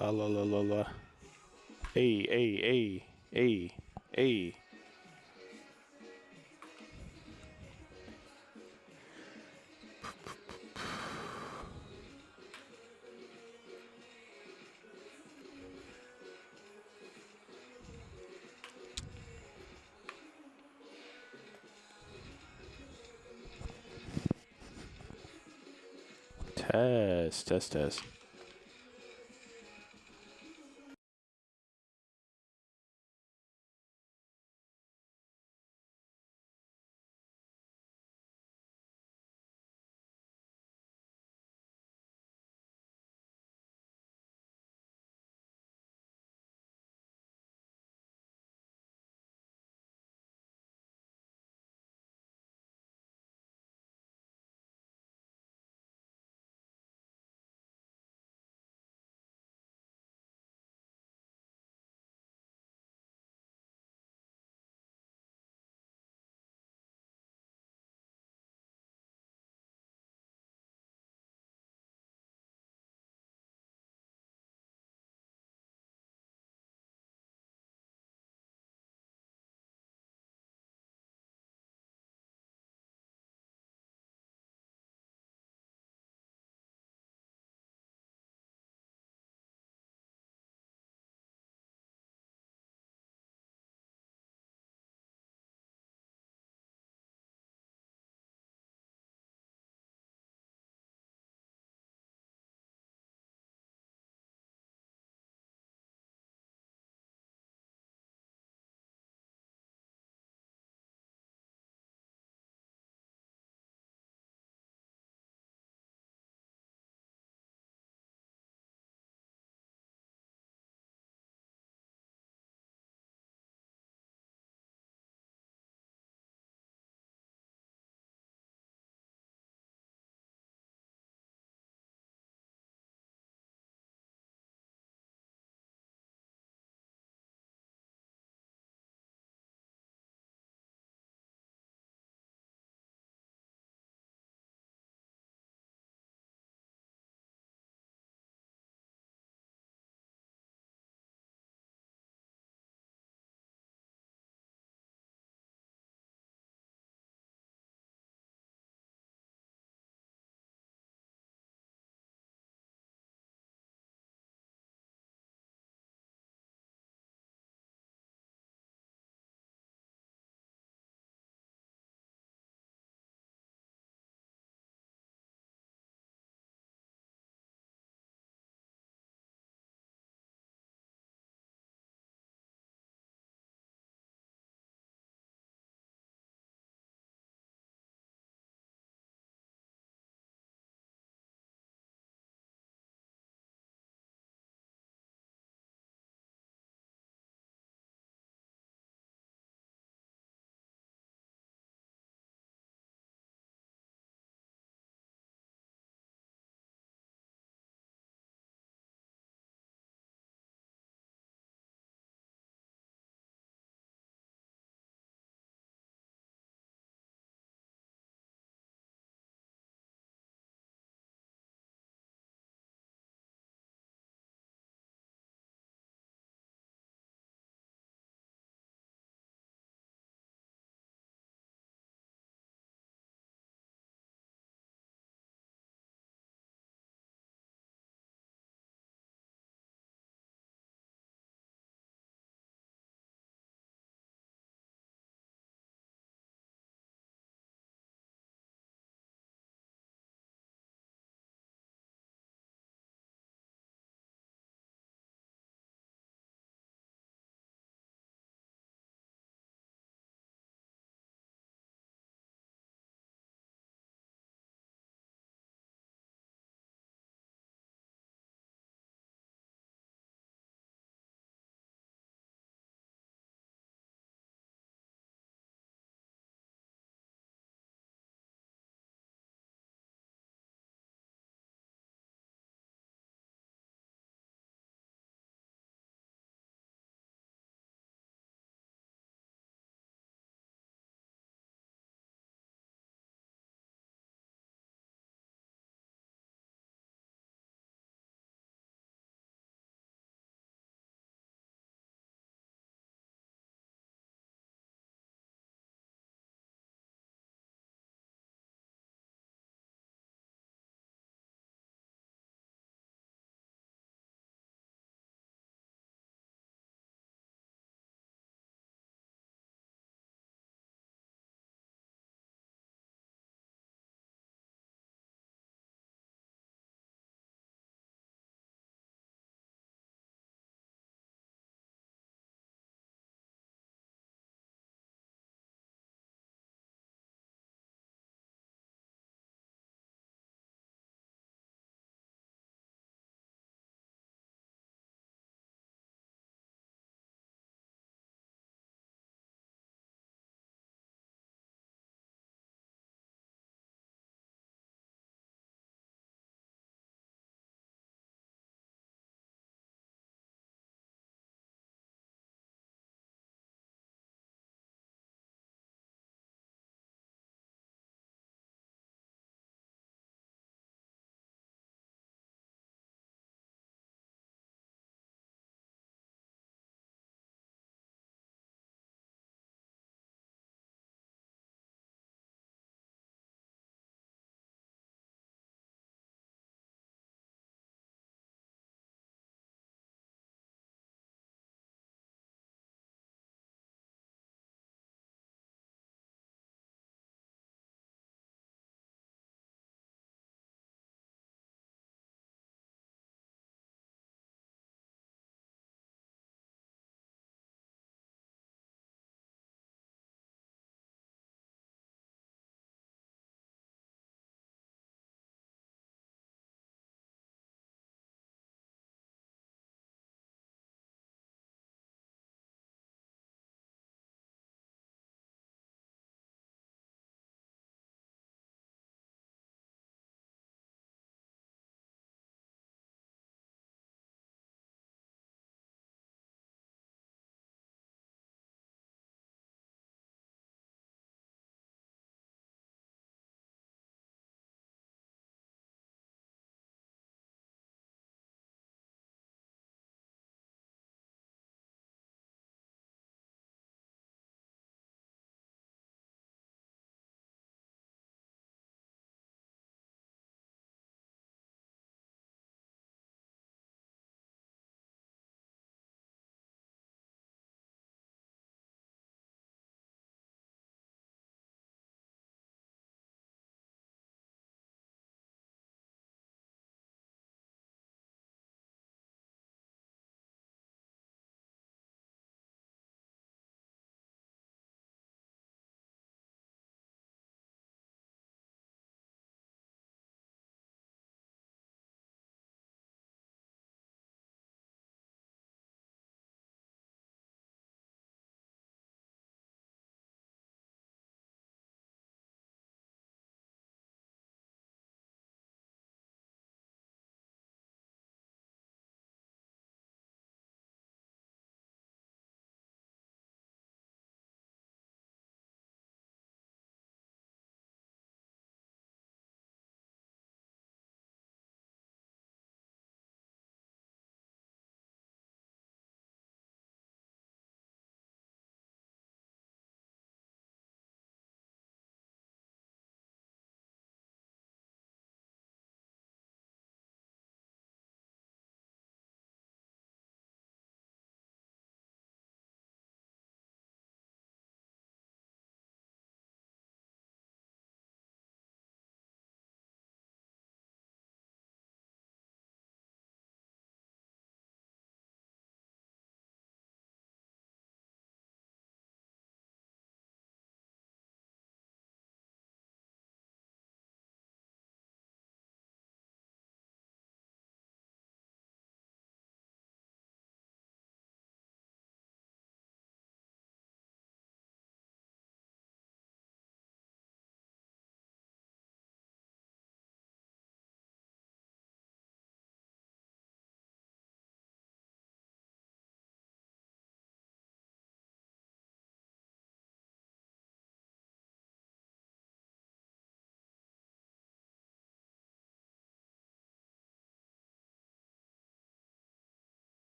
La la la la la. Hey, hey, hey, hey, hey. Test, test, test.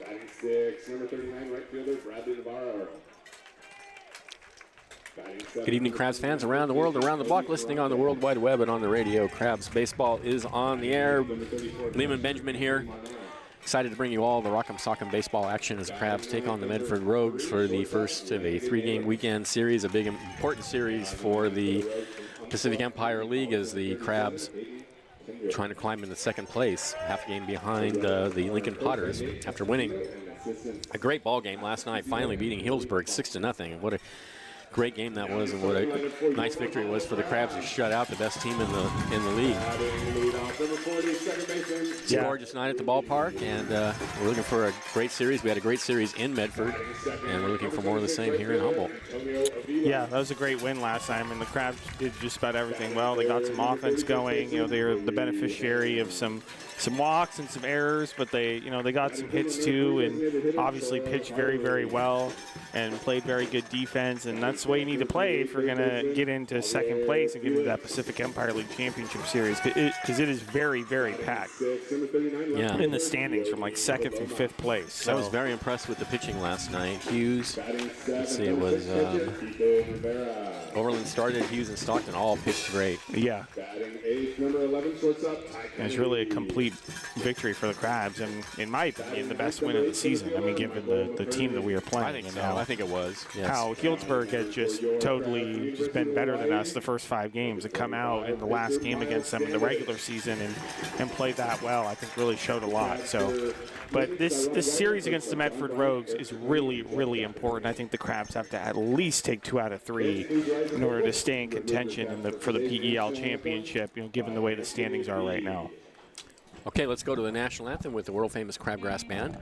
Batting six, number 39, right fielder, Bradley Navarro. Good evening, Crabs fans around the world, around the block, listening on the World Wide Web and on the radio. Crabs baseball is on the air. Lehman Benjamin here. Excited to bring you all the Rock'em Sock'em baseball action as the Crabs take on the Medford Rogues for the first of a three-game weekend series, a big important series for the Pacific Empire League as the Crabs trying to climb into second place, half a game behind the Lincoln Potters after winning a great ball game last night, finally beating Healdsburg 6-0. What a great game that was, and what a nice victory it was for the Crabs to shut out the best team in the league. It's a gorgeous night at the ballpark, and we're looking for a great series. We had a great series in Medford, and we're looking for more of the same here in Humboldt. Yeah, that was a great win last time, and the Crabs did just about everything well. They got some offense going. You know, they were the beneficiary of some walks and some errors, but they got some hits too, and obviously pitched very, very well and played very good defense, and that's the way you need to play if we're going to get into second place and get into that Pacific Empire League Championship Series, because it is very, very packed in the standings from like second through fifth place. So. I was very impressed with the pitching last night. Hughes, let's see, it was Overland started, Hughes and Stockton all pitched great. Yeah. It's really a complete victory for the Crabs, and in my opinion, the best win of the season. I mean, given the team that we are playing. I think so. I think it was. Yes. How Healdsburg has just totally just been better than us the first 5 games, and come out in the last game against them in the regular season and played that well. I think really showed a lot. So, but this series against the Medford Rogues is really, really important. I think the Crabs have to at least take 2 out of 3 in order to stay in contention for the PEL championship. You know, given the way the standings are right now. Okay, let's go to the national anthem with the world-famous Crabgrass Band.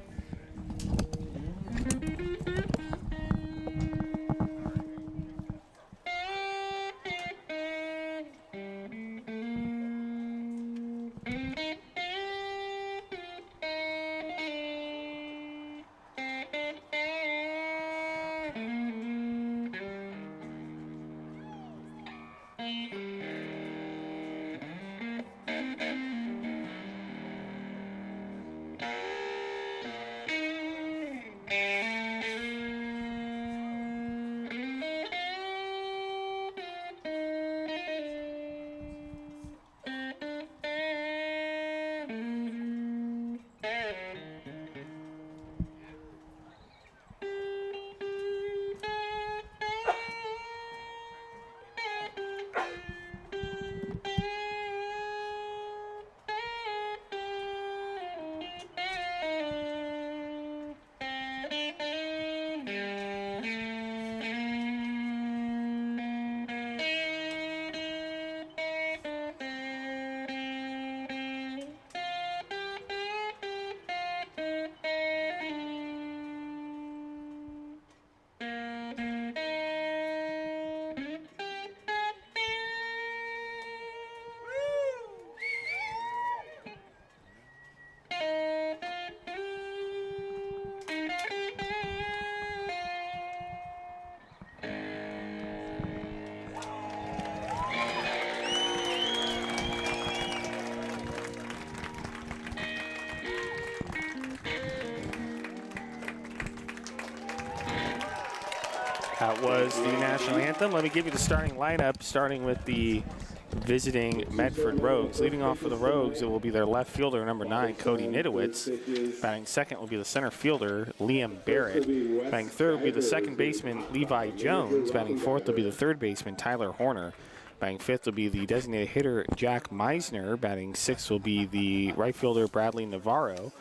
That was the national anthem. Let me give you the starting lineup, starting with the visiting Medford Rogues. Leading off for the Rogues, it will be their left fielder, number 9, Cody Nidowitz. Batting second will be the center fielder, Liam Barrett. Batting third will be the second baseman, Levi Jones. Batting fourth will be the third baseman, Tyler Horner. Batting fifth will be the designated hitter, Jack Meisner. Batting sixth will be the right fielder, Bradley Navarro.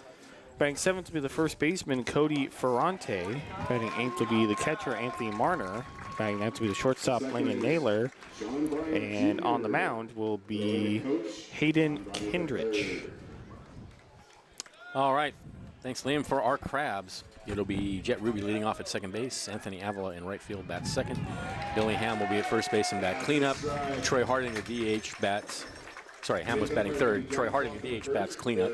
Batting seventh will be the first baseman, Cody Ferrante. Batting eighth will be the catcher, Anthony Marner. Batting ninth will be the shortstop, Langan Naylor. And on the mound will be Hayden Kindrich. All right. Thanks, Liam. For our Crabs, it'll be Jet Ruby leading off at second base. Anthony Avila in right field bats second. Billy Ham will be at first base and bat cleanup. Troy Harding, the DH, bats. Sorry, Ham was batting third. Troy Harding, the DH, bats cleanup.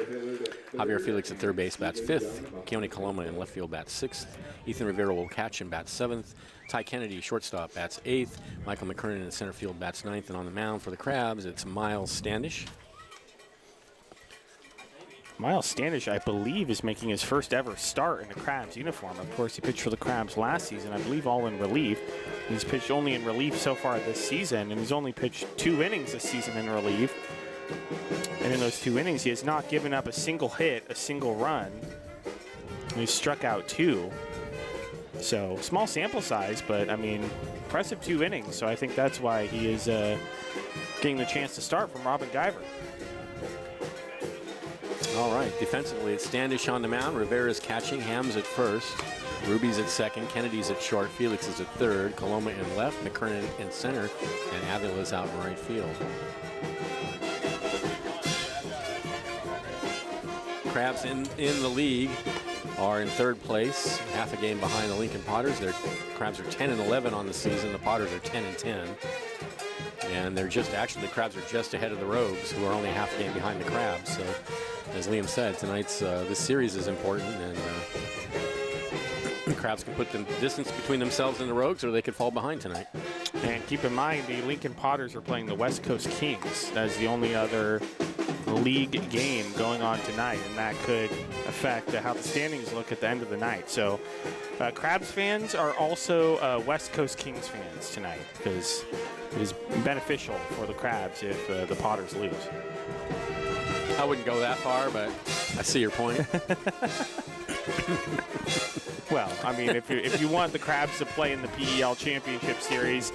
Javier Felix at third base, bats fifth. Keone Coloma in left field, bats sixth. Ethan Rivera will catch and bats seventh. Ty Kennedy, shortstop, bats eighth. Michael McKernan in center field, bats ninth. And on the mound for the Crabs, it's Miles Standish. Miles Standish, I believe, is making his first ever start in a Crabs uniform. Of course, he pitched for the Crabs last season, I believe all in relief. He's pitched only in relief so far this season, and he's only pitched 2 innings this season in relief. And in those 2 innings, he has not given up a single hit, a single run. And he's struck out 2. So, small sample size, but, I mean, impressive 2 innings. So I think that's why he is getting the chance to start from Robin Guyver. All right, defensively, it's Standish on the mound. Rivera's catching, Hams at first, Ruby's at second, Kennedy's at short, Felix is at third, Coloma in left, McKernan in center, and Avila's out in right field. Crabs in the league are in 3rd place, half a game behind the Lincoln Potters. Their Crabs are 10-11 on the season. The Potters are 10-10. And they're just, actually, the Crabs are just ahead of the Rogues, who are only half a game behind the Crabs. So, as Liam said, tonight's, this series is important, and the Crabs can put the distance between themselves and the Rogues, or they could fall behind tonight. And keep in mind, the Lincoln Potters are playing the West Coast Kings. That is the only other league game going on tonight, and that could affect how the standings look at the end of the night. So Crabs fans are also West Coast Kings fans tonight, because it is beneficial for the Crabs if the Potters lose. I wouldn't go that far, but I see your point. Well, I mean, if you want the Crabs to play in the PEL Championship Series,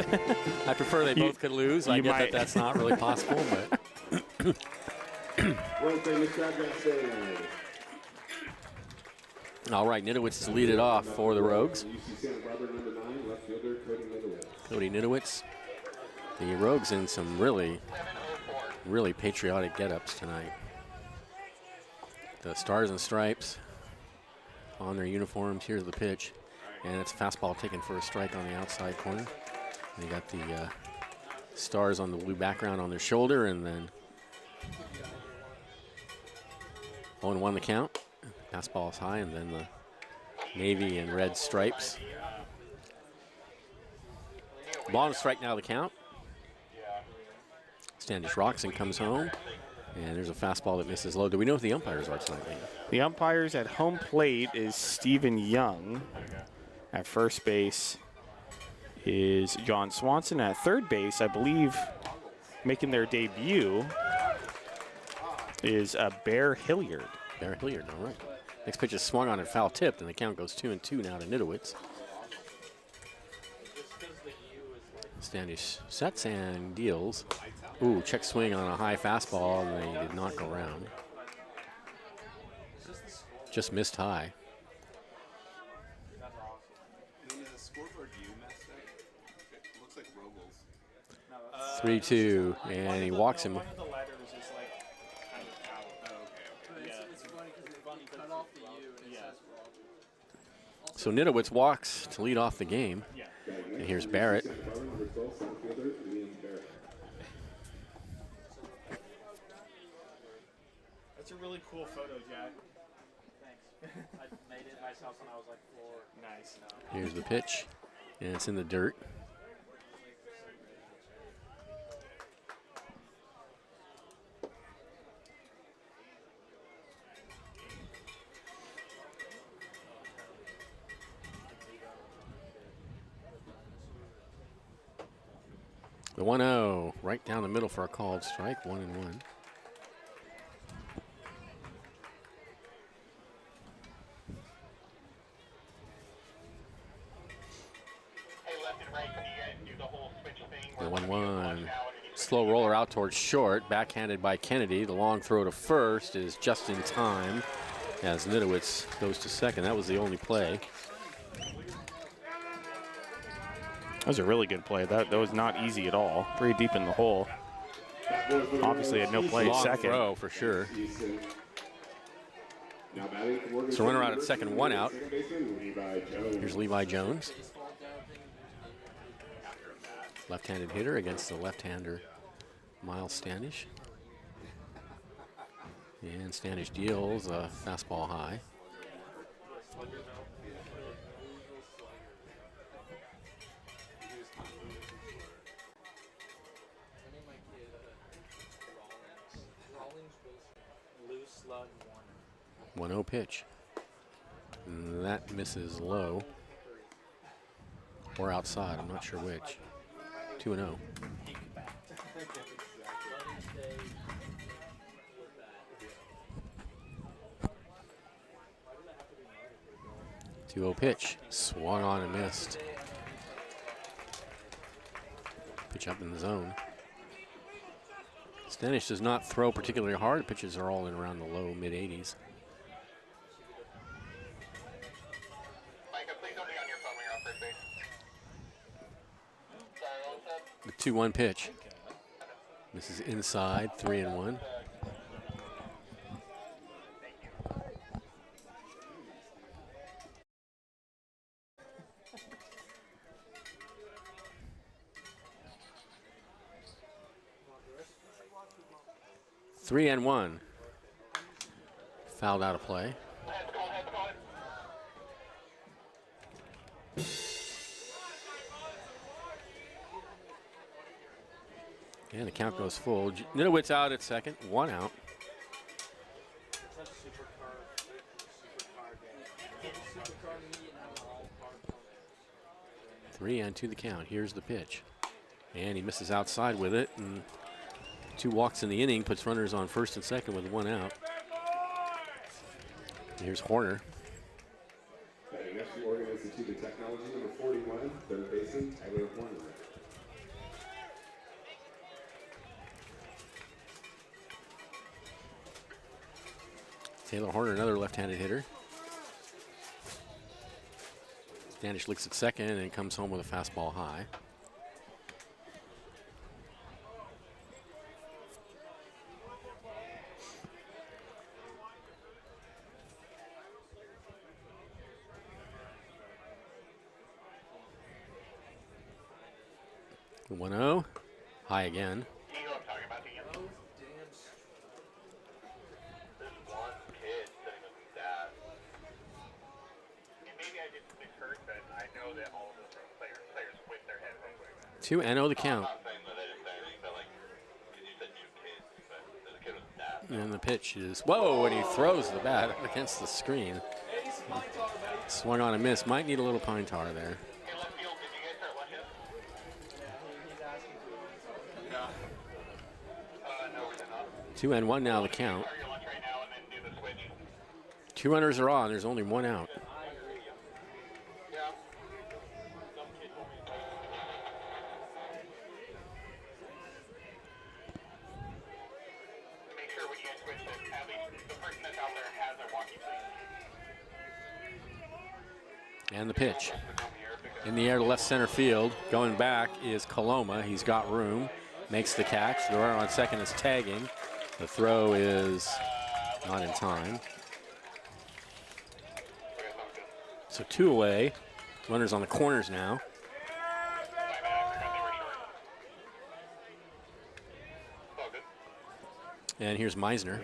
I prefer they both could lose. I get that that's not really possible, but all right, Nitowitz to lead it off for the Rogues. Cody Nitowitz. The Rogues in some really patriotic get-ups tonight. The Stars and Stripes on their uniforms. Here's the pitch, and it's a fastball taken for a strike on the outside corner. They got the Stars on the blue background on their shoulder, and then 0-1 the count. Fastball is high, and then the navy and red stripes. Ball and strike now the count. Standish rocks and comes home. And there's a fastball that misses low. Do we know who the umpires are tonight, Lee? The umpires at home plate is Stephen Young. At first base is John Swanson. At third base, I believe, making their debut is Bear Hilliard. Bear Hilliard, all right. Next pitch is swung on and foul tipped, and the count goes 2-2 now to Nitowitz. Standish sets and deals. Ooh, check swing on a high fastball, and they did not go around. Just missed high. 3-2, and he walks him. So Nitowitz walks to lead off the game. And here's Barrett. That's a really cool photo, Jack. Thanks. I made it myself when I was like 4. Nice. Here's the pitch, and it's in the dirt. The 1-0, right down the middle for a called strike, 1-1. The 1-1. Slow roller out towards short, backhanded by Kennedy. The long throw to first is just in time as Nitowitz goes to second. That was the only play. That was a really good play. That was not easy at all. Pretty deep in the hole. Obviously had no play Long second. throw for sure. So runner out at second, 1 out. Here's Levi Jones. Left-handed hitter against the left-hander Miles Standish. And Standish deals a fastball high. 1-0 pitch. And that misses low. Or outside, I'm not sure which. 2-0. 2-0 pitch. Swung on and missed. Pitch up in the zone. Stanish does not throw particularly hard. Pitches are all in around the low, mid-80s. The 2-1 pitch. This is inside, 3-1. Three and one. Fouled out of play. And the count goes full. Nitowitz out at second, 1 out. Three and two the count. Here's the pitch. And he misses outside with it. And 2 walks in the inning, puts runners on first and second with 1 out. And here's Horner. Next to Oregon Institute of Technology, number 41, third baseman, Tyler Horner. Taylor Horner, another left-handed hitter. Stanish looks at second and comes home with a fastball high. The 1-0, high again. Two and 0 the count. And the pitch is, whoa, and he throws the bat against the screen. Swung on a miss. Might need a little pine tar there. Two and 1 now the count. 2 runners are on. There's only 1 out. And the pitch. In the air to left center field. Going back is Coloma. He's got room. Makes the catch. The runner on second is tagging. The throw is not in time. So 2 away. Runners on the corners now. And here's Meisner.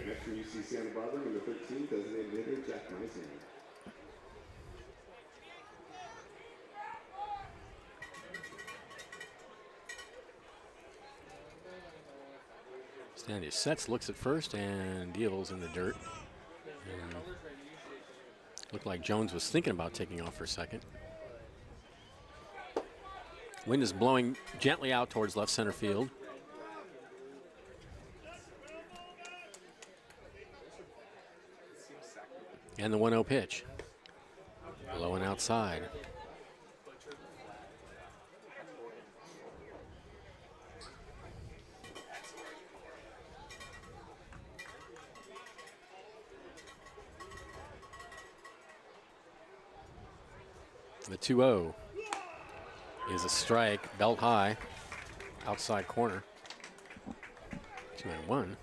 Stanish sets, looks at first, and deals in the dirt. And looked like Jones was thinking about taking off for second. Wind is blowing gently out towards left center field. And the 1-0 pitch. Low and outside. The 2-0 is a strike, belt high, outside corner. 2-1.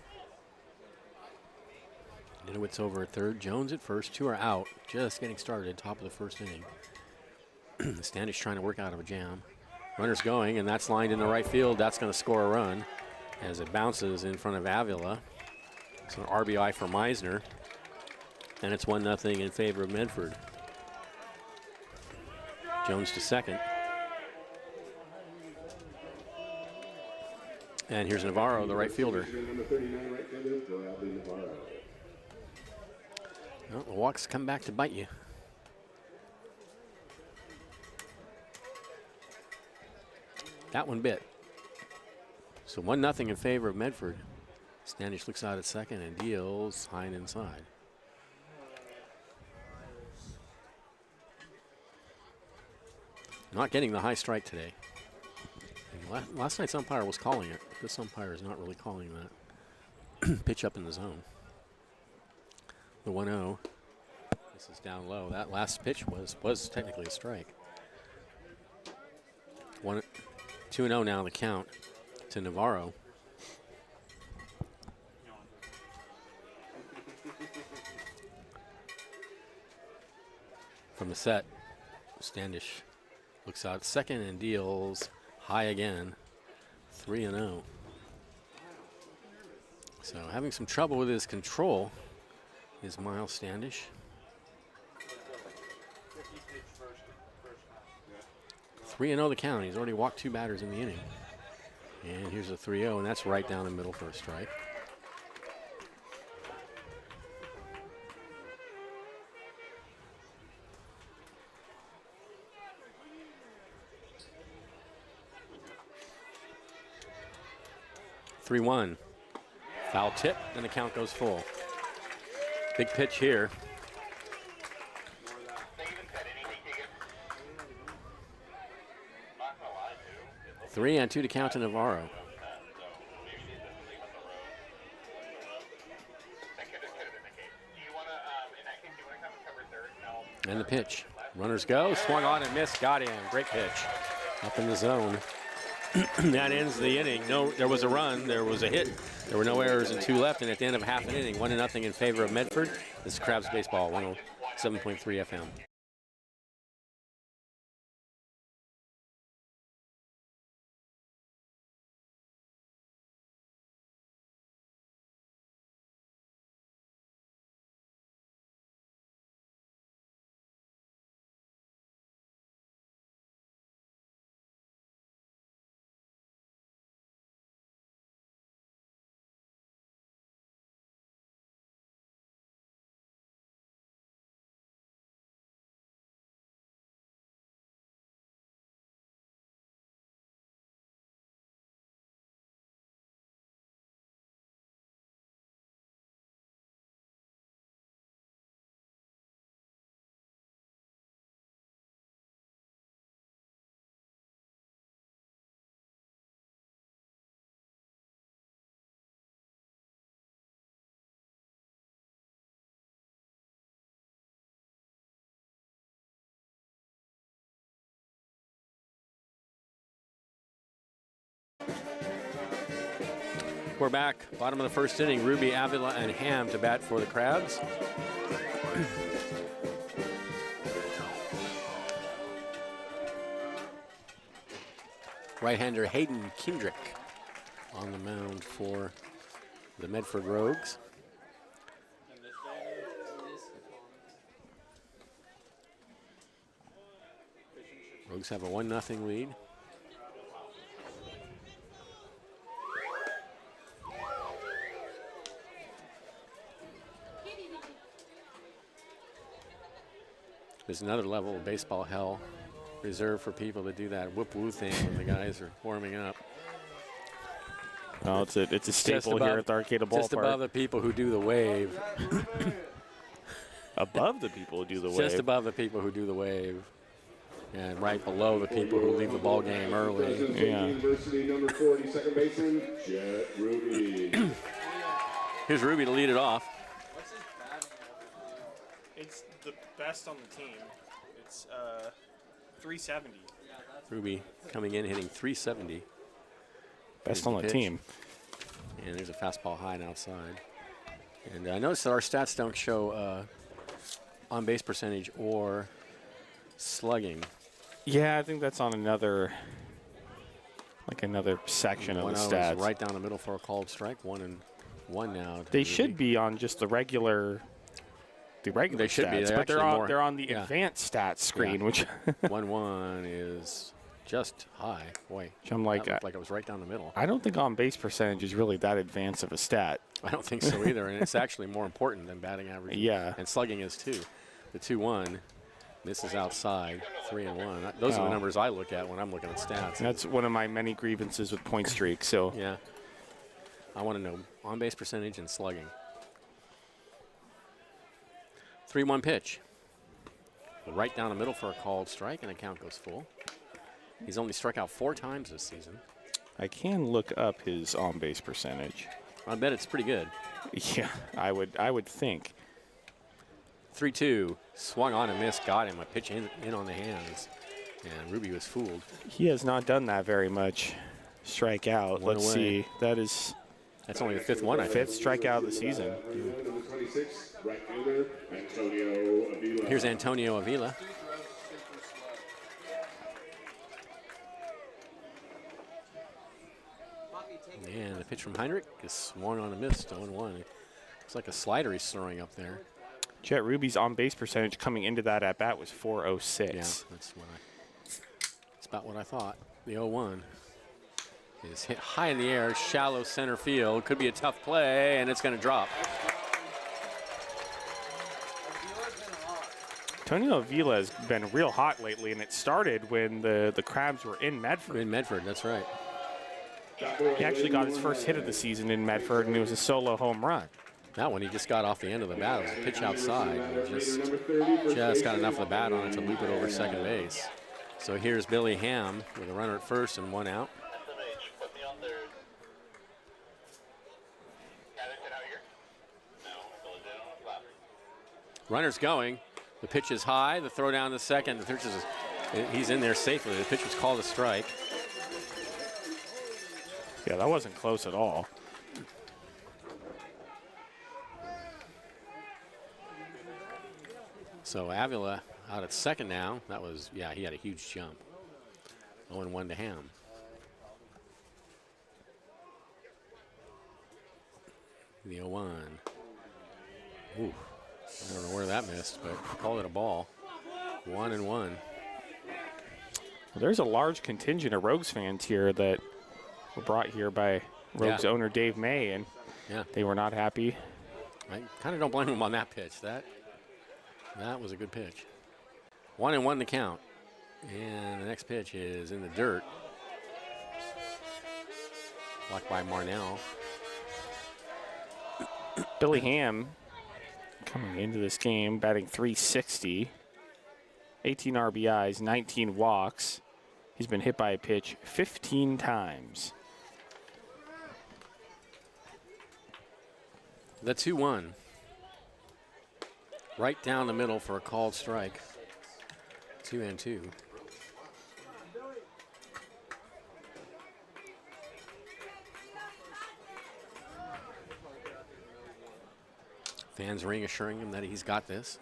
Nitowitz over at third, Jones at first, 2 are out, just getting started, top of the first inning. Stanish trying to work out of a jam. Runner's going, and that's lined into right field. That's going to score a run as it bounces in front of Avila. So an RBI for Meisner, and it's 1-0 in favor of Medford. Jones to second. And here's Navarro, the right fielder. Well, the walks come back to bite you. That one bit. So 1-0 in favor of Medford. Standish looks out at second and deals high and inside. Not getting the high strike today. Last night's umpire was calling it. This umpire is not really calling that. Pitch up in the zone. The 1-0. This is down low. That last pitch was technically a strike. 2-0 now the count to Navarro. From the set, Standish looks out second and deals high again. 3-0. So having some trouble with his control is Miles Standish. 3-0 the count. He's already walked 2 batters in the inning. And here's a 3-0, and that's right down the middle for a strike. (3-1). Foul tip, and the count goes full. Big pitch here. Three and 2 to count to Navarro. And the pitch. Runners go. Swung on and missed. Got him. Great pitch. Up in the zone. That ends the inning. No, there was a run. There was a hit. There were no errors and 2 left. And at the end of half an inning, 1-0 in favor of Medford. This is Crabs Baseball, 107.3 FM. We're back, bottom of the first inning. Ruby, Avila, and Ham to bat for the Crabs. Right-hander Hayden Kendrick on the mound for the Medford Rogues. Rogues have a 1-0 lead. There's another level of baseball hell reserved for people to do that whoop-woo thing when the guys are warming up. Oh, it's a staple here at the Arcata Ballpark. Just above the people who do the wave. Above the people who do the wave? Just above the people who do the wave. And right below the people who leave the ball game early. Yeah. University number 40, second baseman, Jet Ruby. Here's Ruby to lead it off. It's the best on the team. It's 370. Ruby coming in, hitting 370. Best on the team. And there's a fastball high and outside. And I noticed that our stats don't show on-base percentage or slugging. Yeah, I think that's on another section of the stats. Right down the middle for a called strike. 1-1 now. They should be on just the regular. They should be, but they're on the advanced stats screen, which 1-1 is just high. Boy, I'm like, that looked like it was right down the middle. I don't think on base percentage is really that advanced of a stat. I don't think so either, and it's actually more important than batting average. Yeah. And slugging is too. The 2-1 misses outside, 3-1. Those are the numbers I look at when I'm looking at stats. That's one of my many grievances with point streaks. So yeah, I want to know on-base percentage and slugging. 3-1 pitch. Right down the middle for a called strike, and the count goes full. He's only struck out 4 times this season. I can look up his on-base percentage. I bet it's pretty good. Yeah, I would think. 3-2, swung on and missed, got him. A pitch in on the hands, and Ruby was fooled. He has not done that very much. Strike out. One Let's away. see. That's only the 5th one, I think. 5th strikeout of the season. Number 26, right fielder, Antonio Avila. Here's Antonio Avila. And the pitch from Heinrich is swung on and missed, 0-1. It's like a slider he's throwing up there. Jet Ruby's on-base percentage coming into that at-bat was .406. Yeah, that's about what I thought. The 0-1 is hit high in the air, shallow center field. Could be a tough play, and it's going to drop. Antonio Avila has been real hot lately, and it started when the Crabs were in Medford. In Medford, that's right. He actually got his first hit of the season in Medford, and it was a solo home run. That one, he just got off the end of the bat. It was a pitch outside. He just got enough of the bat on it to loop it over second base. So here's Billy Ham with a runner at first and 1 out. Runner's going. The pitch is high. The throw down to second. The pitch is, he's in there safely. The pitch was called a strike. Yeah, that wasn't close at all. So Avila out at second now. That was, yeah, he had a huge jump. 0-1 to Ham. The 0-1. Ooh, I don't know where that missed, but call it a ball. 1-1. Well, there's a large contingent of Rogues fans here that were brought here by Rogues owner Dave May, and they were not happy. I kind of don't blame him on that pitch. That was a good pitch. 1-1 to count. And the next pitch is in the dirt. Blocked by Marnell. Billy Ham coming into this game, batting .360. 18 RBIs, 19 walks. He's been hit by a pitch 15 times. The 2-1. Right down the middle for a called strike. 2-2. Fans ring assuring him that he's got this.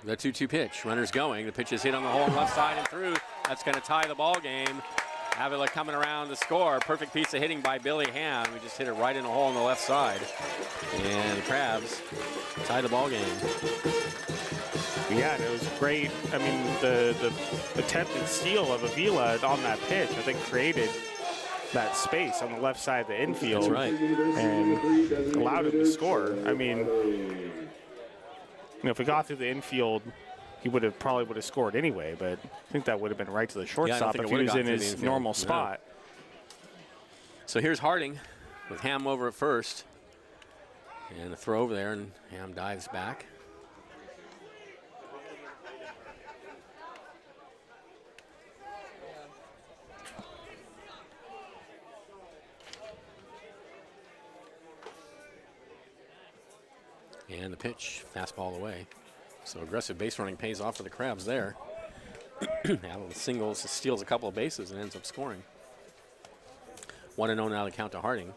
The 2-2 pitch. Runner's going. The pitch is hit on the hole left side and through. That's going to tie the ball game. Avila coming around to score. Perfect piece of hitting by Billy Ham. We just hit it right in the hole on the left side. And the Crabs tie the ball game. Yeah, and it was great. I mean, the attempted steal of Avila on that pitch, I think, created that space on the left side of the infield. That's right. And allowed him to score. I mean, you know, if we got through the infield, he probably would have scored anyway, but I think that would have been right to the shortstop if he was in his normal spot. So here's Harding with Ham over at first. And a throw over there, and Ham dives back. And the pitch, fastball away. So aggressive base running pays off for the Crabs there. Allen singles, steals a couple of bases, and ends up scoring. 1-0 now to count to Harding.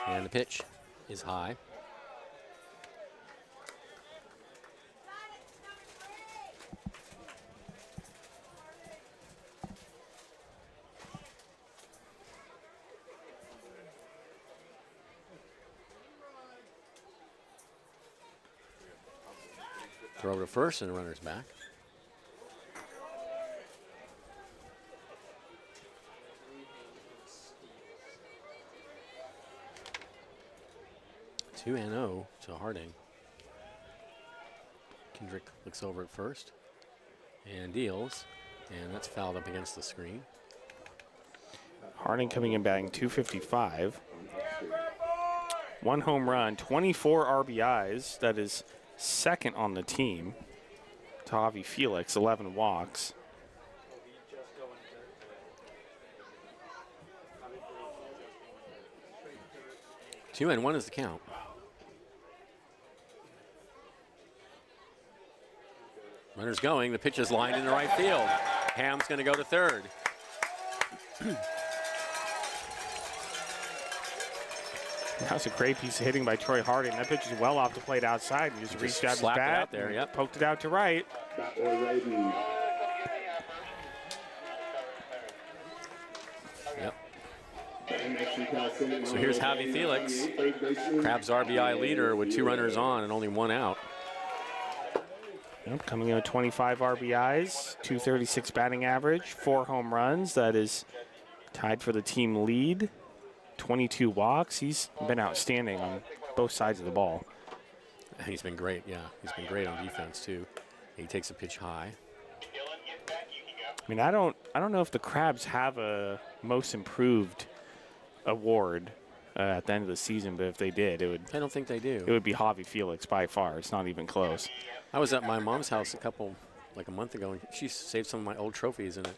And the pitch is high. Throw to first and the runner's back. Two and 0 to Harding. Kendrick looks over at first and deals, and that's fouled up against the screen. Harding coming in batting .255. 1 home run, 24 RBIs. That is second on the team. Tavi Felix, 11 walks. Two and 1 is the count. Runner's going. The pitch is lined in the right field. Ham's going to go to third. That was a great piece of hitting by Troy Harding. That pitch is well off the plate outside. He just reached out his slapped it bat out there, and yep. poked it out to right. Yep. So here's Javi Felix, Crabs RBI leader with 2 runners on and only 1 out. Yep, coming in with 25 RBIs, .236 batting average, 4 home runs. That is tied for the team lead. 22 walks. He's been outstanding on both sides of the ball. He's been great, yeah. He's been great on defense too. He takes a pitch high. I mean, I don't know if the Crabs have a most improved award at the end of the season, but if they did, I don't think they do. It would be Javi Felix by far. It's not even close. I was at my mom's house like a month ago, and she saved some of my old trophies in it.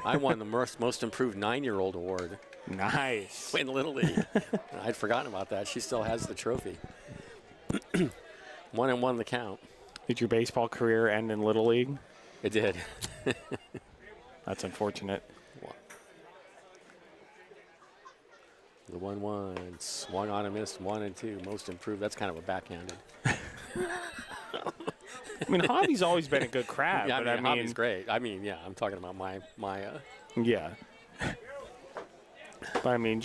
I won the most improved 9-year-old award. Nice. In Little League. I'd forgotten about that. She still has the trophy. 1-1 the count. Did your baseball career end in Little League? It did. That's unfortunate. The 1-1, swung on and missed, 1 and 2, most improved. That's kind of a backhanded. I mean, Javi's always been a good Crab. Yeah, but Javi's great. I mean, yeah, I'm talking about my yeah. But I mean,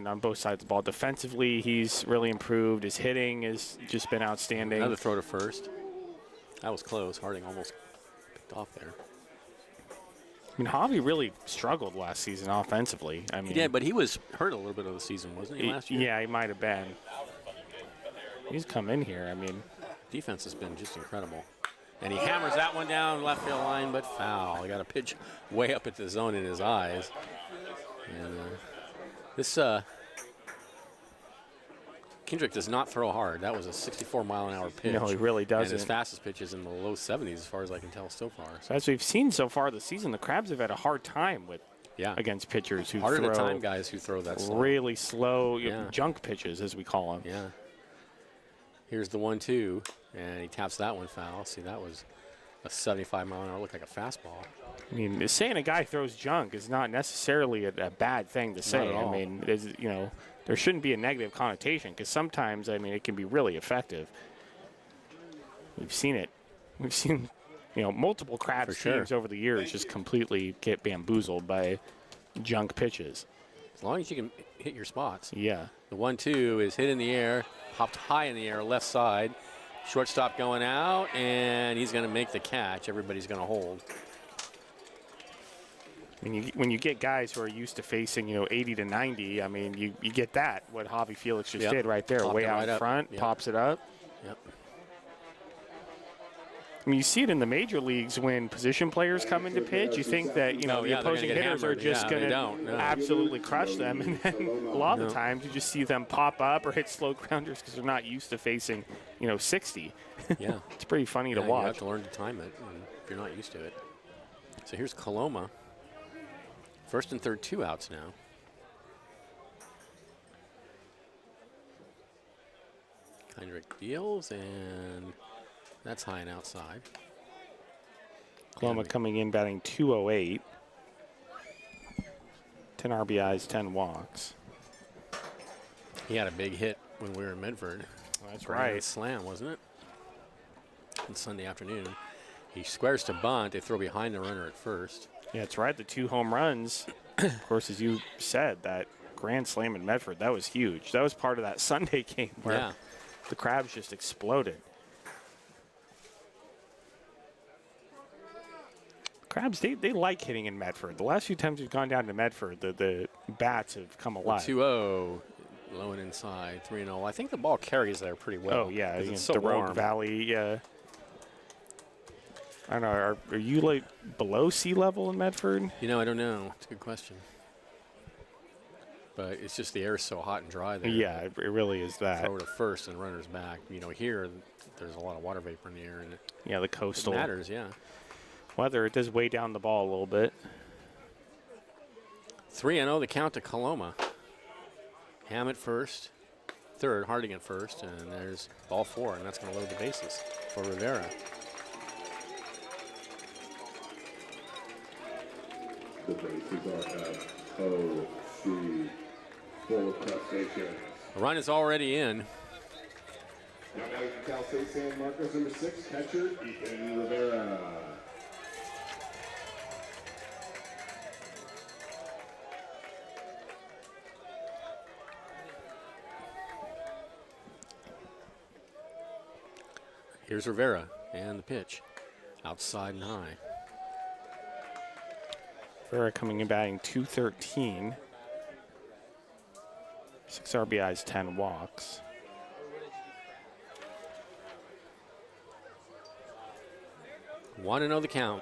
on both sides of the ball. Defensively, he's really improved. His hitting has just been outstanding. Another throw to first. That was close. Harding almost picked off there. I mean, Javi really struggled last season offensively. I mean, he did, but he was hurt a little bit of the season, wasn't he, last year? Yeah, he might have been. He's come in here. I mean, defense has been just incredible. And he hammers that one down left field line, but foul. He got a pitch way up at the zone in his eyes. And this Kendrick does not throw hard. That was a 64-mile-an-hour pitch. No, he really doesn't. And his fastest pitch is in the low 70s, as far as I can tell so far. So as we've seen so far this season, the Crabs have had a hard time with against pitchers who harder throw to time guys who throw that slow. Really slow junk pitches, as we call them. Yeah. Here's the 1-2, and he taps that one foul. See, that was a 75-mile-an-hour, looked like a fastball. I mean, saying a guy throws junk is not necessarily a bad thing to say. Not at all. I mean, there shouldn't be a negative connotation because sometimes, I mean, it can be really effective. We've seen it. We've seen, multiple Crabs teams over the years just completely get bamboozled by junk pitches. As long as you can hit your spots. Yeah. The 1-2 is hit in the air, hopped high in the air, left side. Shortstop going out, and he's going to make the catch. Everybody's going to hold. When you get guys who are used to facing, 80 to 90, I mean, you get that, what Javi Felix just did right there, Popped way it out right in up. front, pops it up. Yep. I mean, you see it in the major leagues when position players come into pitch. You think that, the opposing hitters are just going to absolutely crush them. And then a lot of the times you just see them pop up or hit slow grounders because they're not used to facing, 60. Yeah. It's pretty funny to watch. You have to learn to time it if you're not used to it. So here's Coloma. First and third, 2 outs now. Kendrick deals, and that's high and outside. Coloma coming in batting .208. 10 RBIs, 10 walks. He had a big hit when we were in Medford. That's right. Slam, wasn't it? On Sunday afternoon. He squares to bunt. They throw behind the runner at first. Yeah, that's right. The 2 home runs. Of course, as you said, that grand slam in Medford, that was huge. That was part of that Sunday game where the Crabs just exploded. Crabs, they like hitting in Medford. The last few times we've gone down to Medford, the bats have come alive. 2-0, low and inside, 3-0. I think the ball carries there pretty well. Oh, yeah. It's so the Rogue warm. Valley. I don't know. Are you like below sea level in Medford? You know, I don't know. It's a good question. But it's just the air is so hot and dry there. Yeah, it really is that. Throw to first and runners back. You know, here there's a lot of water vapor in the air, and Yeah, the coastal it matters. Yeah. weather. It does weigh down the ball a little bit. 3-0 the count to Coloma. Hammett first, third, Harding at first, and there's ball 4, and that's going to load the bases for Rivera. The bases are at O.C. Full crustaceans. The run is already in. Now Cal State San Marcos, number 6, catcher Ethan Rivera. Here's Rivera and the pitch. Outside and high. Rivera coming in batting .213. 6 RBIs, 10 walks. Want to know the count.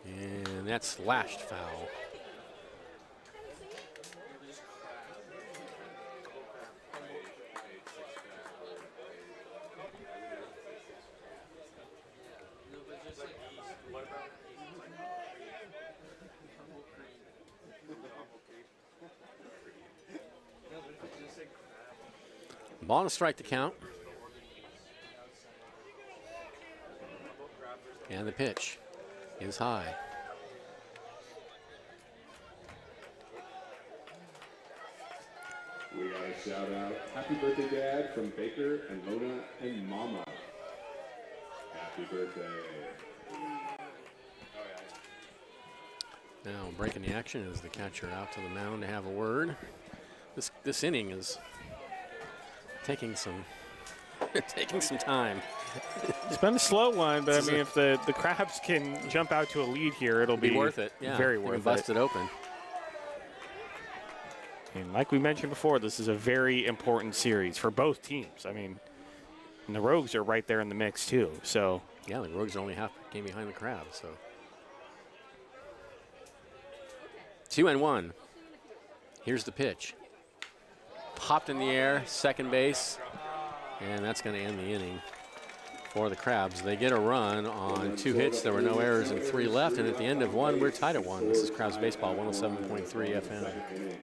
And that's slashed foul. Ball to strike the count. And the pitch is high. We got a shout out. Happy birthday, Dad, from Baker and Lona and Mama. Happy birthday. Now breaking the action is the catcher out to the mound to have a word. This inning is taking some time. It's been a slow one, but I mean, if the Crabs can jump out to a lead here, it'll be worth it. Yeah, very you worth can bust it open. And like we mentioned before, this is a very important series for both teams. I mean, and the Rogues are right there in the mix too. So yeah, the Rogues are only half a game behind the Crabs. So 2-1. Here's the pitch. Popped in the air, second base, and that's going to end the inning for the Crabs. They get a run on 2 hits. There were no errors and 3 left, and at the end of 1, we're tied at 1. This is Crabs Baseball, 107.3 FM.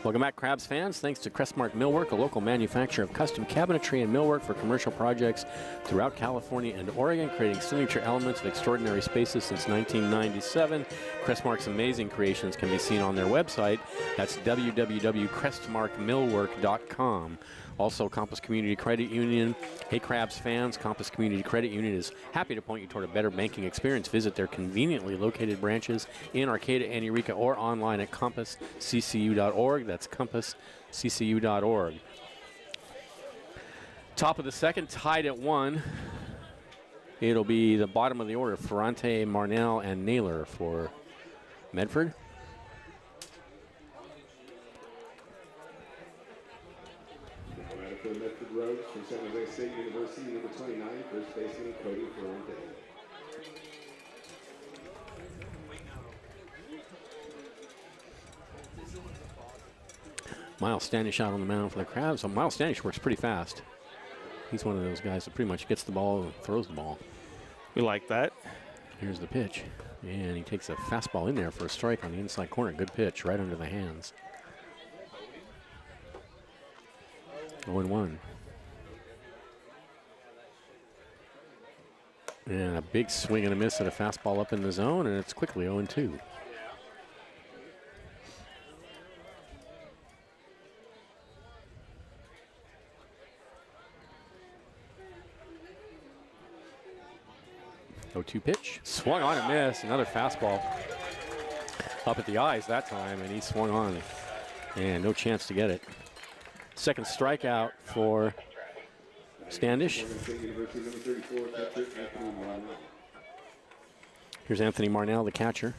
Welcome back, Crabs fans. Thanks to Crestmark Millwork, a local manufacturer of custom cabinetry and millwork for commercial projects throughout California and Oregon, creating signature elements of extraordinary spaces since 1997. Crestmark's amazing creations can be seen on their website. That's www.crestmarkmillwork.com. Also, Compass Community Credit Union. Hey, Crabs fans, Compass Community Credit Union is happy to point you toward a better banking experience. Visit their conveniently located branches in Arcata and Eureka or online at compassccu.org. That's compassccu.org. Top of the second, tied at 1. It'll be the bottom of the order, Ferrante, Marnell, and Naylor for Medford. For the Medford Rogues from San Jose State University, number 29, first baseman Cody Ferrante. Miles Standish out on the mound for the Crabs. So Miles Standish works pretty fast. He's one of those guys that pretty much gets the ball and throws the ball. We like that. Here's the pitch. And he takes a fastball in there for a strike on the inside corner. Good pitch, right under the hands. 0-1. And a big swing and a miss at a fastball up in the zone, and it's quickly 0-2. Oh-2 pitch. Swung on and missed. Another fastball up at the eyes that time, and he swung on. And no chance to get it. Second strikeout for Standish. Here's Anthony Marnell, the catcher.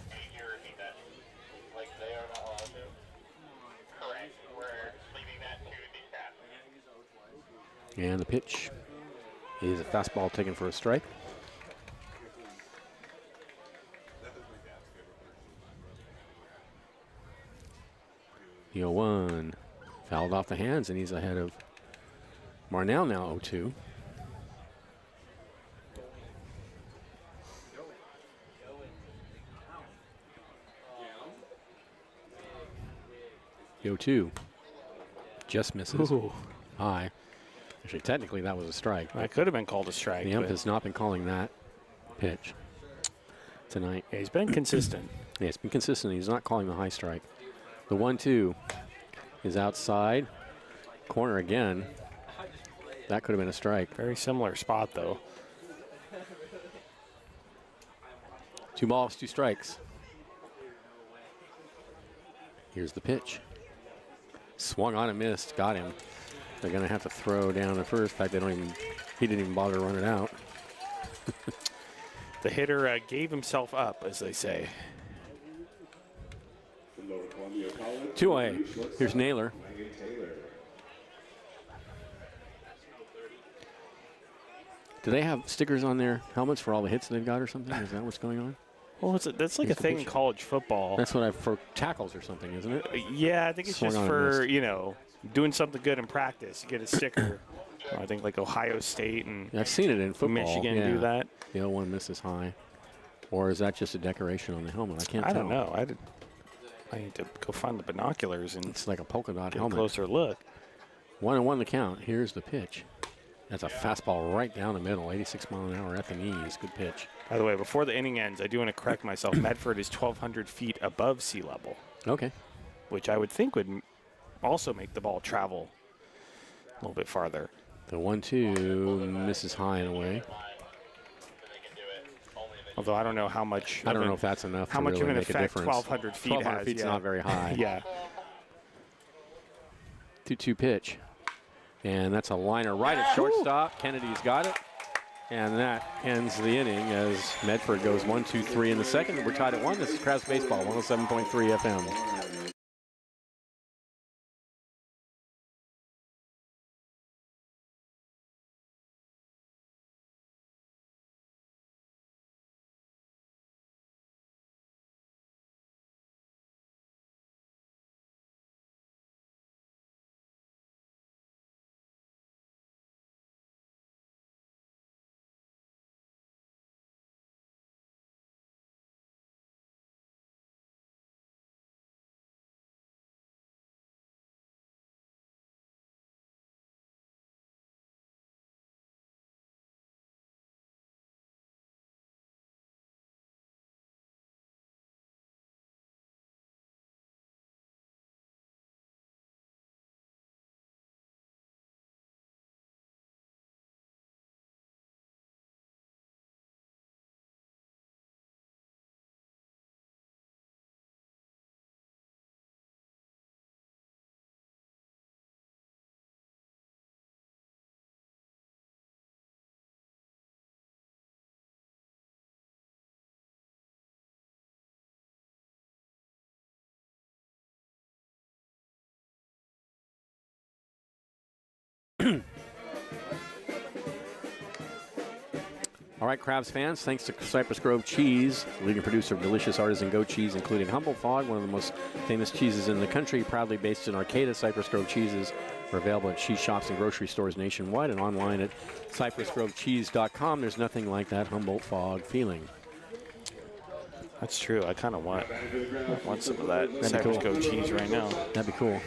And the pitch is a fastball taken for a strike. The 0-1 fouled off the hands, and he's ahead of Marnell now 0-2. The 0-2 just misses. Ooh. High. Actually, technically, that was a strike. That could have been called a strike. The ump has not been calling that pitch tonight. Yeah, he's been consistent. Yeah, it's been consistent. He's not calling the high strike. The 1-2 is outside. Corner again. That could have been a strike. Very similar spot, though. 2 balls, 2 strikes. Here's the pitch. Swung on and missed. Got him. They're going to have to throw down the first. In fact, he didn't even bother to run it out. The hitter gave himself up, as they say. 2-away. Here's Naylor. Do they have stickers on their helmets for all the hits they've got or something? Is that what's going on? Well, that's like Here's a the thing in pitch. college football. That's what for tackles or something, isn't it? Yeah, I think it's Swung just on and for, missed. doing something good in practice. You get a sticker. I think like Ohio State and I've seen it in football. Michigan yeah. do that. The 0-1 misses high. Or is that just a decoration on the helmet? I can't I tell. don't know. I need to go find the binoculars and It's like a polka dot get a helmet. closer look. 1-1 the count. Here's the pitch. That's a fastball right down the middle, 86 mile an hour at the knees. Good pitch. By the way, before the inning ends, I do want to correct myself. Medford is 1,200 feet above sea level, Okay. which I would think would also make the ball travel a little bit farther. The 1-2 misses high and away. Although I don't know how much. I don't know if that's enough how to much really of an make a effect difference. 1,200 feet 1,200 has. feet's not very high. Yeah. 2-2 pitch. And that's a liner right at shortstop. Kennedy's got it. And that ends the inning as Medford goes 1-2-3 in the second. We're tied at 1. This is Crabs Baseball, 107.3 FM. All right, Crabs fans, thanks to Cypress Grove Cheese, leading producer of delicious artisan goat cheese, including Humble Fog, one of the most famous cheeses in the country, proudly based in Arcata. Cypress Grove cheeses are available at cheese shops and grocery stores nationwide and online at cypressgrovecheese.com. There's nothing like that Humboldt Fog feeling. That's true. I kind of want some of that That'd be Cypress cool. Grove cheese right now. That'd be cool.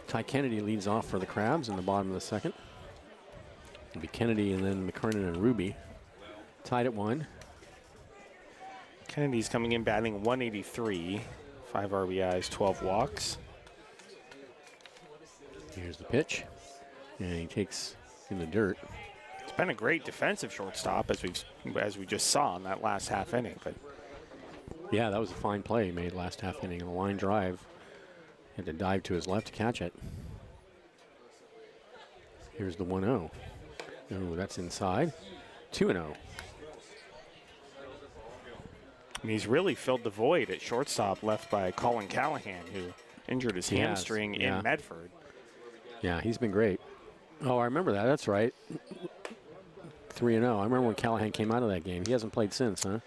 Ty Kennedy leads off for the Crabs in the bottom of the second. It'll be Kennedy and then McKernan and Ruby. Tied at 1. Kennedy's coming in batting 183, 5 RBIs, 12 walks. Here's the pitch, and he takes in the dirt. It's been a great defensive shortstop as we just saw in that last half inning. But Yeah, that was a fine play he made last half inning. A line drive. Had to dive to his left to catch it. Here's the 1-0. Oh, that's inside. 2-0. I mean, he's really filled the void at shortstop left by Colin Callahan, who injured his hamstring in Medford. Yeah, he's been great. Oh, I remember that. That's right. 3-0. I remember when Callahan came out of that game. He hasn't played since, huh?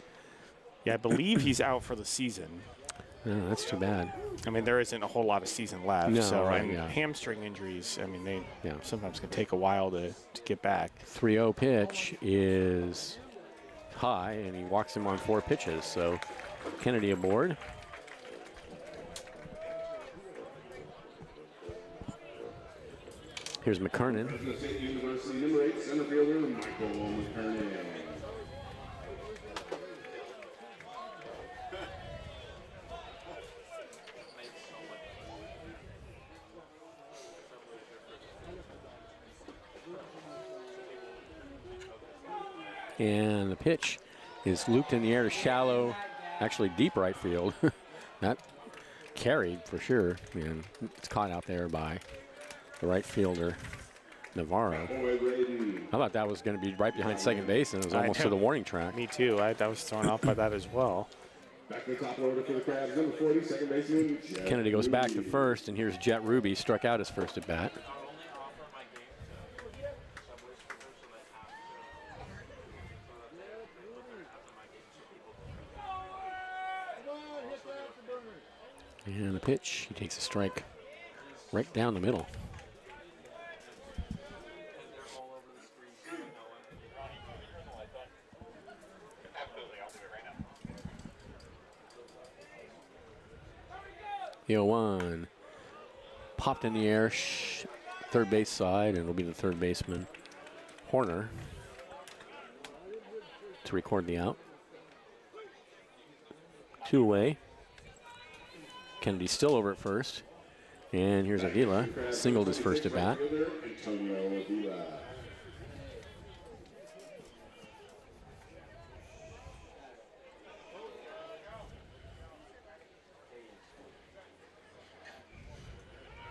Yeah, I believe he's out for the season. Oh, that's too bad. I mean, there isn't a whole lot of season left. No, so, right, and yeah. hamstring injuries, I mean, they sometimes can take a while to get back. 3-0 pitch is high, and he walks him on 4 pitches. So Kennedy aboard. Here's McKernan. Fresno State University number 8 center fielder Michael McKernan. And the pitch is looped in the air to shallow, actually deep right field. Not carried for sure. And it's caught out there by the right fielder, Navarro. I thought that was going to be right behind second base, and it was almost to the warning track. Me too. I was thrown off by that as well. Back to the top order for the Crabs, number 40, second baseman. Kennedy goes back to first, and here's Jet Ruby, struck out his first at bat. And the pitch, he takes a strike right down the middle. The 0-1 popped in the air, third base side, and it'll be the third baseman, Horner, to record the out. 2 away. Kennedy still over at first. And here's Avila, singled his first at bat.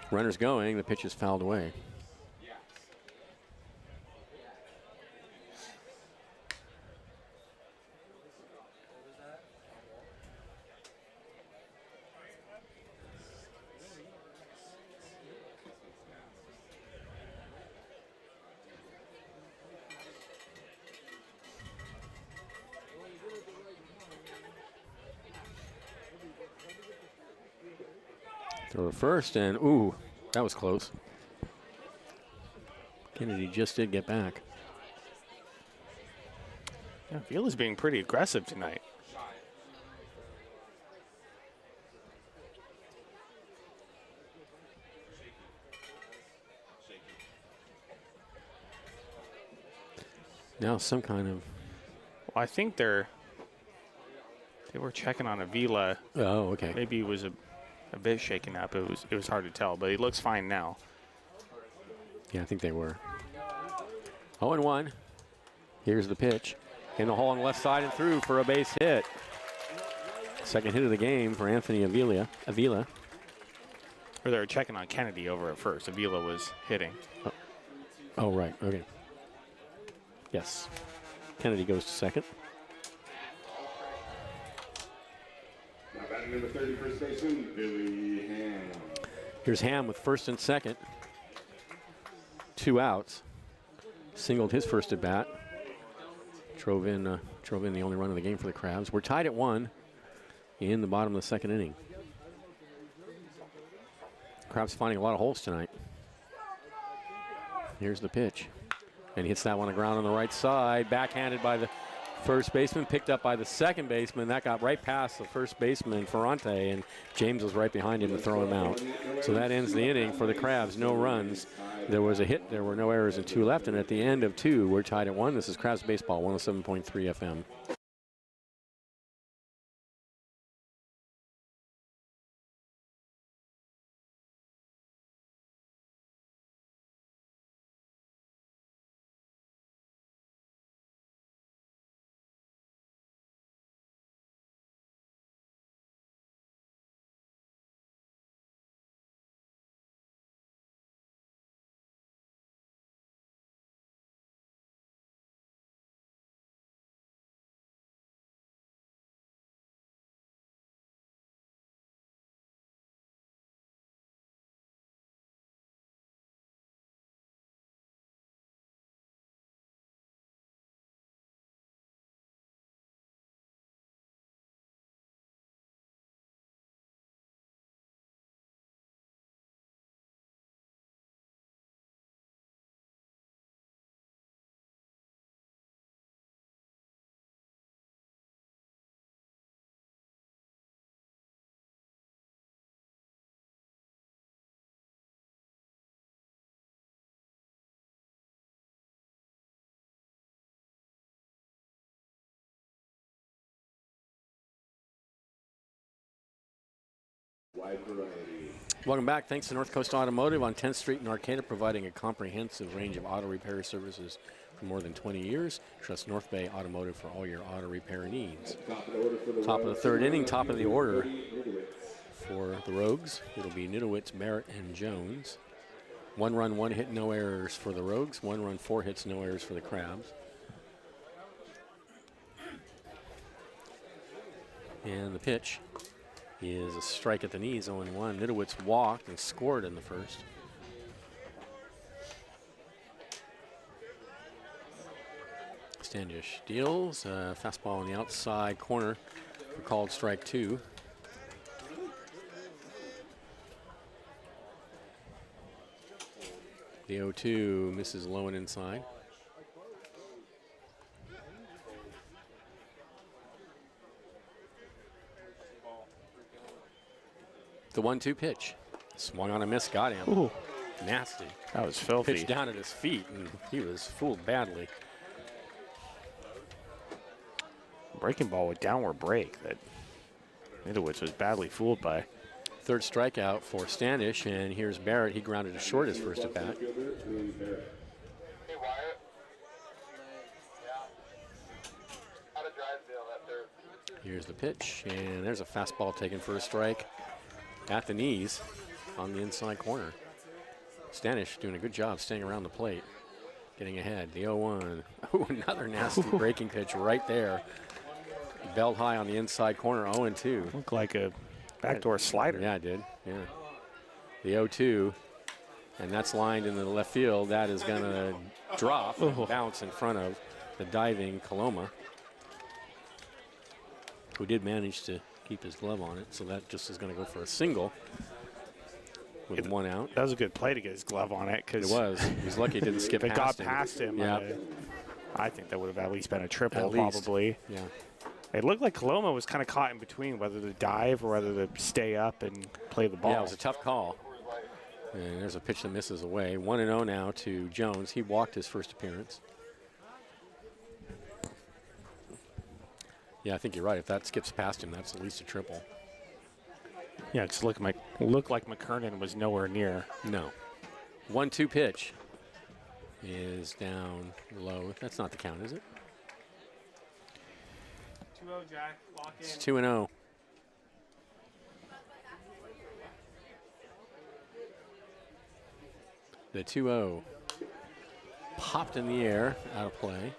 Runners going, the pitch is fouled away. Throw to first, and ooh, that was close. Kennedy just did get back. Yeah, Vila's being pretty aggressive tonight. Now some kind of. Well, I think they were checking on Avila. Oh, okay. Maybe he was a bit shaken up. It was hard to tell, but he looks fine now. Yeah, I think they were. 0-1. Here's the pitch. In the hole on the left side and through for a base hit. Second hit of the game for Anthony Avila. Or they were checking on Kennedy over at first. Avila was hitting. Oh, right. Okay. Yes. Kennedy goes to second. Now batting number 30, first baseman, Billy Ham. Here's Ham with first and second. 2 outs. Singled his first at bat. Drove in the only run of the game for the Crabs. We're tied at 1 in the bottom of the second inning. Crabs finding a lot of holes tonight. Here's the pitch. And he hits that one on the ground on the right side. Backhanded by the first baseman, picked up by the second baseman. That got right past the first baseman, Ferrante, and James was right behind him to throw him out. So that ends the inning for the Crabs. No runs. There was a hit. There were no errors and 2 left. And at the end of 2, we're tied at 1. This is Crabs Baseball, 107.3 FM. Welcome back. Thanks to North Coast Automotive on 10th Street in Arcata, providing a comprehensive range of auto repair services for more than 20 years. Trust North Bay Automotive for all your auto repair needs. Top of the third inning, top of the order for the Rogues. It'll be Nidowitz, Barrett, and Jones. 1 run, 1 hit, no errors for the Rogues. 1 run, 4 hits, no errors for the Crabs. And the pitch is a strike at the knees, 0-1. Nidowitz walked and scored in the first. Standish deals. Fastball on the outside corner for called strike 2. The 0-2 misses low and inside. The 1-2 pitch. Swung on a miss, got him. Ooh. Nasty. That was filthy. Pitched down at his feet, and he was fooled badly. Breaking ball with downward break that Nidowitz was badly fooled by. Third strikeout for Standish, and here's Barrett. He grounded to short his first at bat. Here's the pitch, and there's a fastball taken for a strike at the knees on the inside corner. Standish doing a good job staying around the plate, getting ahead. The 0-1. Oh, another nasty breaking pitch right there. Belled high on the inside corner, 0-2. Looked like a backdoor slider. Yeah, it did. Yeah. The 0-2, and that's lined in the left field. That is going to drop and bounce in front of the diving Coloma, who did manage to keep his glove on it, so that just is going to go for a single with 1 out. That was a good play to get his glove on it. It was. He was lucky it didn't skip if it past got him. past him, Yeah. I think that would have at least been a triple, At least. probably. Yeah. It looked like Coloma was kind of caught in between whether to dive or whether to stay up and play the ball. Yeah, it was a tough call. And there's a pitch that misses away. 1-0 now to Jones. He walked his first appearance. Yeah, I think you're right. If that skips past him, that's at least a triple. Yeah, it looked like McKernan was nowhere near. No. 1-2 pitch is down low. That's not the count, is it? 2-0, Jack. Lock in. It's 2-0. The 2-0 popped in the air, out of play.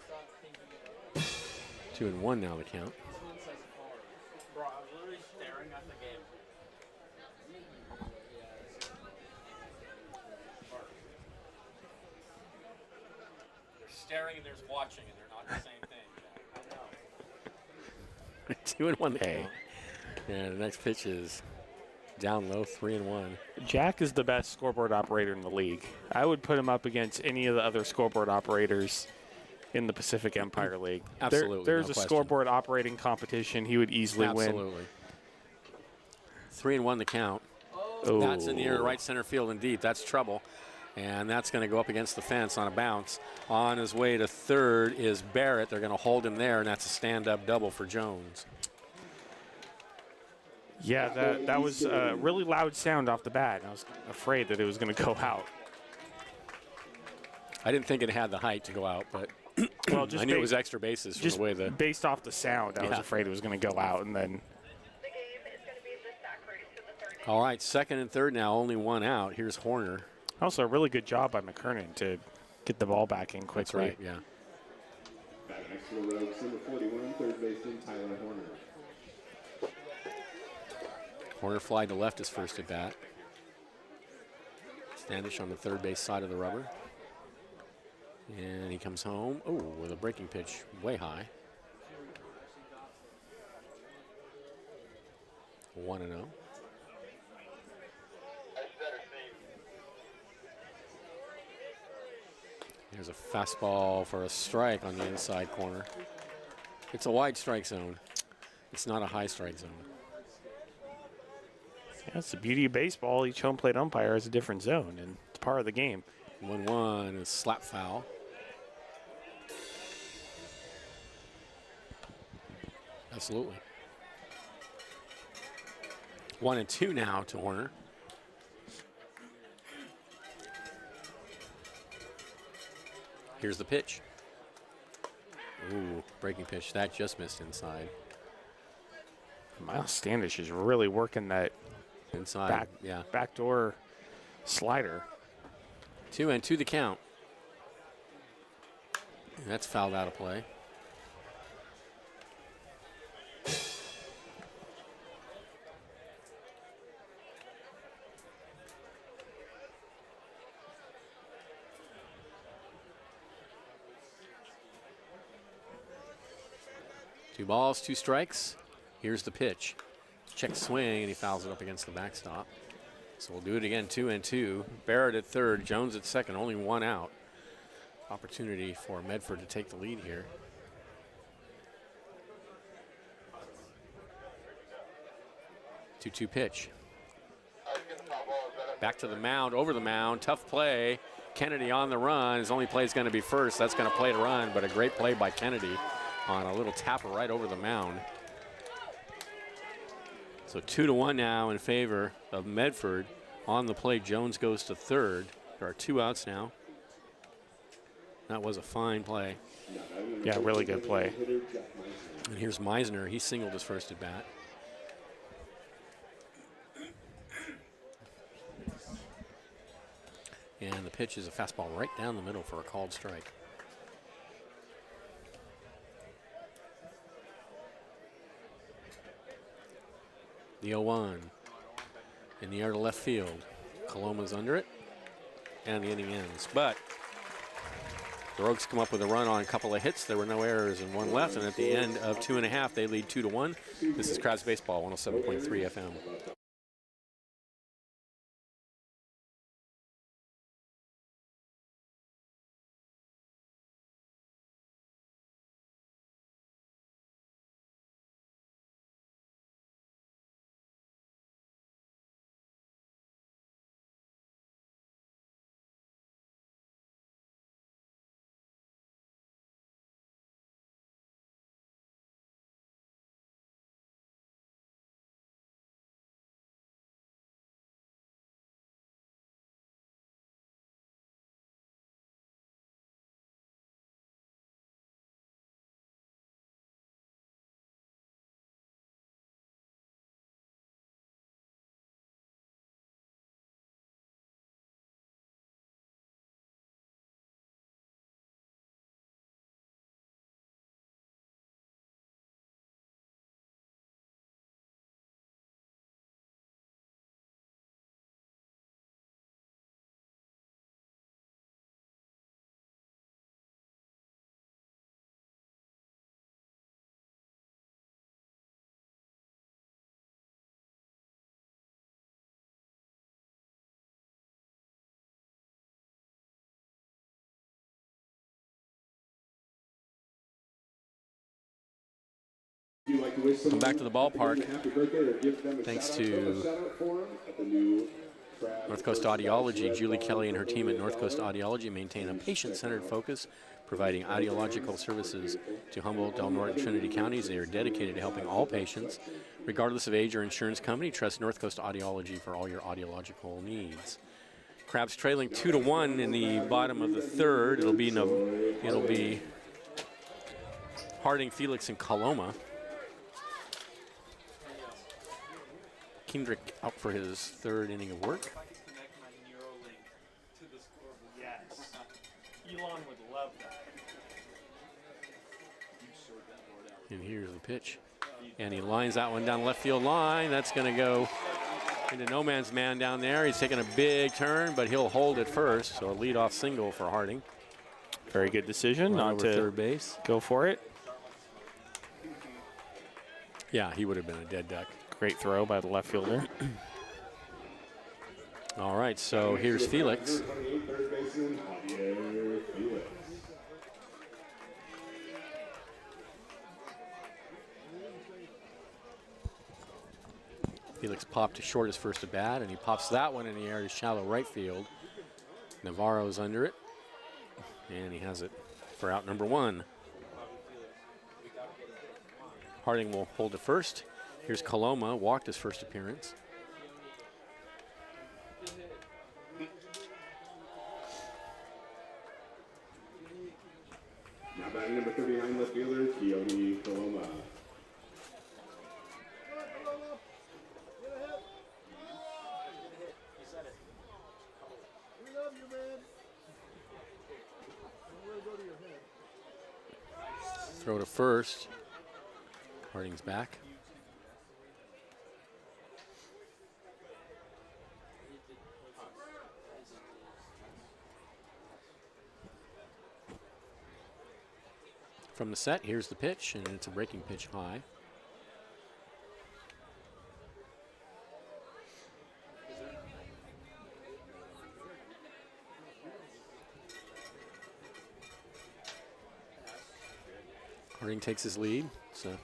2-1 now the count. Bro, I was literally staring at the game. staring and there's watching, and they're not the same thing. I know. 2-1 the count. And the next pitch is down low, 3-1. Jack is the best scoreboard operator in the league. I would put him up against any of the other scoreboard operators in the Pacific Empire League. Absolutely, There's no a question. scoreboard operating competition. He would easily win. Absolutely. 3-1 the count. Ooh. That's in the air, right center field and deep. That's trouble. And that's going to go up against the fence on a bounce. On his way to third is Barrett. They're going to hold him there, and that's a stand-up double for Jones. Yeah, that was a really loud sound off the bat. I was afraid that it was going to go out. I didn't think it had the height to go out, but Well, just I knew it was extra bases from just the way the... based off the sound, I was afraid it was going to go out, and then... All right, second and third now, only one out. Here's Horner. Also, a really good job by McKernan to get the ball back in quickly. That's right, yeah. Back next to the Rogues, number 41, third baseman Tyler Horner. Horner fly to left his first at bat. Standish on the third base side of the rubber. And he comes home, with a breaking pitch way high. 1-0. Here's a fastball for a strike on the inside corner. It's a wide strike zone. It's not a high strike zone. Yeah, that's the beauty of baseball. Each home plate umpire has a different zone, and it's part of the game. 1-1 is slap foul. Absolutely. 1-2 now to Horner. Here's the pitch. Ooh, breaking pitch. That just missed inside. Miles Standish is really working that Inside, backdoor slider. 2-2 the count. And that's fouled out of play. Two balls, two strikes. Here's the pitch. Check swing, and he fouls it up against the backstop. So we'll do it again, 2-2. Barrett at third, Jones at second, only one out. Opportunity for Medford to take the lead here. 2-2 pitch. Back to the mound, over the mound, tough play. Kennedy on the run. His only play is going to be first. That's going to play to run, but a great play by Kennedy on a little tapper right over the mound. So 2-1 now in favor of Medford. On the play, Jones goes to third. There are two outs now. That was a fine play. Yeah, really good play. And here's Meisner. He singled his first at bat. And the pitch is a fastball right down the middle for a called strike. The 0-1 in the air to left field. Coloma's under it, and the inning ends. But the Rogues come up with a run on a couple of hits. There were no errors and one left, and at the end of 2.5, they lead 2-1. This is Crabs Baseball, 107.3 FM. like to wish come back to the ballpark. happy birthday or give them a Thanks shout to out for him at the new North Coast Audiology. Julie Kelly and her team at North Coast Audiology maintain a patient-centered focus, providing audiological services to Humboldt, Del Norte, and Trinity counties. They are dedicated to helping all patients, regardless of age or insurance company. Trust North Coast Audiology for all your audiological needs. Crabs trailing 2-1 in the bottom of the third. It'll be Harding, Felix, and Coloma. Kendrick out for his third inning of work. Connect my Neuralink to the scoreboard. Yes. Elon would love that. And here's the pitch. And he lines that one down left field line. That's going to go into no man's man down there. He's taking a big turn, but he'll hold it first. So a leadoff single for Harding. Very good decision not to third base. go for it. Yeah, he would have been a dead duck. Great throw by the left fielder. All right, so here's Felix. third baseman, Javier Felix. Felix popped to short his first at bat, and he pops that one in the air to shallow right field. Navarro's under it, and he has it for out number one. Harding will hold it first. Here's Coloma, walked his first appearance. Now batting number 39, left fielder, Keone Coloma. Throw to first. Harding's back. From the set, here's the pitch, and it's a breaking pitch high. Harding takes his lead. It's a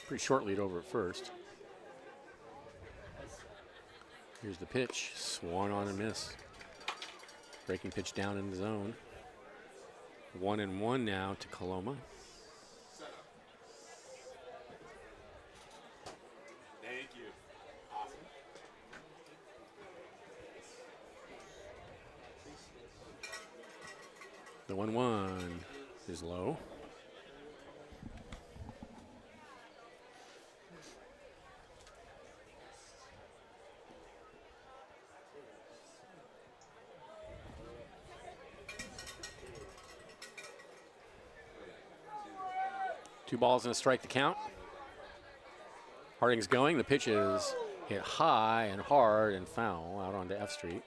pretty short lead over at first. Here's the pitch, swung on and miss. Breaking pitch down in the zone. 1-1 now to Coloma. Thank you. Awesome. The 1-1 is low. Two balls and a strike to count. Harding's going. The pitch is hit high and hard and foul out onto F Street.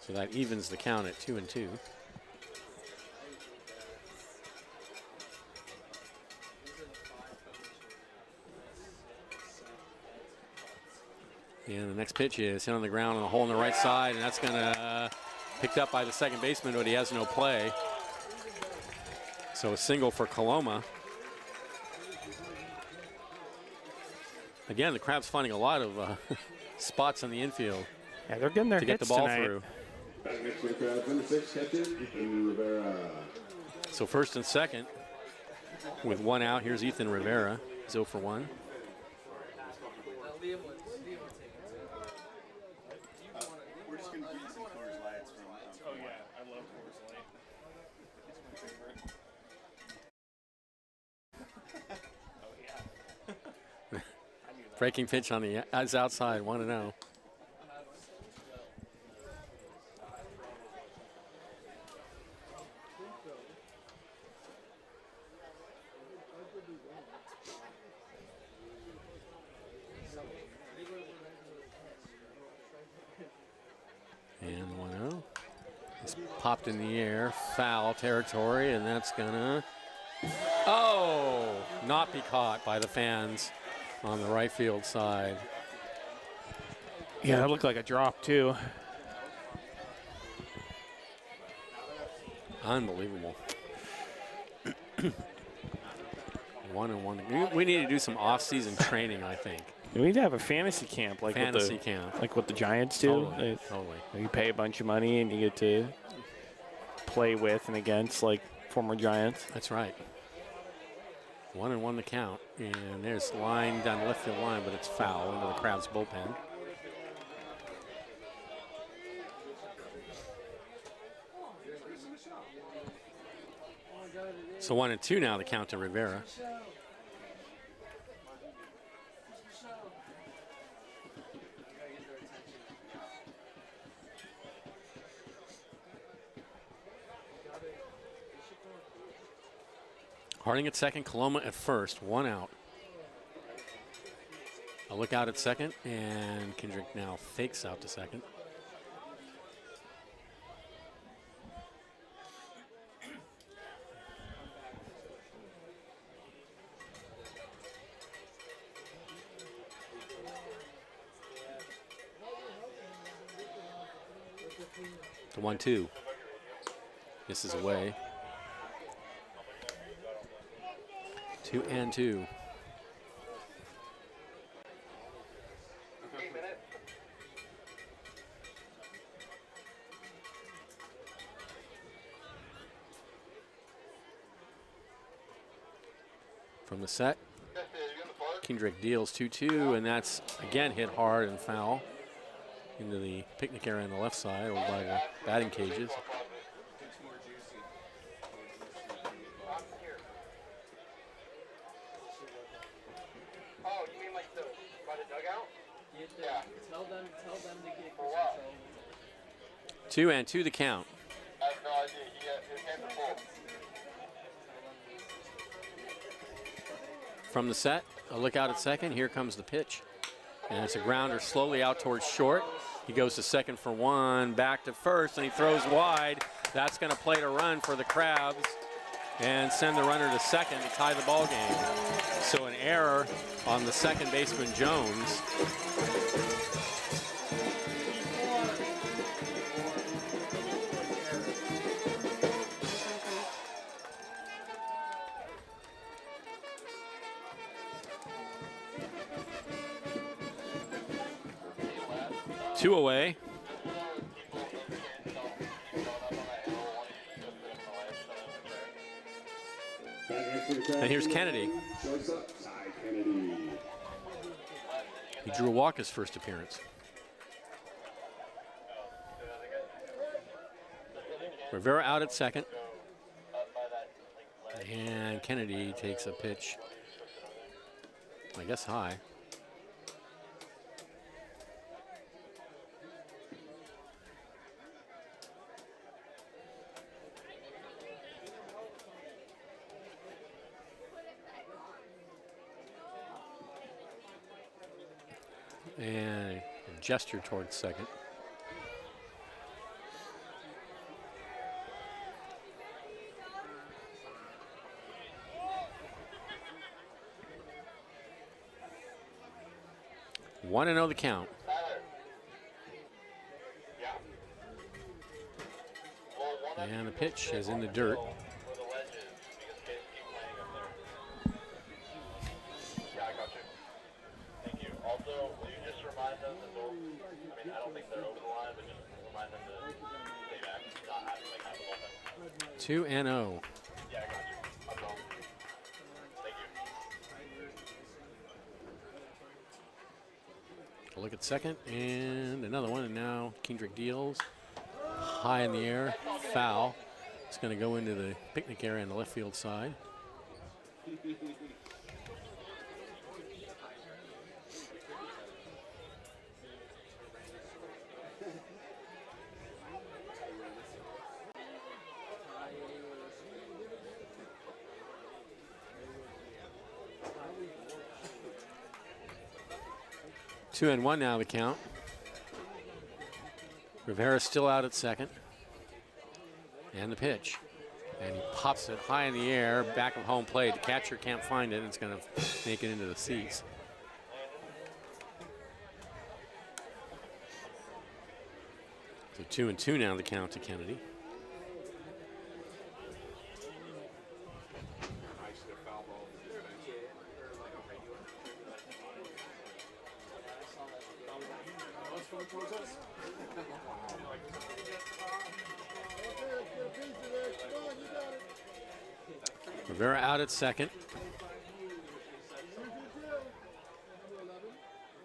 So that evens the count at 2-2. And the next pitch is hit on the ground on the hole on the right side, and that's going to picked up by the second baseman, but he has no play. So a single for Coloma. Again, the Crabs finding a lot of spots on the infield. Yeah, they're getting their to get the hits ball tonight. through. Back next to the crowd, number 6 catcher, Ethan Rivera. So first and second with one out. Here's Ethan Rivera, 0 for 1. We're just going to give you some Coors Lights from. Oh yeah, I love Coors Light. It's my favorite. Oh yeah. Breaking pitch on the outside, 1-0. And 1-0. It's popped in the air, foul territory, and that's gonna, not be caught by the fans on the right field side. Yeah, that looked like a drop too. Unbelievable. 1-1. We need to do some off-season training, I think. We need to have a fantasy camp like what the Giants do. Totally. You pay a bunch of money and you get to play with and against like former Giants. That's right. 1-1 the count. And there's line down the left field line, but it's foul into the Crabs bullpen. So 1-2 now the count to Rivera. Harding at second, Coloma at first, 1 out. A look out at second, and Kendrick now fakes out to second. The 1-2. This is away. 2-2. From the set, Kendrick deals 2-2, and that's again hit hard and foul into the picnic area on the left side over by the batting cages. Tell them to get 2-2 the count. I have no idea. His hands are full. From the set, a look out at second. Here comes the pitch. And it's a grounder slowly out towards short. He goes to second for 1, back to first, and he throws wide. That's going to play to run for the Crabs and send the runner to second to tie the ball game. So an error on the second baseman, Jones. Two away. And here's Kennedy. He drew a walk his first appearance. Rivera out at second. And Kennedy takes a pitch, I guess high. And a gesture towards second. One and 0 the count. And the pitch is in the dirt. Two and 0. A look at second, and another one, and now Kendrick deals. High in the air, foul. It's going to go into the picnic area on the left field side. Two and 1 now the count. Rivera still out at second. And the pitch. And he pops it high in the air, back of home plate. The catcher can't find it, and it's going to make it into the seats. So 2 and 2 now the count to Kennedy. Rivera out at second.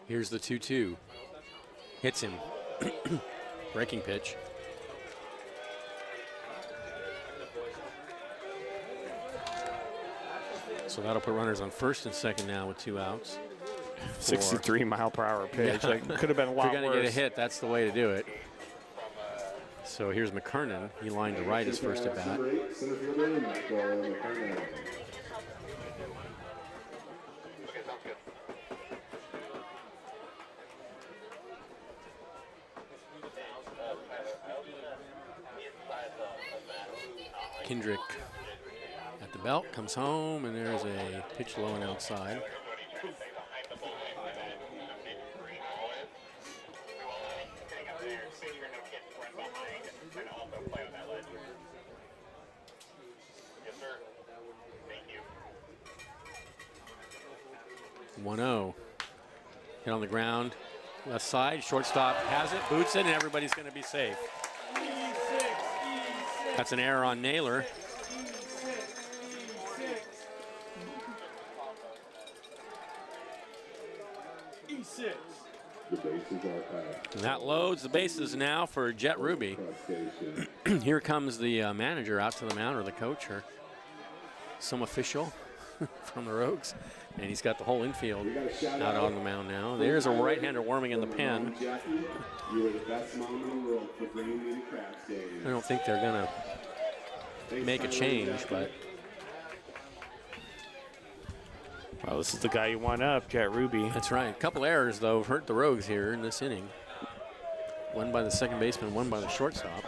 Here's the 2-2. Hits him. Breaking pitch. So that'll put runners on first and second now with 2 outs. 63-mile-per-hour pitch. Like, could have been a lot If you're going to worse. get a hit, that's the way to do it. So here's McKernan. He lined to right his first at bat. Center fielder, Michael McKernan. Kendrick at the belt, comes home, and there's a pitch low and outside. Yes, sir. Thank you. 1-0. Hit on the ground, left side, shortstop has it, boots it, and everybody's going to be safe. That's an error on Naylor. E6. The bases are packed. And that loads the bases now for Jet Ruby. Here comes the manager out to the mound, or the coach, or some official from the Rogues. And he's got the whole infield out on the mound now. There's a right-hander warming in the pen. Jackie, you were the best mom in the world for bringing me to Craps Days. I don't think they're going to make a change, but Well, this is the guy you want up, Jet Ruby. that's right. A couple errors, though, have hurt the Rogues here in this inning. One by the second baseman, one by the shortstop.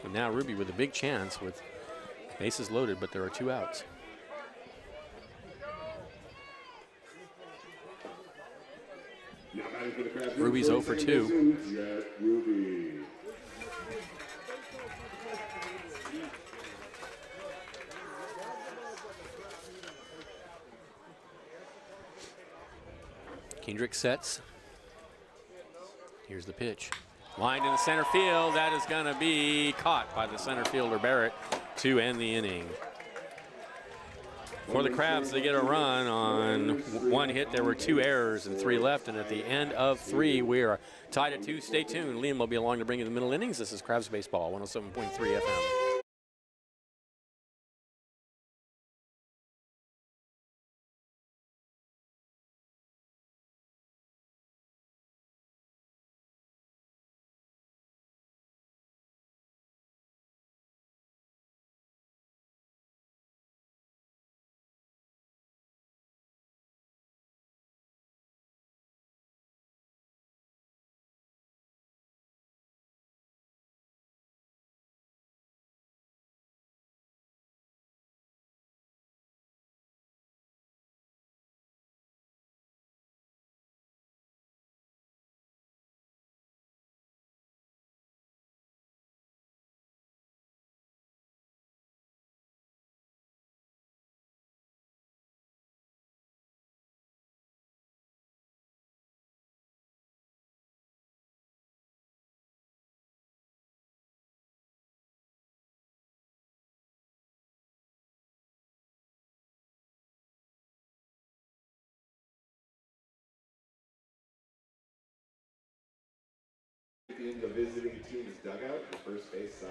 And now Ruby with a big chance with bases loaded, but there are 2 outs. Ruby's 0 for 2. Jet Ruby. Kendrick sets. Here's the pitch. Lined in the center field. That is going to be caught by the center fielder Barrett to end the inning. For the Crabs, they get a run on 1 hit. There were 2 errors and 3 left. And at the end of 3, we are tied at 2. Stay tuned. Liam will be along to bring you the middle innings. This is Crabs Baseball, 107.3 FM. In the visiting team's dugout, the first base side.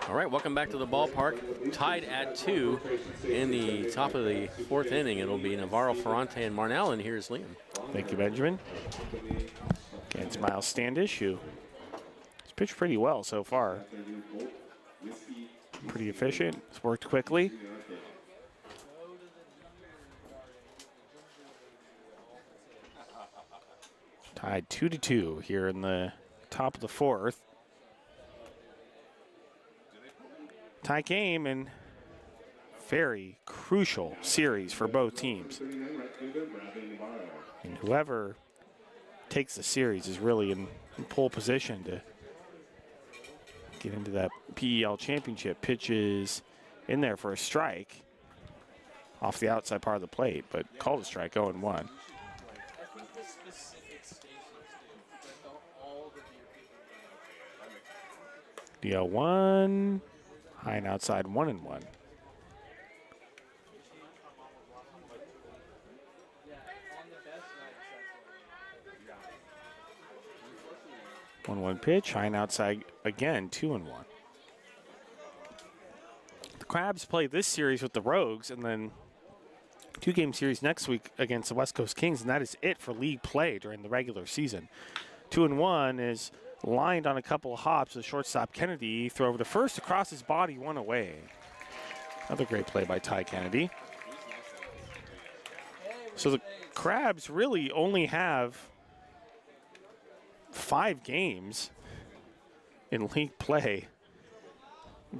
All right, welcome back to the ballpark. Tied at 2 in the top of the 4th inning. It'll be Navarro, Ferrante, and Marnell, and here's Liam. Thank you, Benjamin. Against Miles Standish, who has pitched pretty well so far. Pretty efficient. It's worked quickly. Tied 2-2 here in the top of the 4th. Tie game and very crucial series for both teams. And whoever takes the series is really in pole position to get into that PEL championship. Pitches in there for a strike off the outside part of the plate, but called a strike, 0-1. what the specific stations do. But don't all the beer people do. DL1, high and outside 1-1. Yeah, on the best nights, that's 1-1 pitch, high and outside again, 2-1. The Crabs play this series with the Rogues, and then 2-game series next week against the West Coast Kings, and that is it for league play during the regular season. 2-1 is lined on a couple of hops with shortstop Kennedy. Throw over to first, across his body, one away. Another great play by Ty Kennedy. So the Crabs really only have 5 games in league play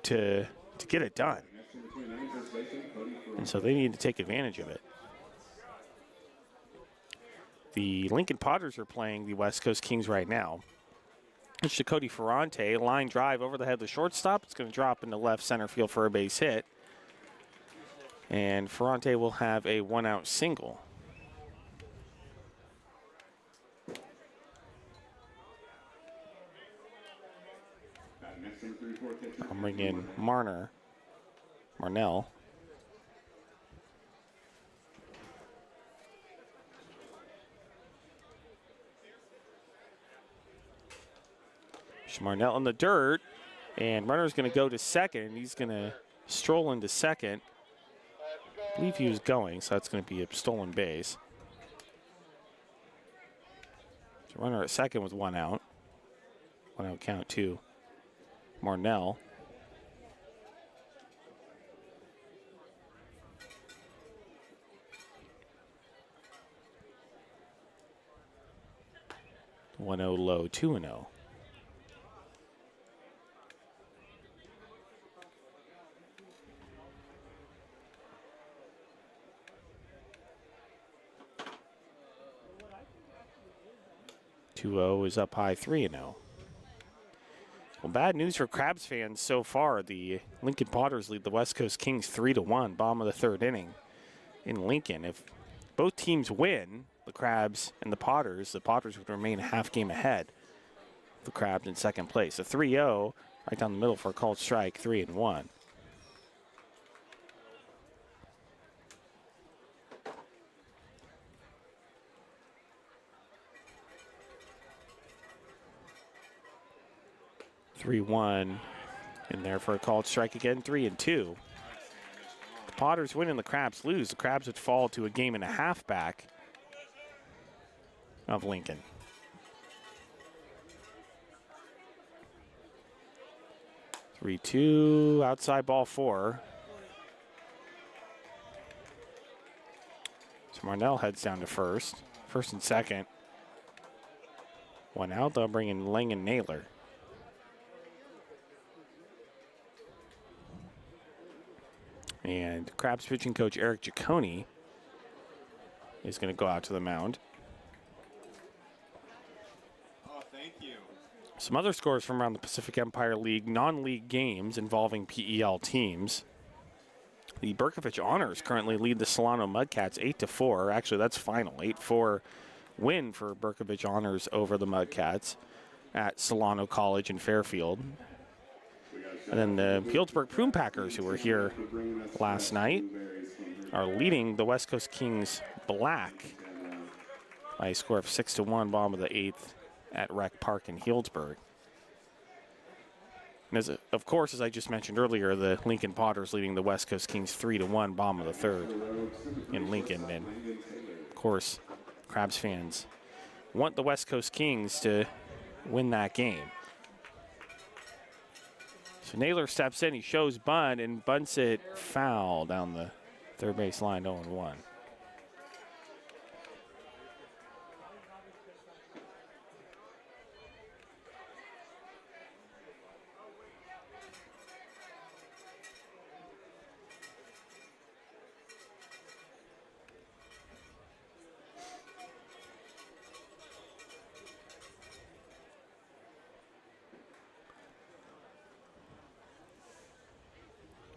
to get it done. And so they need to take advantage of it. The Lincoln Potters are playing the West Coast Kings right now. It's to Cody Ferrante, line drive over the head of the shortstop. It's going to drop into left center field for a base hit. And Ferrante will have a 1-out single. I'll bring in Marnell. Marnell in the dirt, and runner's going to go to second. He's going to stroll into second. I believe he was going, so that's going to be a stolen base. So runner at second with 1 out. 1 out count to Marnell. One 0 low, 2-0. Is up high, 3-0. Well, bad news for Crabs fans so far. The Lincoln Potters lead the West Coast Kings 3-1, bottom of the 3rd inning in Lincoln. If both teams win, the Crabs and the Potters would remain a half game ahead. The Crabs in second place. A 3-0 right down the middle for a called strike, 3-1. (3-1) in there for a called strike again, 3-2. The Potters win and the Crabs lose. The Crabs would fall to a game and a half back of Lincoln. (3-2) outside ball 4. So Marnell heads down to first and second. 1 out. They'll bring in Lang and Naylor. And Crabs pitching coach Eric Giacone is going to go out to the mound. Oh, thank you. Some other scores from around the Pacific Empire League, non-league games involving PEL teams. The Berkovich Honors currently lead the Solano Mudcats 8-4. Actually, that's final. 8-4 win for Berkovich Honors over the Mudcats at Solano College in Fairfield. And then the Healdsburg Prune Packers, who were here last night, are leading the West Coast Kings Black by a score of 6-1, bottom of the 8th at Rec Park in Healdsburg. And of course, as I just mentioned earlier, the Lincoln Potters leading the West Coast Kings 3-1, bottom of the 3rd in Lincoln. And of course, Crabs fans want the West Coast Kings to win that game. So Naylor steps in, he shows bunt, and bunts it foul down the third base line, 0-1.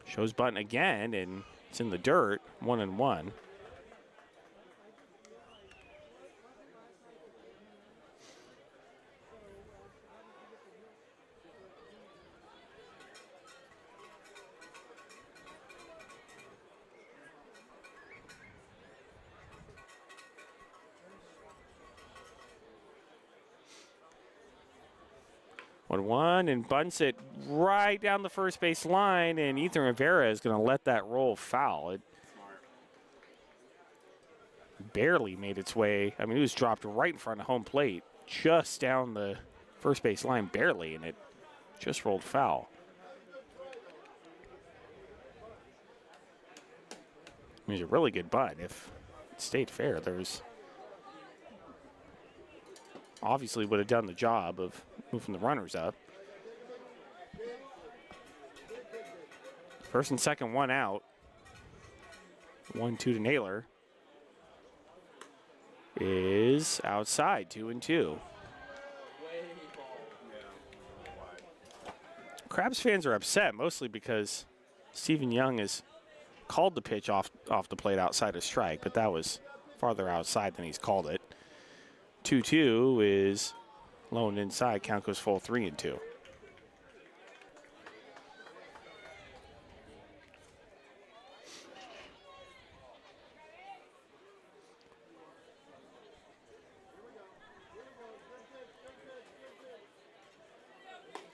Shows bunt again, and it's in the dirt, 1-1. 1-1 and bunts it right down the first base line, and Ethan Rivera is going to let that roll foul. It barely made its way. I mean, it was dropped right in front of home plate, just down the first base line, barely, and it just rolled foul. I mean, it was a really good bunt. If it stayed fair, there's obviously would have done the job of moving the runners up. First and second, one out. 1-2 to Naylor. Is outside, 2-2. Crabs fans are upset, mostly because Stephen Young has called the pitch off the plate outside of strike, but that was farther outside than he's called it. 2-2 is low and inside. Count goes full, 3-2.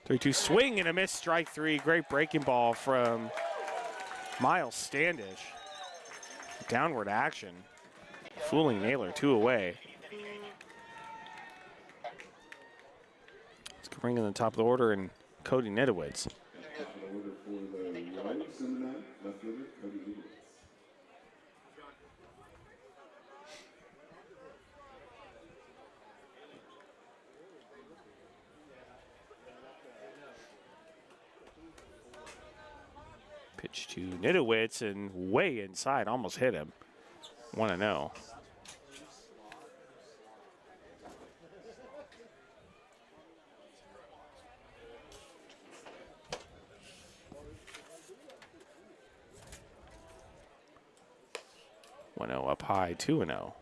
Three-two swing and a miss, strike three. Great breaking ball from Miles Standish. Downward action, fooling Naylor, 2 away. Let's bring in the top of the order and Cody Nidowitz. Pitch to Nidowitz and way inside, almost hit him. 1-0. Up high, 2-0.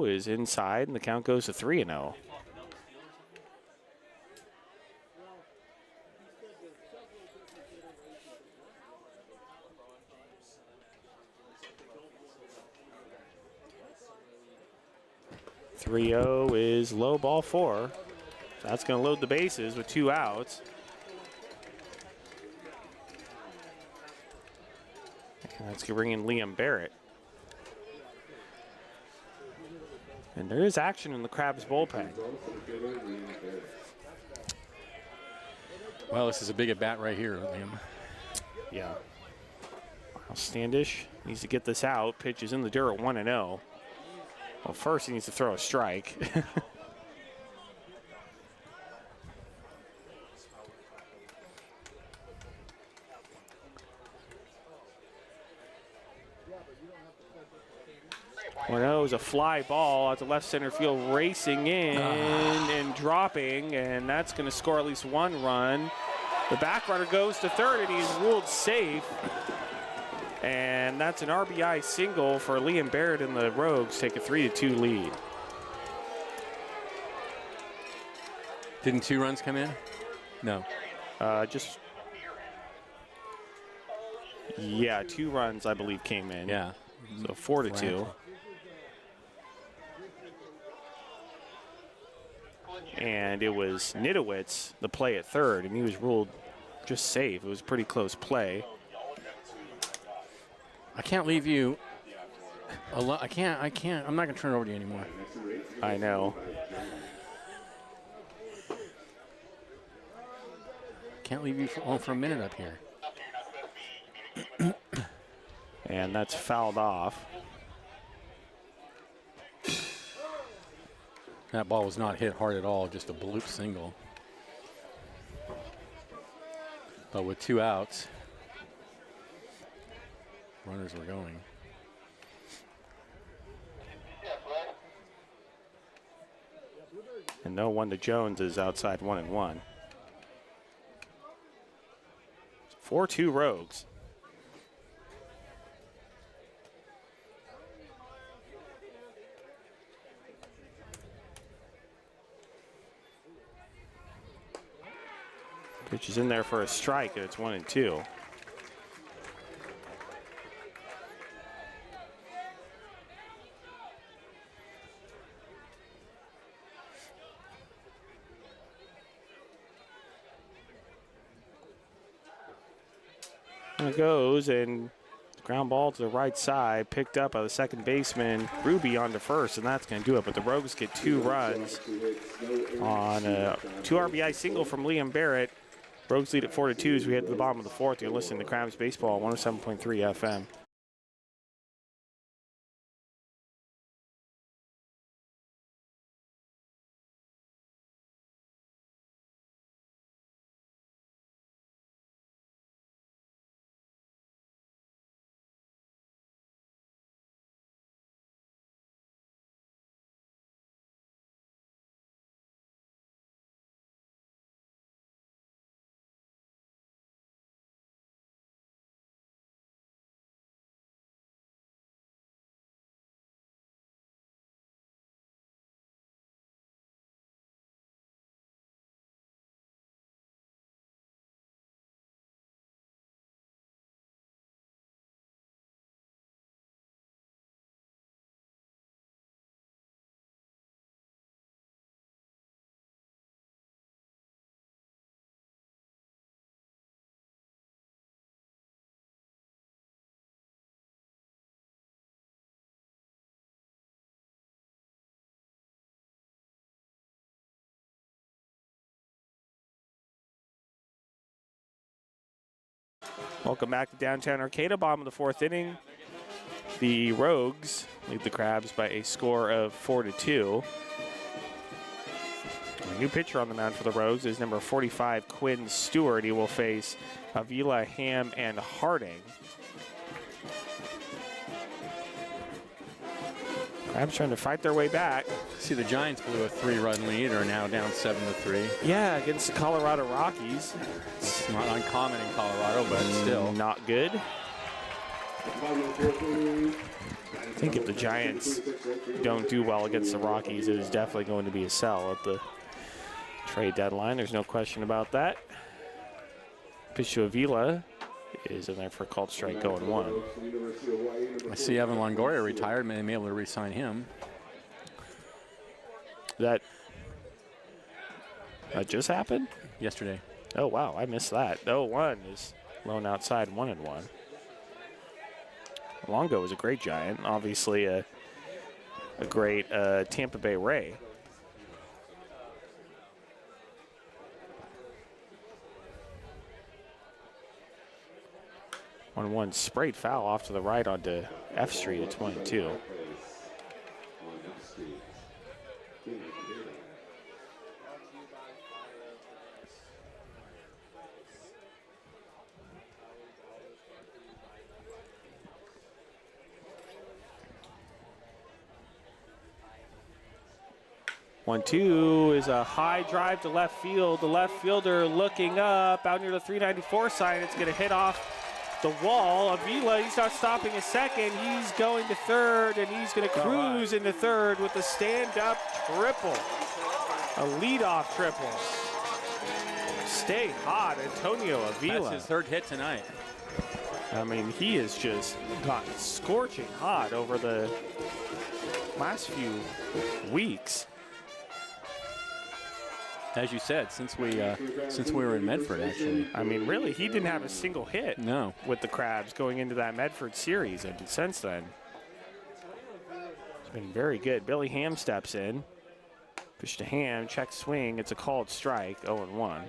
Is inside, and the count goes to 3-0. Is low, ball 4. That's going to load the bases with 2 outs. And that's going to bring in Liam Barrett. And there is action in the Crabs bullpen. Well, this is a big at bat right here, Liam. Yeah. Standish needs to get this out. Pitch is in the dirt, 1-0. Well, first he needs to throw a strike. It was a fly ball out to left center field, racing in and dropping, and that's going to score at least 1 run. The back runner goes to third, and he's ruled safe. And that's an RBI single for Liam Barrett, and the Rogues take a 3-2 lead. Didn't 2 runs come in? No. Yeah, 2 runs, I believe, came in. Yeah. So 4-2. And it was Nidowitz, the play at third, and he was ruled just safe. It was a pretty close play. I can't leave you alone. I can't. I'm not going to turn it over to you anymore. I know. Can't leave you alone for a minute up here. And that's fouled off. That ball was not hit hard at all, just a bloop single. But with 2 outs, runners were going. And no 1 to Jones is outside 1-1. 4-2 Rogues. Pitch is in there for a strike, and it's 1-2. And it goes, and ground ball to the right side, picked up by the second baseman, Ruby, onto first, and that's going to do it. But the Rogues get 2 runs on a 2 RBI single from Liam Barrett. Rogues lead at 4-2 as we head to the bottom of the 4th. You're listening to Crabs Baseball, 107.3 FM. Welcome back to downtown Arcata, bottom of the 4th inning. The Rogues lead the Crabs by a score of 4-2. A new pitcher on the mound for the Rogues is number 45, Quinn Stewart. He will face Avila, Ham, and Harding. Crabs trying to fight their way back. See, the Giants blew a 3-run lead, are now down 7-3. Yeah, against the Colorado Rockies. It's not uncommon in Colorado, but still. Not good. I think if the Giants don't do well against the Rockies, it is definitely going to be a sell at the trade deadline. There's no question about that. Pitch to Avila is in there for a called strike, going 1. I see Evan Longoria retired. May be able to re-sign him. That just happened? Yesterday. Oh, wow, I missed that. 0-1 is lone outside, 1-1. Longo was a great Giant, obviously a great Tampa Bay Ray. One sprayed foul off to the right onto F Street at 22. 1-2 is a high drive to left field. The left fielder looking up out near the 394 sign. It's going to hit off the wall. Avila, he's not stopping a second. He's going to third, and he's going to cruise into third with a stand-up triple. A leadoff triple. Stay hot, Antonio Avila. That's his 3rd hit tonight. I mean, he has just gotten scorching hot over the last few weeks. As you said, since we were in Medford, actually. I mean, really, he didn't have a single hit with the Crabs going into that Medford series, and since then, it's been very good. Billy Ham steps in. Pitch to Ham, check swing. It's a called strike, 0-1.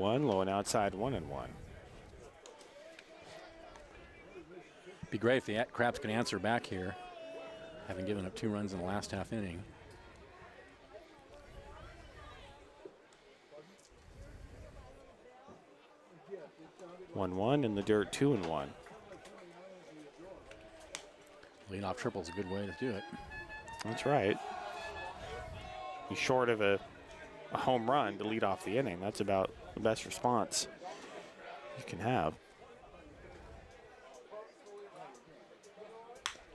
Low and outside, 1-1. Be great if the Crabs can answer back here, having given up 2 runs in the last half inning. One in the dirt, 2-1. Leadoff triple is a good way to do it. That's right. He's short of a home run to lead off the inning. That's about the best response you can have.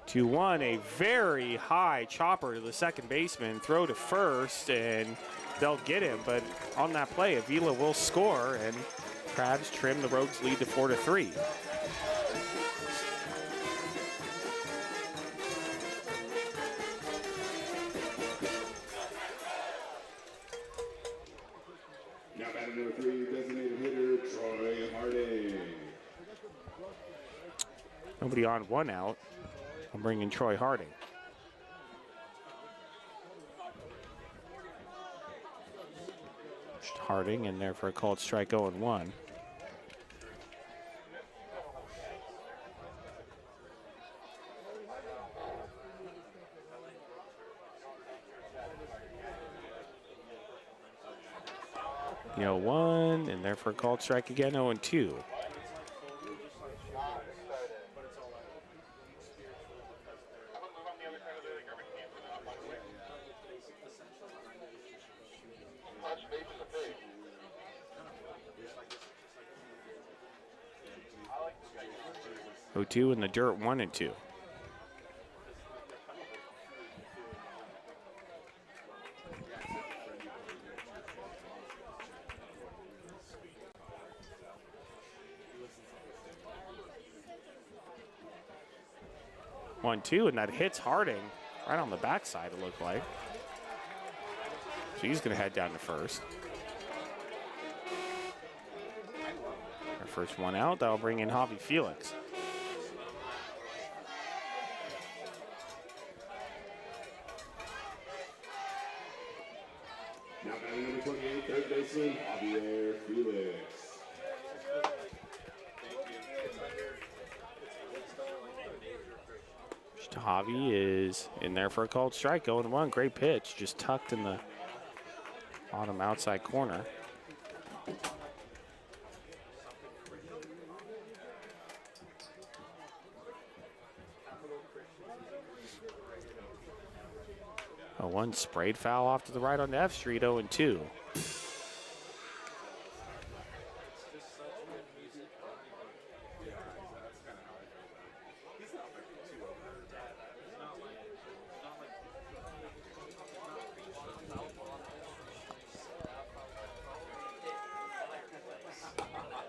2-1, a very high chopper to the second baseman, throw to first, and they'll get him. But on that play, Avila will score, and Crabs trim the Rogues' lead to 4-3. Now batting number 3, designated hitter, Troy Harding. Nobody on, 1 out. I'm bringing Troy Harding. Harding in there for a called strike, 0-1. You know, 1 and there for a called strike again, 0-2. Two in the dirt, 1-2. One, two, and that hits Harding right on the backside, it looked like. So he's going to head down to first. Our first one out, that'll bring in Javi Felix. Now batting number 28, third baseman, Javier Felix. Javi is in there for a called strike, 0-1. Great pitch, just tucked in the bottom outside corner. One sprayed foul off to the right on F Street, 0-2.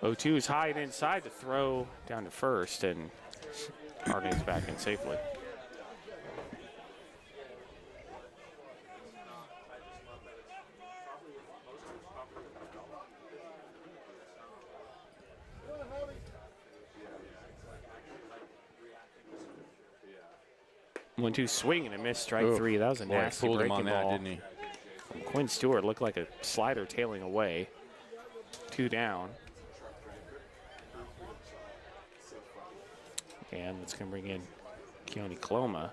O2 is high and inside to throw down to first, and Harding's back in safely. One-two swing and a miss, strike three. That was a nasty fooled him breaking on that, ball. didn't he? Quinn Stewart looked like a slider tailing away. 2 down. And that's going to bring in Keone Coloma.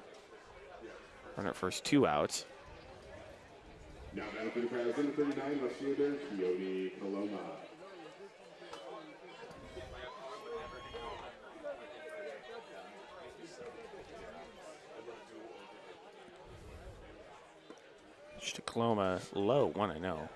Runner at first, 2 outs. Now batting for the Crabs, number 39, left fielder, Keone Coloma. Coloma low, 1-0.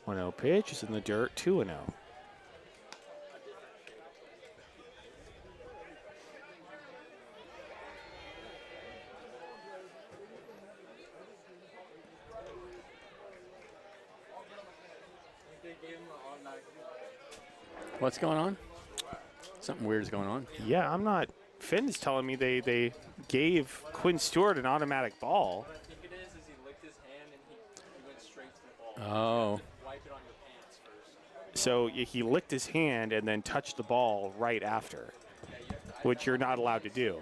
One 0 pitch is in the dirt, 2-0. What's going on? Something weird's going on. Yeah, I'm not. Finn's telling me they gave Quinn Stewart an automatic ball. What I think it is he licked his hand and he went straight to the ball. Oh. Wipe it on your pants first. So he licked his hand and then touched the ball right after, which you're not allowed to do.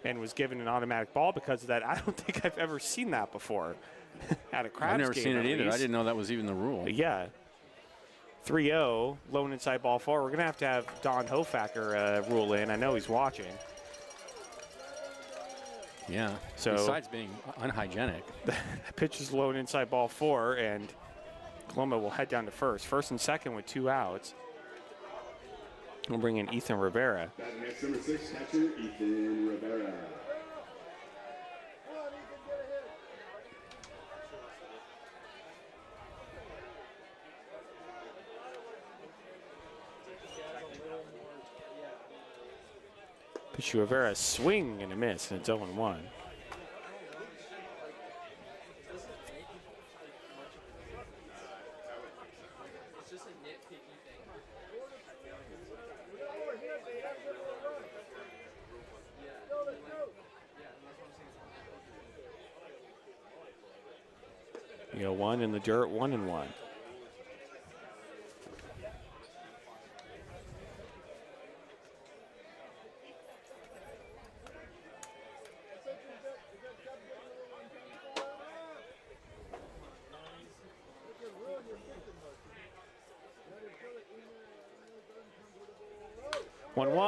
And was given an automatic ball because of that. I don't think I've ever seen that before at a Crabs I've never game, seen it at either. least. I didn't know that was even the rule. Yeah. 3-0, lone inside ball 4. We're going to have Don Hofacker rule in. I know he's watching. Yeah. So besides being unhygienic. Pitch is lone inside ball 4, and Coloma will head down to first. First and second with 2 outs. We'll bring in Ethan Rivera. Batting next, number 6, catcher, Ethan Rivera. Pitch to Rivera, swing and a miss, and it's 0-1. You know, 1 in the dirt, 1-1.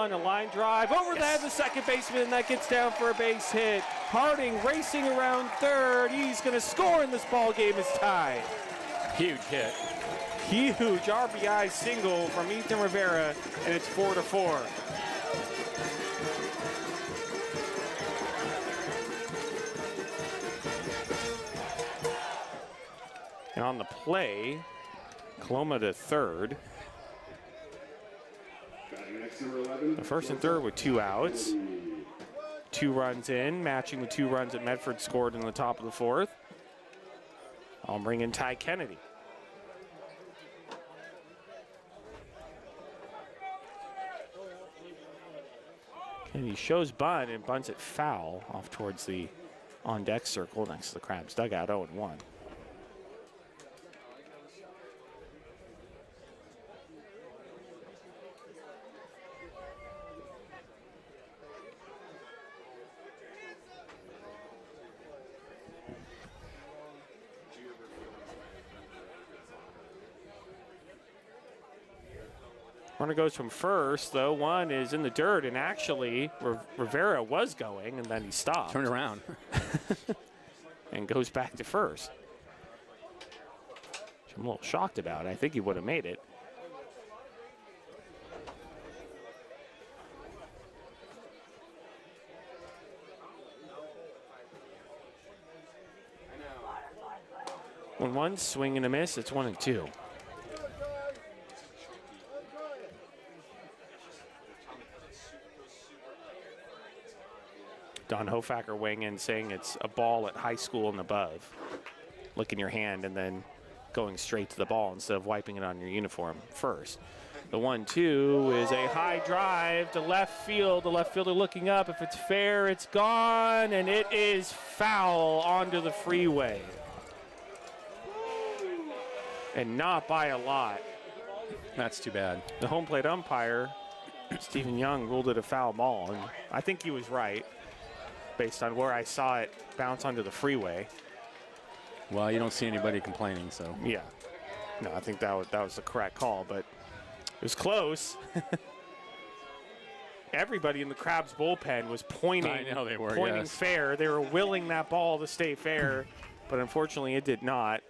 A line drive over the head of the second baseman, and that gets down for a base hit. Harding racing around third. He's going to score, and this ball game is tied. Huge hit. Huge RBI single from Ethan Rivera, and it's 4-4. And on the play, Coloma to third. The first and third with 2 outs. 2 runs in, matching the 2 runs that Medford scored in the top of the 4th. I'll bring in Ty Kennedy. Kennedy shows bunt and bunts it foul off towards the on-deck circle next to the Crabs dugout, 0-1. Runner goes from first, though. 1 is in the dirt, and actually Rivera was going, and then he stopped. Turned around. And goes back to first. Which I'm a little shocked about. I think he would have made it. When 1 swing and a miss, it's 1-2. Don Hofacker weighing in, saying it's a ball at high school and above. Licking your hand and then going straight to the ball instead of wiping it on your uniform first. The 1-2 is a high drive to left field. The left fielder looking up. If it's fair, it's gone, and it is foul onto the freeway. And not by a lot. That's too bad. The home plate umpire, Stephen Young, ruled it a foul ball, and I think he was right, based on where I saw it bounce onto the freeway. Well, you don't see anybody complaining, so. Yeah. No, I think that was the correct call, but it was close. Everybody in the Crabs bullpen was pointing, I know they were, pointing yes. fair. They were willing that ball to stay fair, but unfortunately it did not.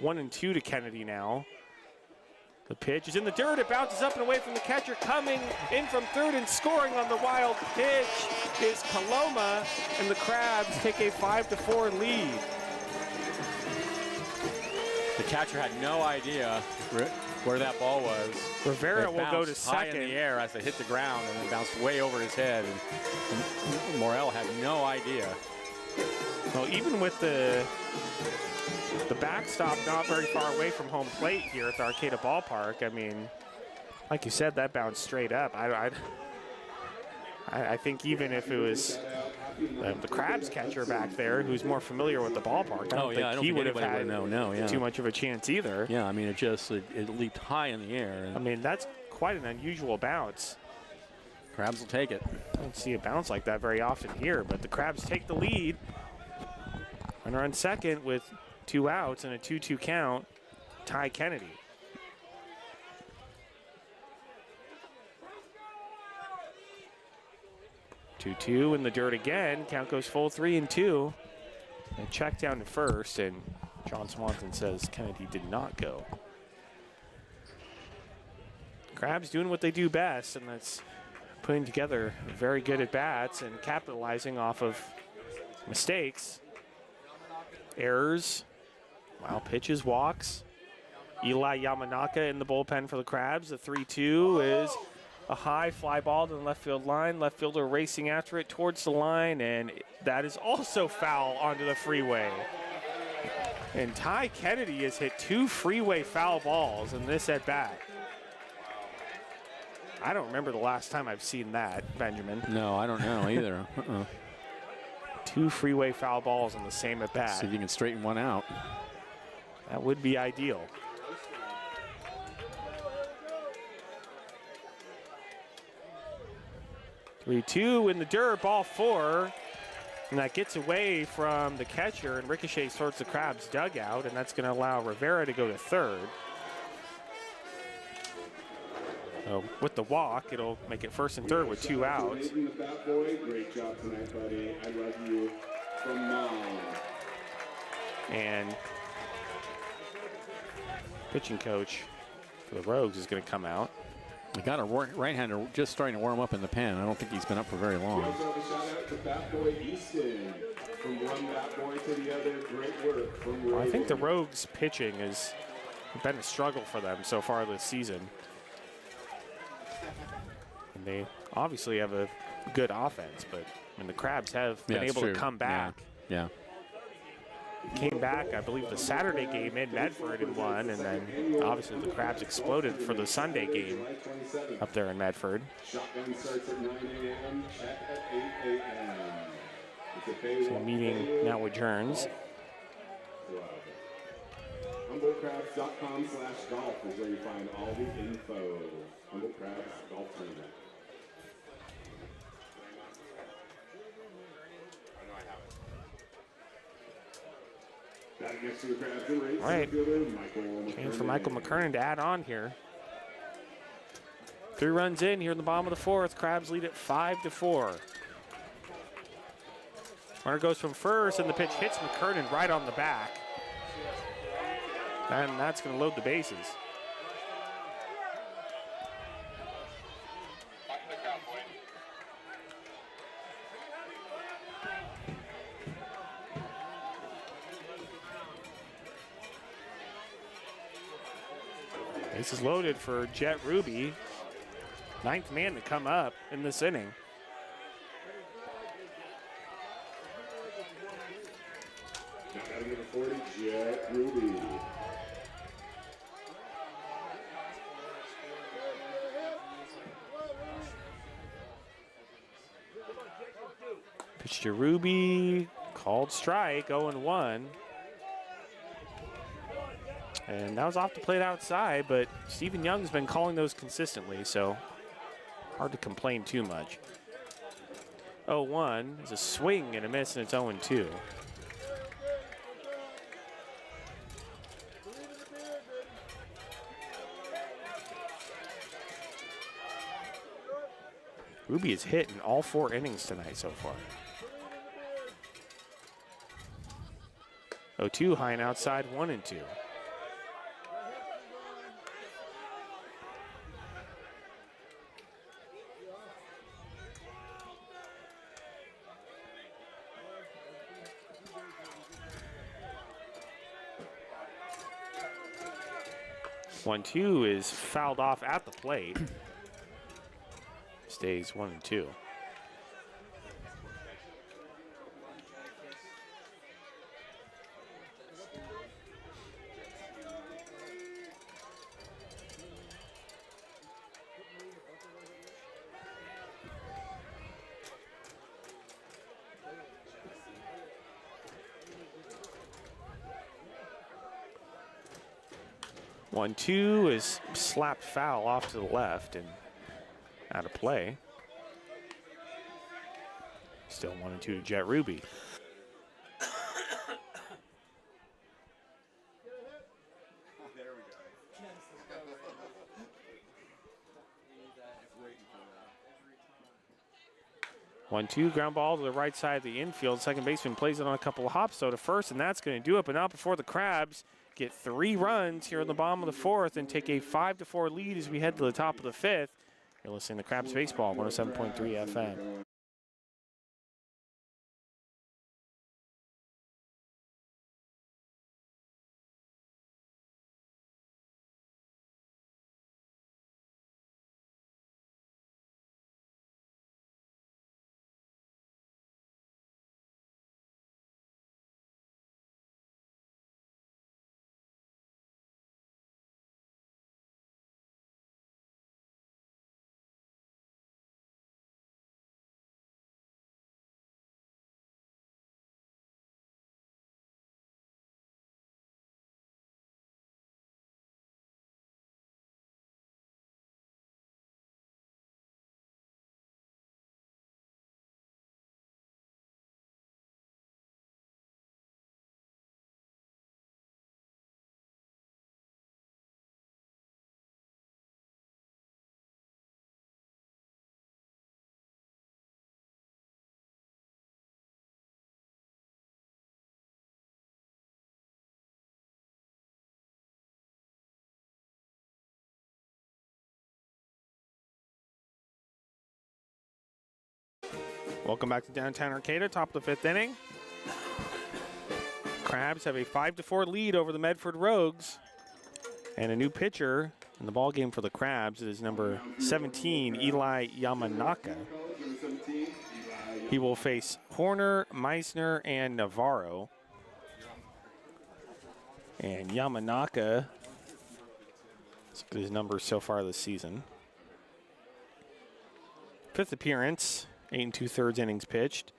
1-2 to Kennedy now. The pitch is in the dirt. It bounces up and away from the catcher. Coming in from third and scoring on the wild pitch is Coloma, and the Crabs take a 5-4 lead. The catcher had no idea where that ball was. Rivera will go to high second. in the air as it hit the ground, and then bounced way over his head. And Morel had no idea. Well, even with the backstop not very far away from home plate here at the Arcata ballpark, I mean, like you said, that bounced straight up. I think even if it was the Crabs catcher back there, who's more familiar with the ballpark, I don't think he would have had too much of a chance either. Yeah, I mean, it leaped high in the air. And I mean, that's quite an unusual bounce. Crabs will take it. I don't see a bounce like that very often here, but the Crabs take the lead. Runner on second with 2 outs and a 2-2 count. Ty Kennedy. Two in the dirt again. Count goes full 3-2. And check down to first, and John Swanson says Kennedy did not go. Crabs doing what they do best, and that's putting together very good at-bats and capitalizing off of mistakes, errors, wild pitches, walks. Eli Yamanaka in the bullpen for the Crabs. The 3-2 is A high fly ball to the left field line. Left fielder racing after it towards the line, and that is also foul onto the freeway. And Ty Kennedy has hit 2 freeway foul balls in this at bat. I don't remember the last time I've seen that, Benjamin. No, I don't know either. 2 freeway foul balls on the same at bat. See if you can straighten one out. That would be ideal. 3-2 in the dirt, ball 4. And that gets away from the catcher and ricochets towards the Crabs dugout, and that's going to allow Rivera to go to third. So with the walk, it'll make it first and third with 2 outs. Great job tonight, buddy. I love you. From Mom. And pitching coach for the Rogues is going to come out. We got a right-hander just starting to warm up in the pen. I don't think he's been up for very long. We also have a shout out to Bat Boy Easton. From one Bat Boy to the other, great work from Well, I think the Rogues pitching has been a struggle for them so far this season. And they obviously have a good offense, but I mean, the Crabs have been able to come back. Yeah. Came back, I believe, the Saturday game in Medford and won, and then obviously the Crabs exploded for the Sunday game up there in Medford. Shotgun starts at 9 a.m. Check at 8 a.m. So the meeting now adjourns. HumbleCrabs.com/golf is where you find all the info. Humble Crabs Golf Tournament. All right, and for Michael McKernan to add on here. 3 runs in here in the bottom of the 4th. Crabs lead it 5-4. Runner goes from first, and the pitch hits McKernan right on the back. And that's going to load the bases. Bases loaded for Jet Ruby. 9th man to come up in this inning. Number 40, Jet Ruby. Pitch to Ruby, called strike, 0-1. And that was off the plate outside, but Stephen Young's been calling those consistently, so hard to complain too much. 0-1 is a swing and a miss, and it's 0-2. Ruby has hit in all 4 innings tonight so far. 0-2, high and outside, 1-2. One-two is fouled off at the plate. Stays 1-2. One-two is slapped foul off to the left and out of play. Still 1-2 to Jet Ruby. There we go. 1-2, ground ball to the right side of the infield. Second baseman plays it on a couple of hops, so to first, and that's going to do it. But not before the Crabs get 3 runs here in the bottom of the 4th and take a 5-4 lead as we head to the top of the 5th. You're listening to Crabs Baseball, 107.3 FM. Welcome back to downtown Arcata, top of the 5th inning. Crabs have a 5-4 lead over the Medford Rogues. And a new pitcher in the ballgame for the Crabs is number 17, Eli Yamanaka. He will face Horner, Meisner, and Navarro. And Yamanaka, let's look at his numbers so far this season. 5th appearance, 8 2/3 innings pitched.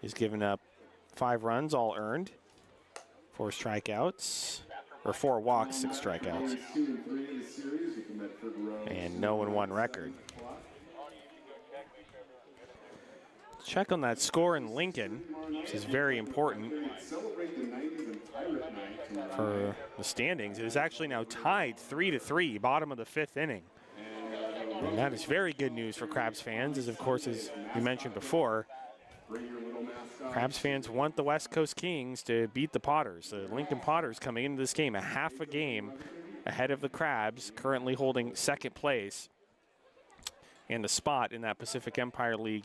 He's given up 5 runs, all earned. 4 strikeouts, or 4 walks, 6 strikeouts. And no 1 record. Check on that score in Lincoln, which is very important for the standings. It is actually now tied 3-3, bottom of the 5th inning. And that is very good news for Crabs fans, as of course, as we mentioned before, Crabs fans want the West Coast Kings to beat the Potters. The Lincoln Potters coming into this game a half a game ahead of the Crabs, currently holding 2nd place and a spot in that Pacific Empire League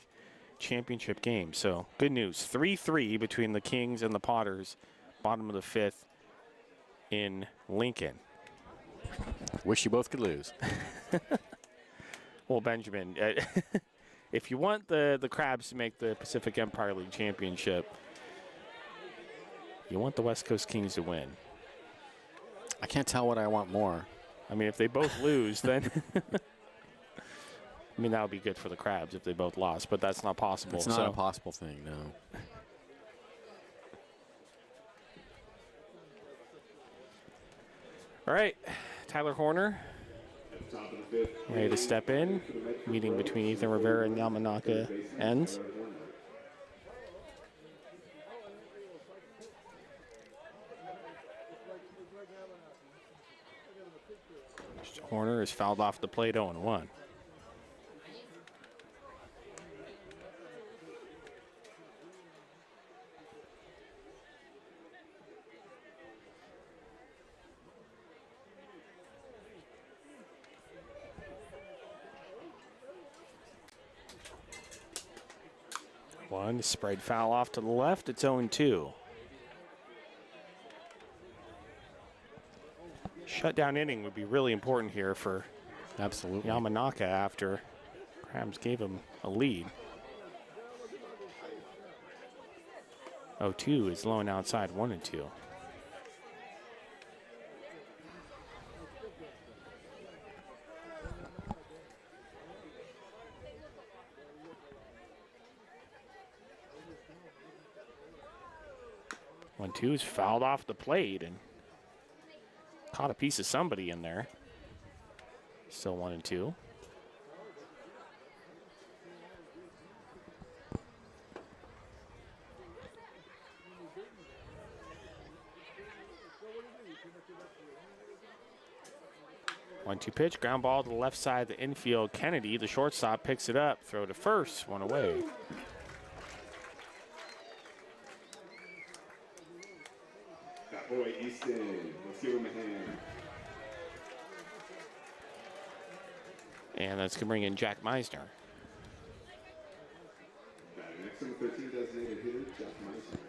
championship game. So good news, 3-3 between the Kings and the Potters, bottom of the 5th in Lincoln. Wish you both could lose. Well, Benjamin, if you want the Crabs to make the Pacific Empire League championship, you want the West Coast Kings to win. I can't tell what I want more. I mean, if they both lose, then I mean, that would be good for the Crabs if they both lost, but that's not possible. It's not a possible thing, no. All right, Tyler Horner ready to step in. Meeting between Ethan Rivera and Yamanaka ends. Horner is fouled off the plate 0-1. One sprayed foul off to the left. It's 0-2. Shutdown inning would be really important here for Absolutely. Yamanaka after Crabs gave him a lead. 0-2 is low and outside, 1-2. One-two is fouled off the plate and caught a piece of somebody in there. Still 1-2. One-two pitch, ground ball to the left side of the infield. Kennedy, the shortstop, picks it up. Throw to first, 1 away. That boy Easton, let's give him a hand. And that's going to bring in Jack Meisner. Next number 13 designated hitter, Jack Meisner.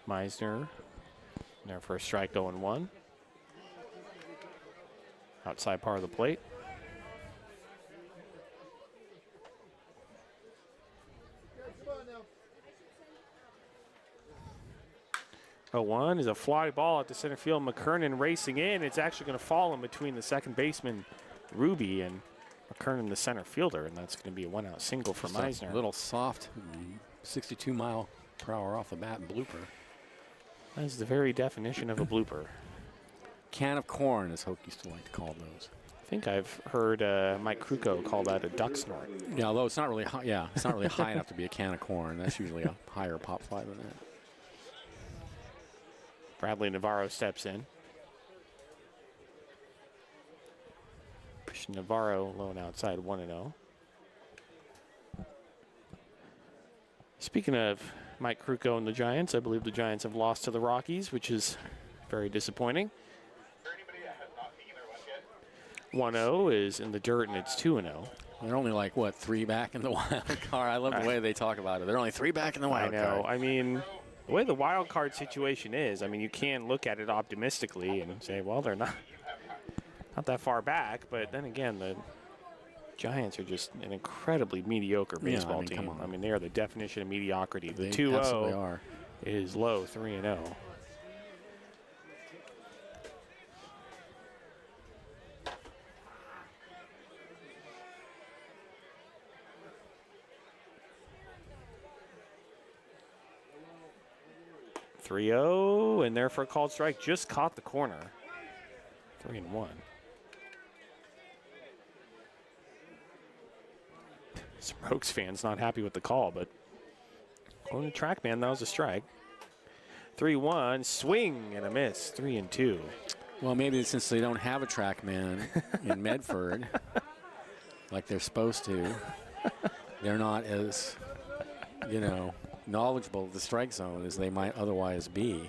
Meisner, there for a strike, 0-1. Outside part of the plate. One is a fly ball at the center field. McKernan racing in. It's actually going to fall in between the second baseman, Ruby, and McKernan, the center fielder, and that's going to be a 1-out single for Meisner. A little soft, 62-mile-per-hour off the bat blooper. That is the very definition of a blooper. Can of corn, as Hoke used to like to call those. I think I've heard Mike Krukow call that a duck snort. Yeah, although it's not really high, it's not really high enough to be a can of corn. That's usually a higher pop fly than that. Bradley Navarro steps in. Push Navarro low and outside, 1-0. Speaking of Mike Krukow and the Giants, I believe the Giants have lost to the Rockies, which is Very disappointing. For anybody that has not seen their left yet, 1-0 is in the dirt, and it's 2-0. They're only like, what, 3 back in the wild card? I love the way they talk about it. They're only 3 back in the wild I know. card. I mean, the way the wild card situation is, I mean, you can look at it optimistically and say, well, they're not that far back. But then again, the Giants are just an incredibly mediocre baseball come team. on. I mean, they are the definition of mediocrity. The They 2-0 absolutely are. is low, 3-0. And there for a called strike. Just caught the corner. 3-1. Some Rogues fans not happy with the call, but according to TrackMan, that was a strike. 3-1, swing and a miss. 3-2. Well, maybe since they don't have a TrackMan in Medford, like they're supposed to, they're not as, knowledgeable of the strike zone as they might otherwise be.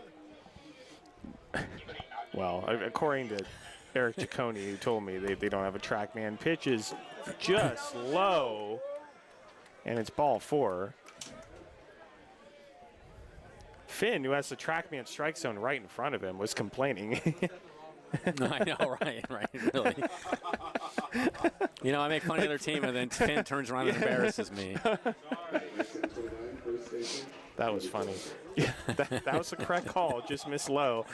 Well, according to Eric Ciccone, who told me they don't have a TrackMan, pitch is just low, and it's ball 4. Finn, who has the TrackMan strike zone right in front of him, was complaining. I know, right, really. I make fun of the other team, and then Finn turns around and embarrasses me. That was funny. Yeah, that was the correct call. Just missed low.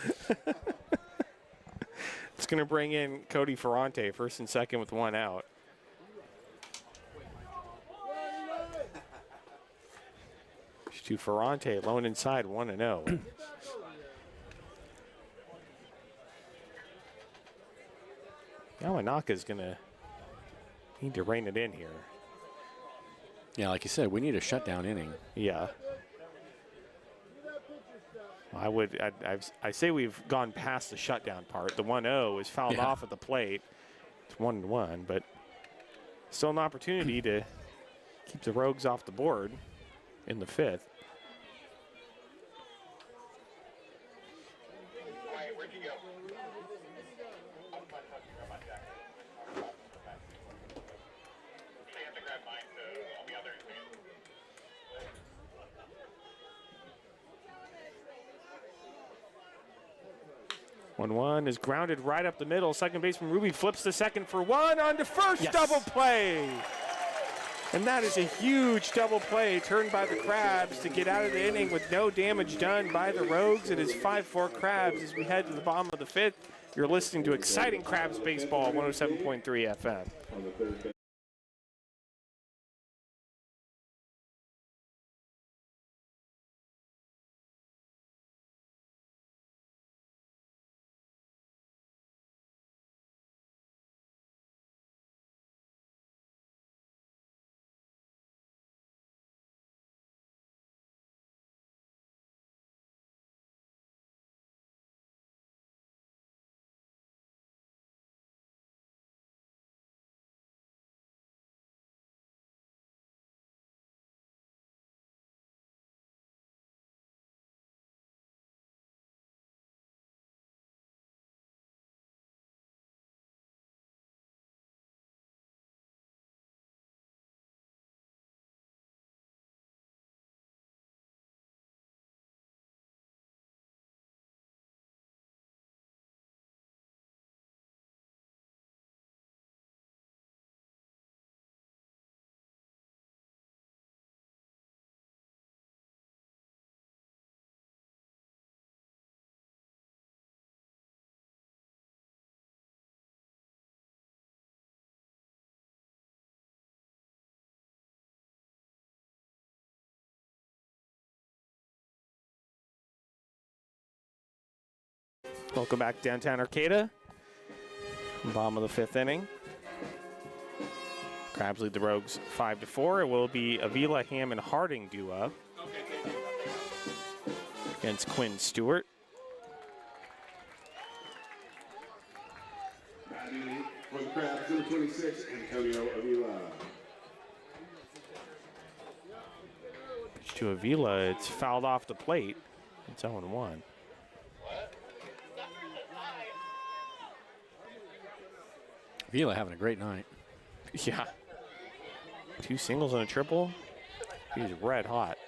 It's going to bring in Cody Ferrante, first and second with 1 out. To Ferrante, lone inside, 1-0. Yamanaka's going to need to rein it in here. Yeah, like you said, we need a shutdown inning. Yeah. I say we've gone past the shutdown part. The 1-0 is fouled off at the plate. It's 1-1, but still an opportunity to keep the Rogues off the board in the 5th. Wyatt, where'd you go? Actually, I have to grab mine, so I'll be out there in a second. 1-1 is grounded right up the middle. Second baseman Ruby flips to second for 1 on to first. Yes. Double play. And that is a huge double play turned by the Crabs to get out of the inning with no damage done by the Rogues. It is 5-4 Crabs as we head to the bottom of the 5th. You're listening to Exciting Crabs Baseball, 107.3 FM. On the third base. Welcome back downtown Arcata. Bottom of the 5th inning. Crabs lead the Rogues 5-4. It will be Avila, Ham, and Harding due up against Quinn Stewart. Batting for the Crabs, number 26, Antonio Avila. Pitch to Avila. It's fouled off the plate. It's 0-1. Vila having a great night. Yeah. 2 singles and a triple. He's red hot.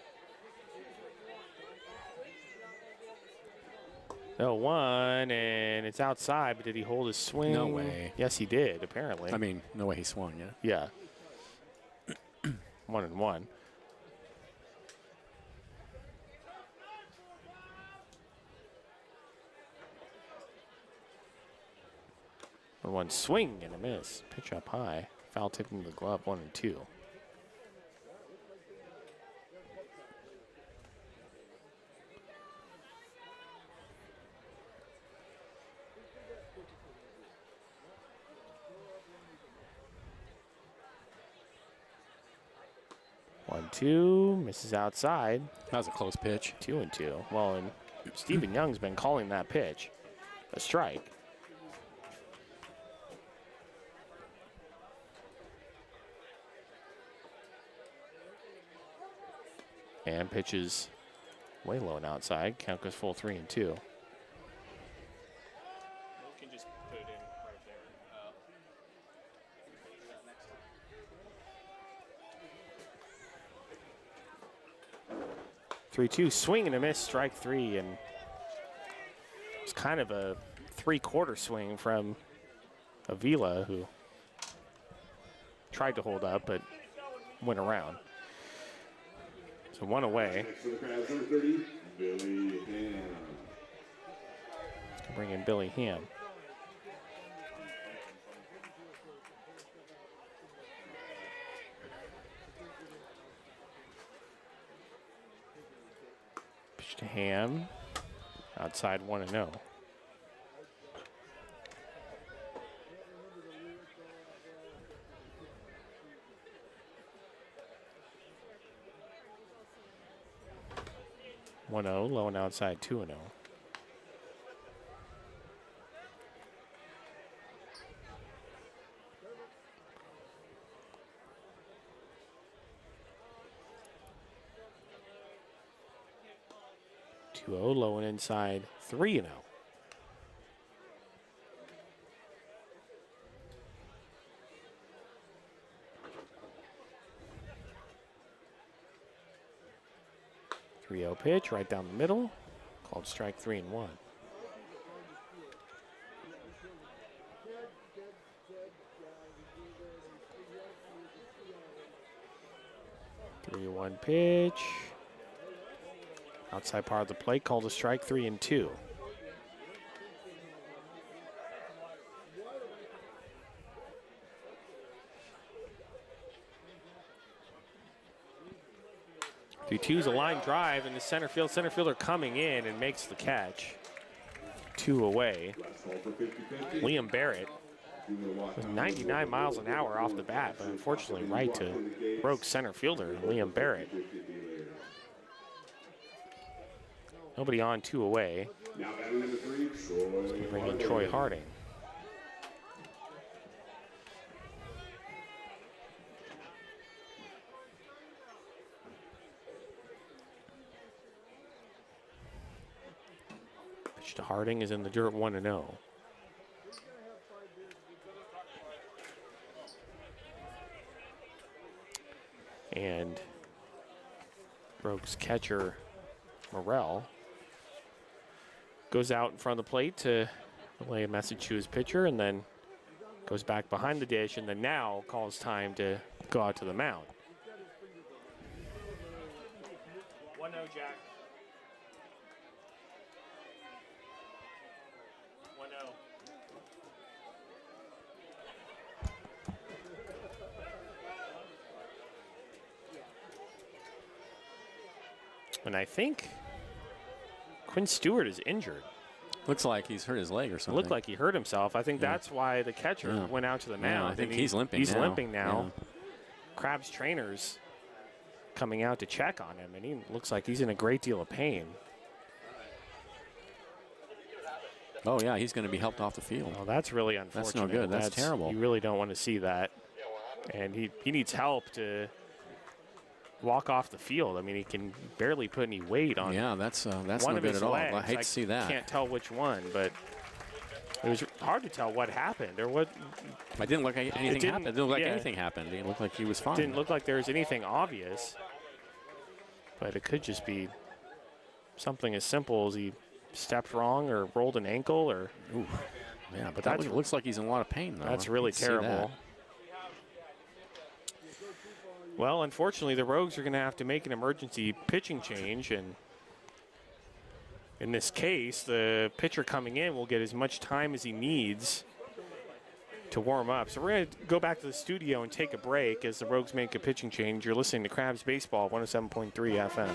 Oh, 1, and it's outside, but did he hold his swing? No way. Yes, he did, apparently. I mean, no way he swung, yeah. Yeah. 1-1. One swing and a miss. Pitch up high. Foul tip into the glove, 1-2. One, 2, misses outside. That was a close pitch. 2-2. Well, and Stephen Young's been calling that pitch a strike. And pitches way low and outside. Count goes full 3-2. You can just put it in right there. 3-2, swing and a miss, strike 3, and it's kind of a 3/4 swing from Avila, who tried to hold up but went around. So 1 away. Next for the Crabs, number 30, Billy Ham. Bring in Billy Ham. Pitch to Ham. Outside 1-0. Low and outside 2-0. Low and inside 3-0. Pitch right down the middle, called strike 3-1. Pitch. Outside part of the plate, called a strike 3-2. Two's a line drive in the center field. Center fielder coming in and makes the catch. 2 away. Liam Barrett was 99 miles an hour off the bat, but unfortunately right to broke center fielder Liam Barrett. Nobody on, 2 away. Now batting number 3, Troy. Bring in Troy Harding. To Harding is in the dirt, 1-0. And Brogue's catcher Morrell goes out in front of the plate to relay a message to his pitcher, and then goes back behind the dish, and then now calls time to go out to the mound. 1-0, Jack. 1-0. And I think Quinn Stewart is injured. Looks like he's hurt his leg or It something. looked like he hurt himself. I think that's why the catcher went out to the mound. Yeah, I think and he's limping He's now. limping now. Crab's trainer's coming out to check on him, and he looks like he's in a great deal of pain. Oh, yeah, he's going to be helped off the field. Well, that's really unfortunate. That's no good. That's terrible. You really don't want to see that. And he needs help to walk off the field. I mean, he can barely put any weight on Yeah, that's one no of good his at all. legs. I hate to see that. Can't tell which one, but It was hard to tell what happened or what. It didn't look like anything happened. It didn't look like yeah. anything happened. It looked like he was fine. Didn't look like there was anything obvious. But it could just be something as simple as he stepped wrong or rolled an ankle or. Ooh. Yeah, but that looks like he's in a lot of pain, though. That's really terrible. Well, unfortunately, the Rogues are going to have to make an emergency pitching change, and in this case, the pitcher coming in will get as much time as he needs to warm up. So we're going to go back to the studio and take a break as the Rogues make a pitching change. You're listening to Crabs Baseball, 107.3 FM.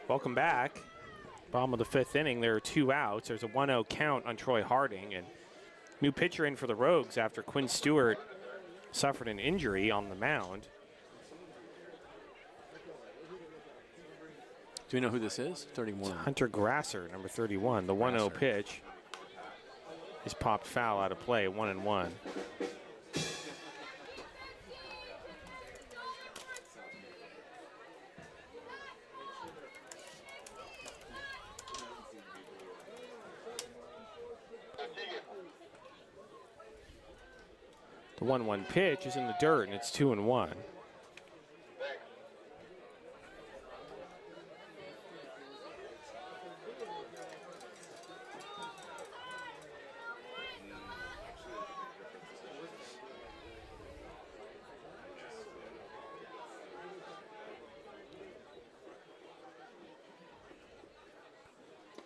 Welcome back. Bottom of the fifth inning. There are 2 outs. There's a 1-0 count on Troy Harding. And new pitcher in for the Rogues after Quinn Stewart suffered an injury on the mound. Do we know who this is? 31. Hunter Grasser, number 31. The 1-0 pitch is popped foul out of play, 1-1. The 1-1 pitch is in the dirt, and it's 2-1.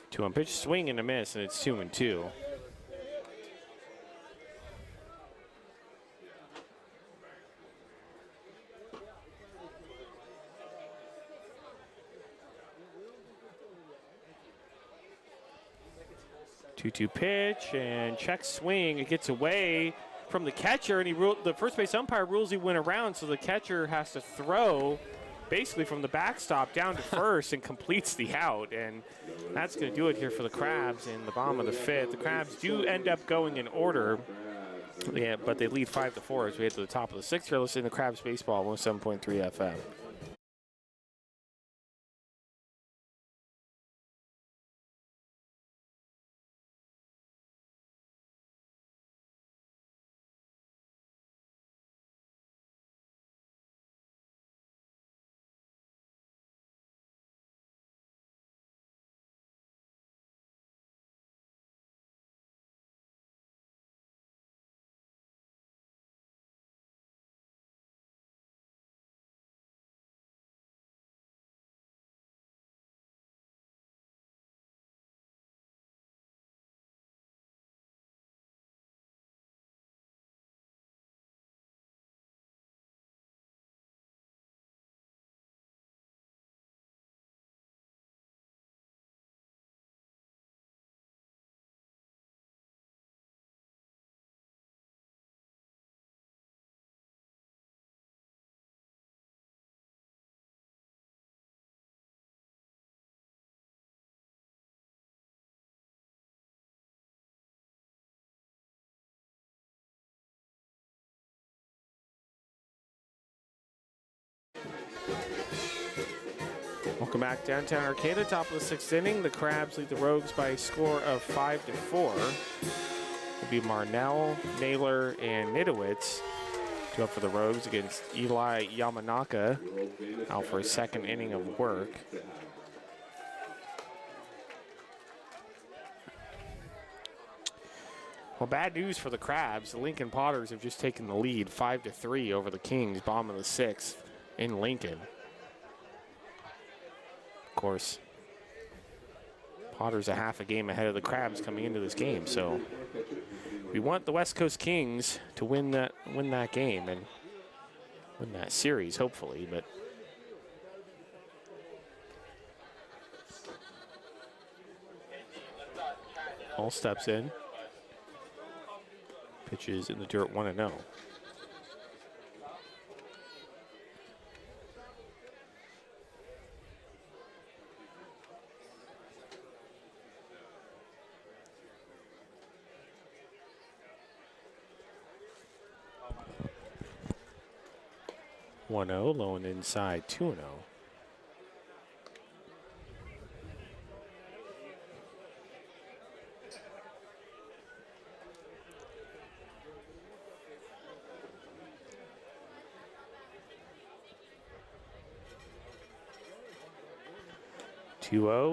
Two-on pitch, swing and a miss, and it's 2-2. Two pitch and check swing. It gets away from the catcher, and the first base umpire rules he went around, so the catcher has to throw basically from the backstop down to first and completes the out. And that's going to do it here for the Crabs in the bottom of the fifth. The Crabs do end up going in order. Yeah, but they lead 5-4 as we head to the top of the sixth. You're listening to Crabs Baseball, 107.3 FM. Welcome back downtown Arcata, top of the sixth inning. The Crabs lead the Rogues by a score of 5-4. It'll be Marnell, Naylor, and Nidowitz to up for the Rogues against Eli Yamanaka out for a second inning of work. Well, bad news for the Crabs. The Lincoln Potters have just taken the lead 5-3 over the Kings, bottom of the sixth in Lincoln. Of course, Potter's a half a game ahead of the Crabs coming into this game, so we want the West Coast Kings to win that game and win that series, hopefully. But Hall steps in, pitches in the dirt 1-0. Low and inside, 2-0.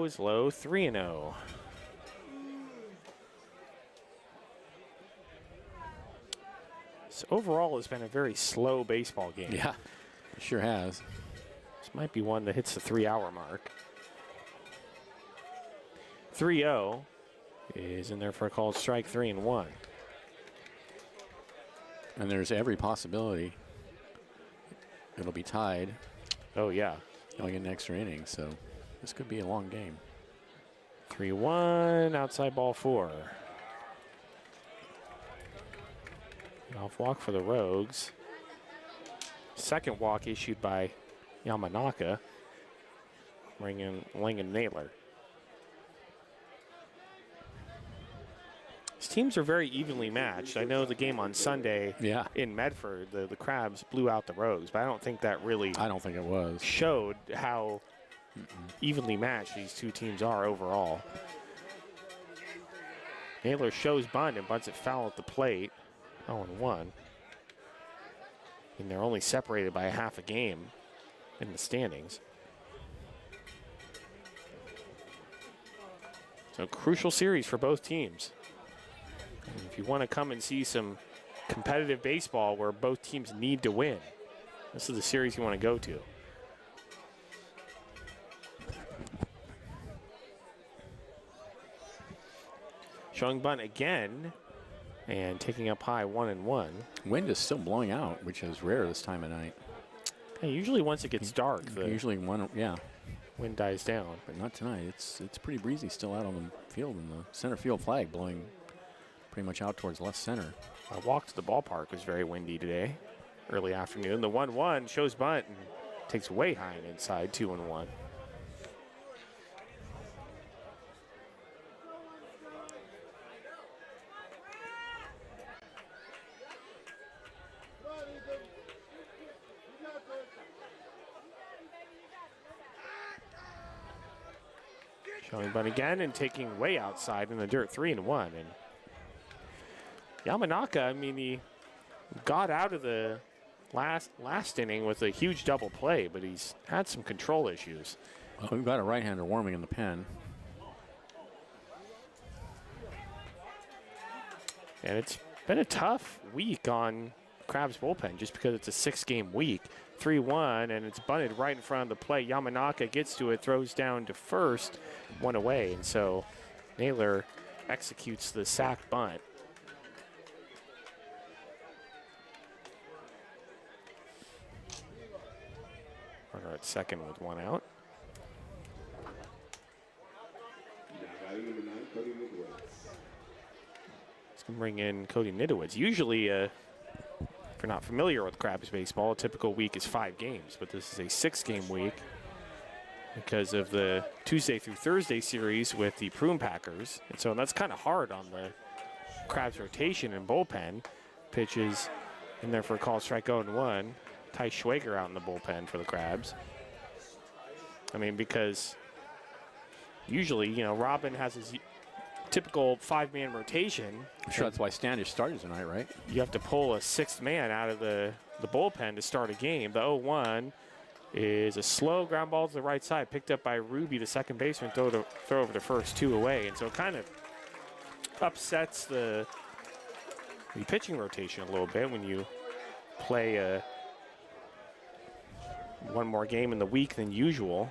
Is low, 3-0. So overall, it's been a very slow baseball game. Yeah, it sure has. This might be one that hits the 3-hour mark. 3-0 is in there for a called strike, 3-1. And there's every possibility it'll be tied. Oh, yeah. Going in extra innings, so this could be a long game. 3-1, outside ball 4. Off walk for the Rogues. Second walk issued by Yamanaka, bringing Langan Naylor. These teams are very evenly matched. I know the game on Sunday in Medford, the Crabs blew out the Rogues, but I don't think that really showed how evenly matched these two teams are overall. Naylor shows bunt and bunts it foul at the plate. 0-1. And they're only separated by a half a game in the standings. So a crucial series for both teams. And if you want to come and see some competitive baseball where both teams need to win, this is the series you want to go to. Showing bunt again. And taking up high, 1-1. Wind is still blowing out, which is rare this time of night. Hey, usually once it gets dark, the wind dies down. But not tonight. It's pretty breezy still out on the field, and the center field flag blowing pretty much out towards left center. Our walk to the ballpark was very windy today, early afternoon. The 1-1 shows bunt and takes way high and inside, 2-1. Showing bunt again and taking way outside in the dirt, 3-1. And Yamanaka, I mean, he got out of the last inning with a huge double play, but he's had some control issues. Well, we've got a right-hander warming in the pen. And it's been a tough week on Crab's bullpen just because it's a 6-game week. 3-1, and it's bunted right in front of the plate. Yamanaka gets to it, throws down to first, 1 away. And so Naylor executes the sac bunt. Runner at second with 1 out. Let's bring in Cody Nidowitz. Usually, if you're not familiar with Crabs baseball, a typical week is 5 games, but this is a 6-game week because of the Tuesday through Thursday series with the Prune Packers. And so that's kind of hard on the Crabs rotation and bullpen. Pitches in there for a call, strike 0-1. Ty Schwager out in the bullpen for the Crabs. I mean, because usually, you know, Robin has his typical 5-man rotation. I'm sure that's why Standish started tonight, right? You have to pull a 6th man out of the bullpen to start a game. The 0-1 is a slow ground ball to the right side, picked up by Ruby, the second baseman, throw over to first, 2 away. And so it kind of upsets the pitching rotation a little bit when you play one more game in the week than usual.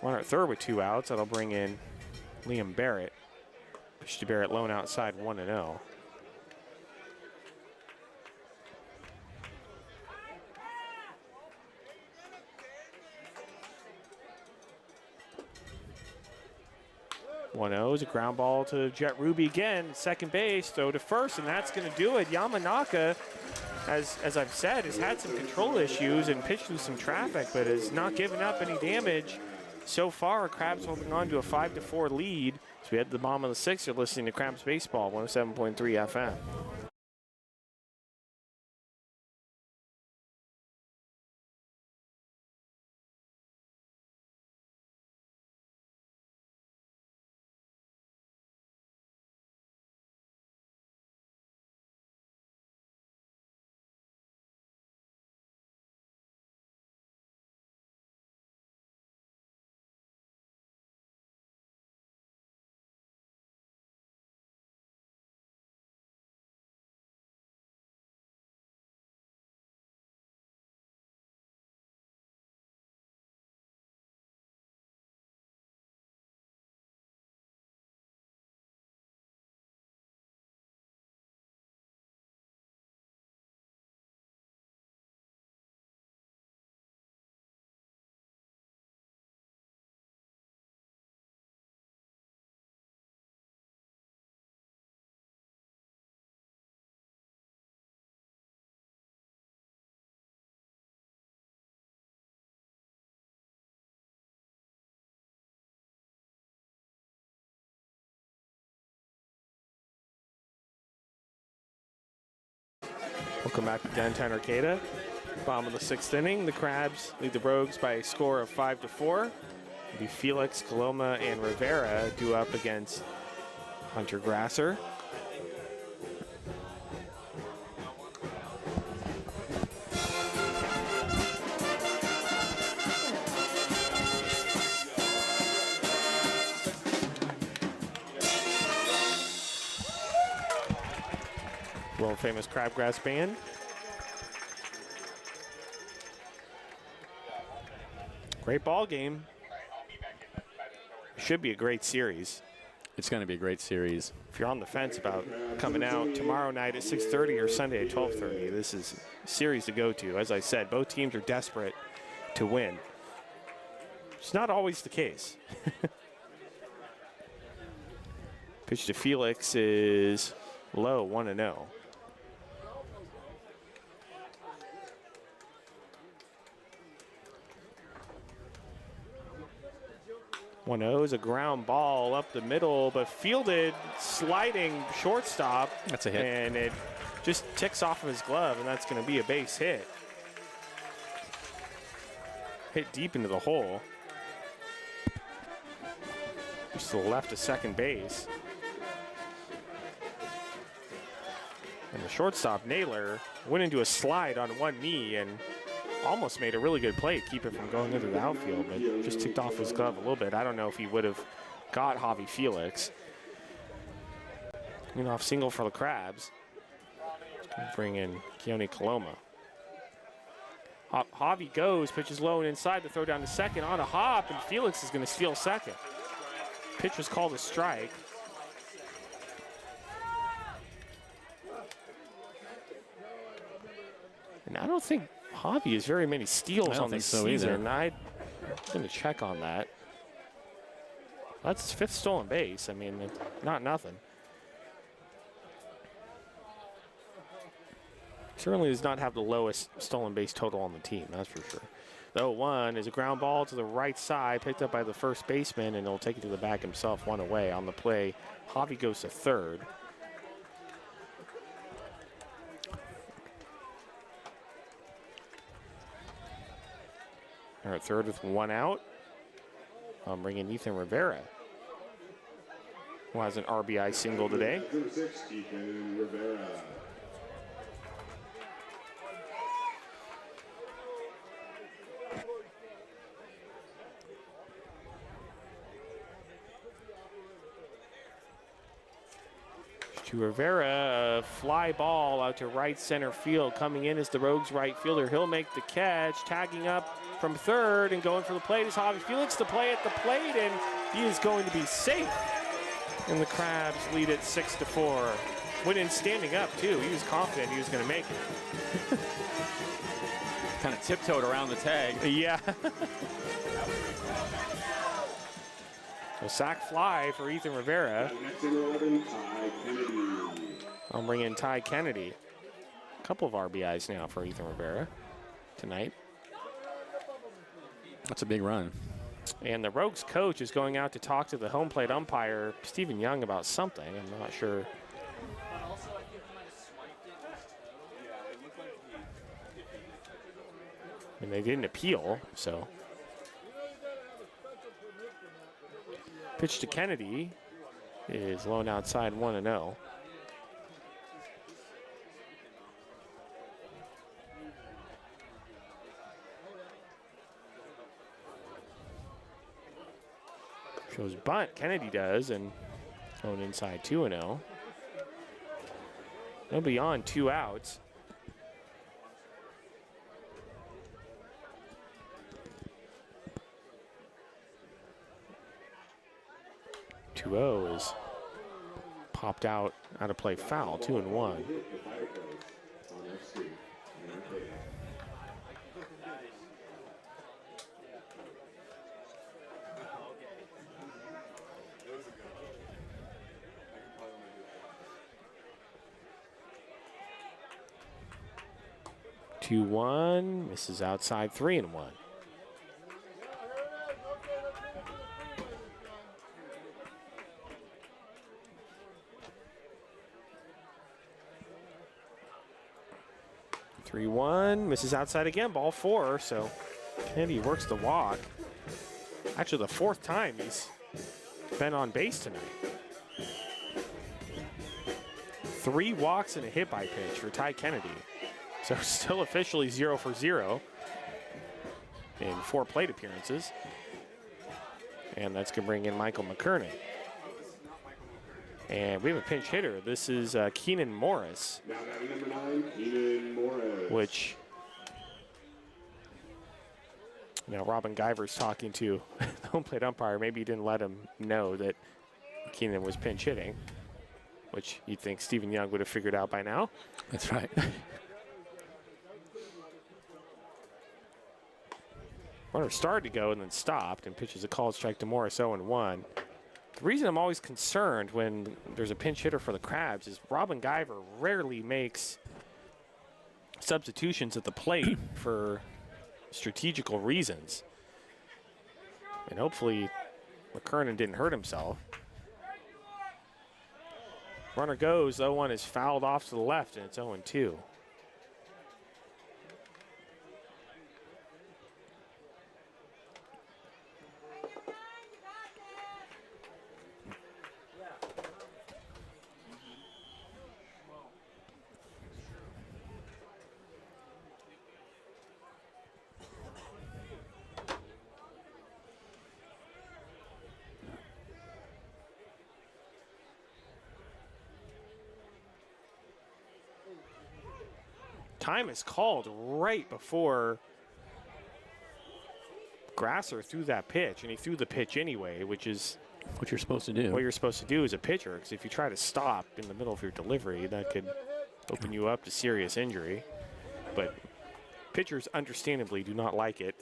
Runner at third with 2 outs. That'll bring in Liam Barrett. Pitch to Barrett, lone outside, 1-0. Is a ground ball to Jet Ruby again, second base, throw to first, and that's going to do it. Yamanaka, as I've said, has had some control issues and pitched through some traffic, but has not given up any damage so far. Crabs holding on to a 5-4 lead. So we head to the bottom of the 6th. You're listening to Crabs Baseball, 107.3 FM. Welcome back to downtown Arcata. Bottom of the 6th inning. The Crabs lead the Rogues by a score of 5-4. It'll be Felix, Coloma, and Rivera due up against Hunter Grasser. World-famous Crabgrass Band. Great ball game. Should be a great series. It's going to be a great series. If you're on the fence about coming out tomorrow night at 6:30 or Sunday at 12:30, this is a series to go to. As I said, both teams are desperate to win. It's not always the case. Pitch to Felix is low, 1-0. 1-0 is a ground ball up the middle, but fielded, sliding shortstop. That's a hit. And it just ticks off of his glove, and that's going to be a base hit. Hit deep into the hole. Just to the left of second base. And the shortstop, Naylor, went into a slide on one knee and almost made a really good play to keep it from going into the outfield, but just ticked off his glove a little bit. I don't know if he would have got Javi Felix. Off single for the Crabs. Bring in Keone Coloma. Javi goes, pitches low and inside to throw down to second on a hop, and Felix is going to steal second. Pitch was called a strike. And I don't think Javi has very many steals on this season. I'm going to check on that. That's his 5th stolen base. I mean, not nothing. Certainly does not have the lowest stolen base total on the team, that's for sure. The 0-1 is a ground ball to the right side, picked up by the first baseman, and he'll take it to the back himself, 1 away. On the play, Javi goes to third. They're at third with 1 out. I'm bringing Ethan Rivera, who has an RBI single today. Number 6, Ethan Rivera. To Rivera, a fly ball out to right center field. Coming in is the Rogues right fielder. He'll make the catch, tagging up from third and going for the plate is Javi Felix to play at the plate, and he is going to be safe. And the Crabs lead it 6-4. Went in standing up too. He was confident he was going to make it. Kind of tiptoed around the tag. Yeah. So sack fly for Ethan Rivera. Next in 11, Ty Kennedy. I'll bring in Ty Kennedy. A couple of RBIs now for Ethan Rivera tonight. That's a big run. And the Rogues coach is going out to talk to the home plate umpire, Stephen Young, about something. I'm not sure. And they didn't appeal, so. Pitch to Kennedy is low and outside, 1-0. Shows bunt, Kennedy does, and going inside 2-0. Nobody on, 2 outs. Is popped out of play foul, 2-1. 2-1, misses outside, 3-1. Misses outside again, ball 4, so Kennedy works the walk. Actually, the 4th time he's been on base tonight. 3 walks and a hit by pitch for Ty Kennedy. So still officially 0 for 0 in 4 plate appearances. And that's going to bring in Michael McKernan. And we have a pinch hitter. This is Keenan Morris. Now batting number 9, Keenan Morris. Which, Robin Guyver's talking to the home plate umpire. Maybe he didn't let him know that Keenan was pinch hitting, which you'd think Stephen Young would have figured out by now. That's right. Runner started to go and then stopped and pitches a called strike to Morris, 0-1. The reason I'm always concerned when there's a pinch hitter for the Crabs is Robin Guyver rarely makes substitutions at the plate for strategical reasons. And hopefully McKernan didn't hurt himself. Runner goes, 0-1 is fouled off to the left, and it's 0-2. Time is called right before Grasser threw that pitch, and he threw the pitch anyway, which is What you're supposed to do. what you're supposed to do as a pitcher, because if you try to stop in the middle of your delivery, that could open you up to serious injury. But pitchers understandably do not like it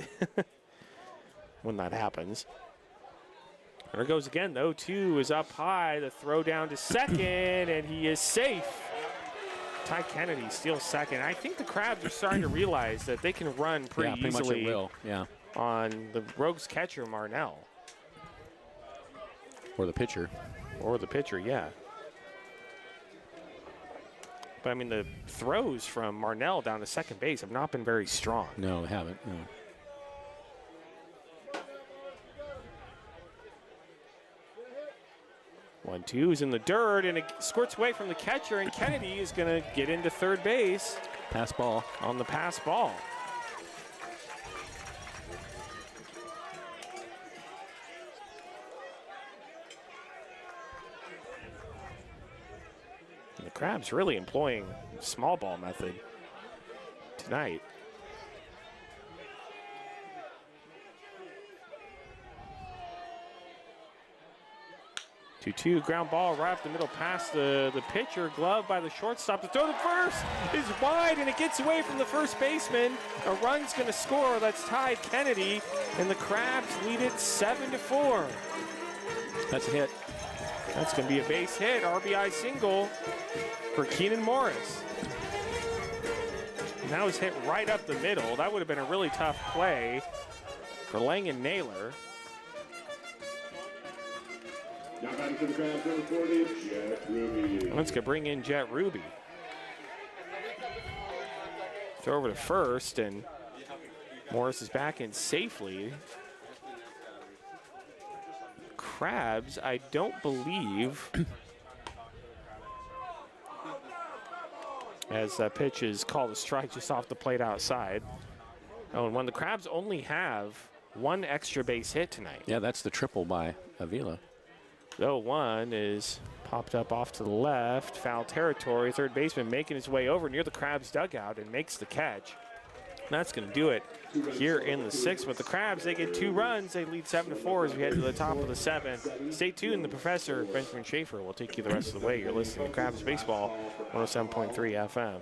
when that happens. There goes again, though. 2 is up high. The throw down to second, and he is safe. Ty Kennedy steals second. I think the Crabs are starting to realize that they can run pretty pretty easily much at will. Yeah. on the Rogues catcher, Marnell. Or the pitcher. Or the pitcher, yeah. But, I mean, the throws from Marnell down to second base have not been very strong. No, they haven't. No. 1-2 is in the dirt, and it squirts away from the catcher, and Kennedy is going to get into third base Pass ball. on the pass ball. And the Crabs really employing small ball method tonight. 2-2, ground ball right up the middle past the pitcher, glove by the shortstop. The throw to first is wide, and it gets away from the first baseman. A run's going to score. That's Ty Kennedy, and the Crabs lead it 7-4. That's a hit. That's going to be a base hit, RBI single for Keenan Morris. And that was hit right up the middle. That would have been a really tough play for Langan Naylor. Now batting for the Crabs, number 40, Jet Ruby. Let's go bring in Jet Ruby. Throw over to first, and Morris is back in safely. Crabs, I don't believe, as that pitch is called a strike just off the plate outside. Oh, and when the Crabs only have one extra base hit tonight. Yeah, that's the triple by Avila. 0-1 is popped up off to the left, foul territory. Third baseman making his way over near the Crabs dugout and makes the catch. That's going to do it here in the sixth. With the Crabs, they get 2 runs. They lead 7-4 as we head to the top of the 7th. Stay tuned. The Professor, Benjamin Schaefer, will take you the rest of the way. You're listening to Crabs Baseball, 107.3 FM.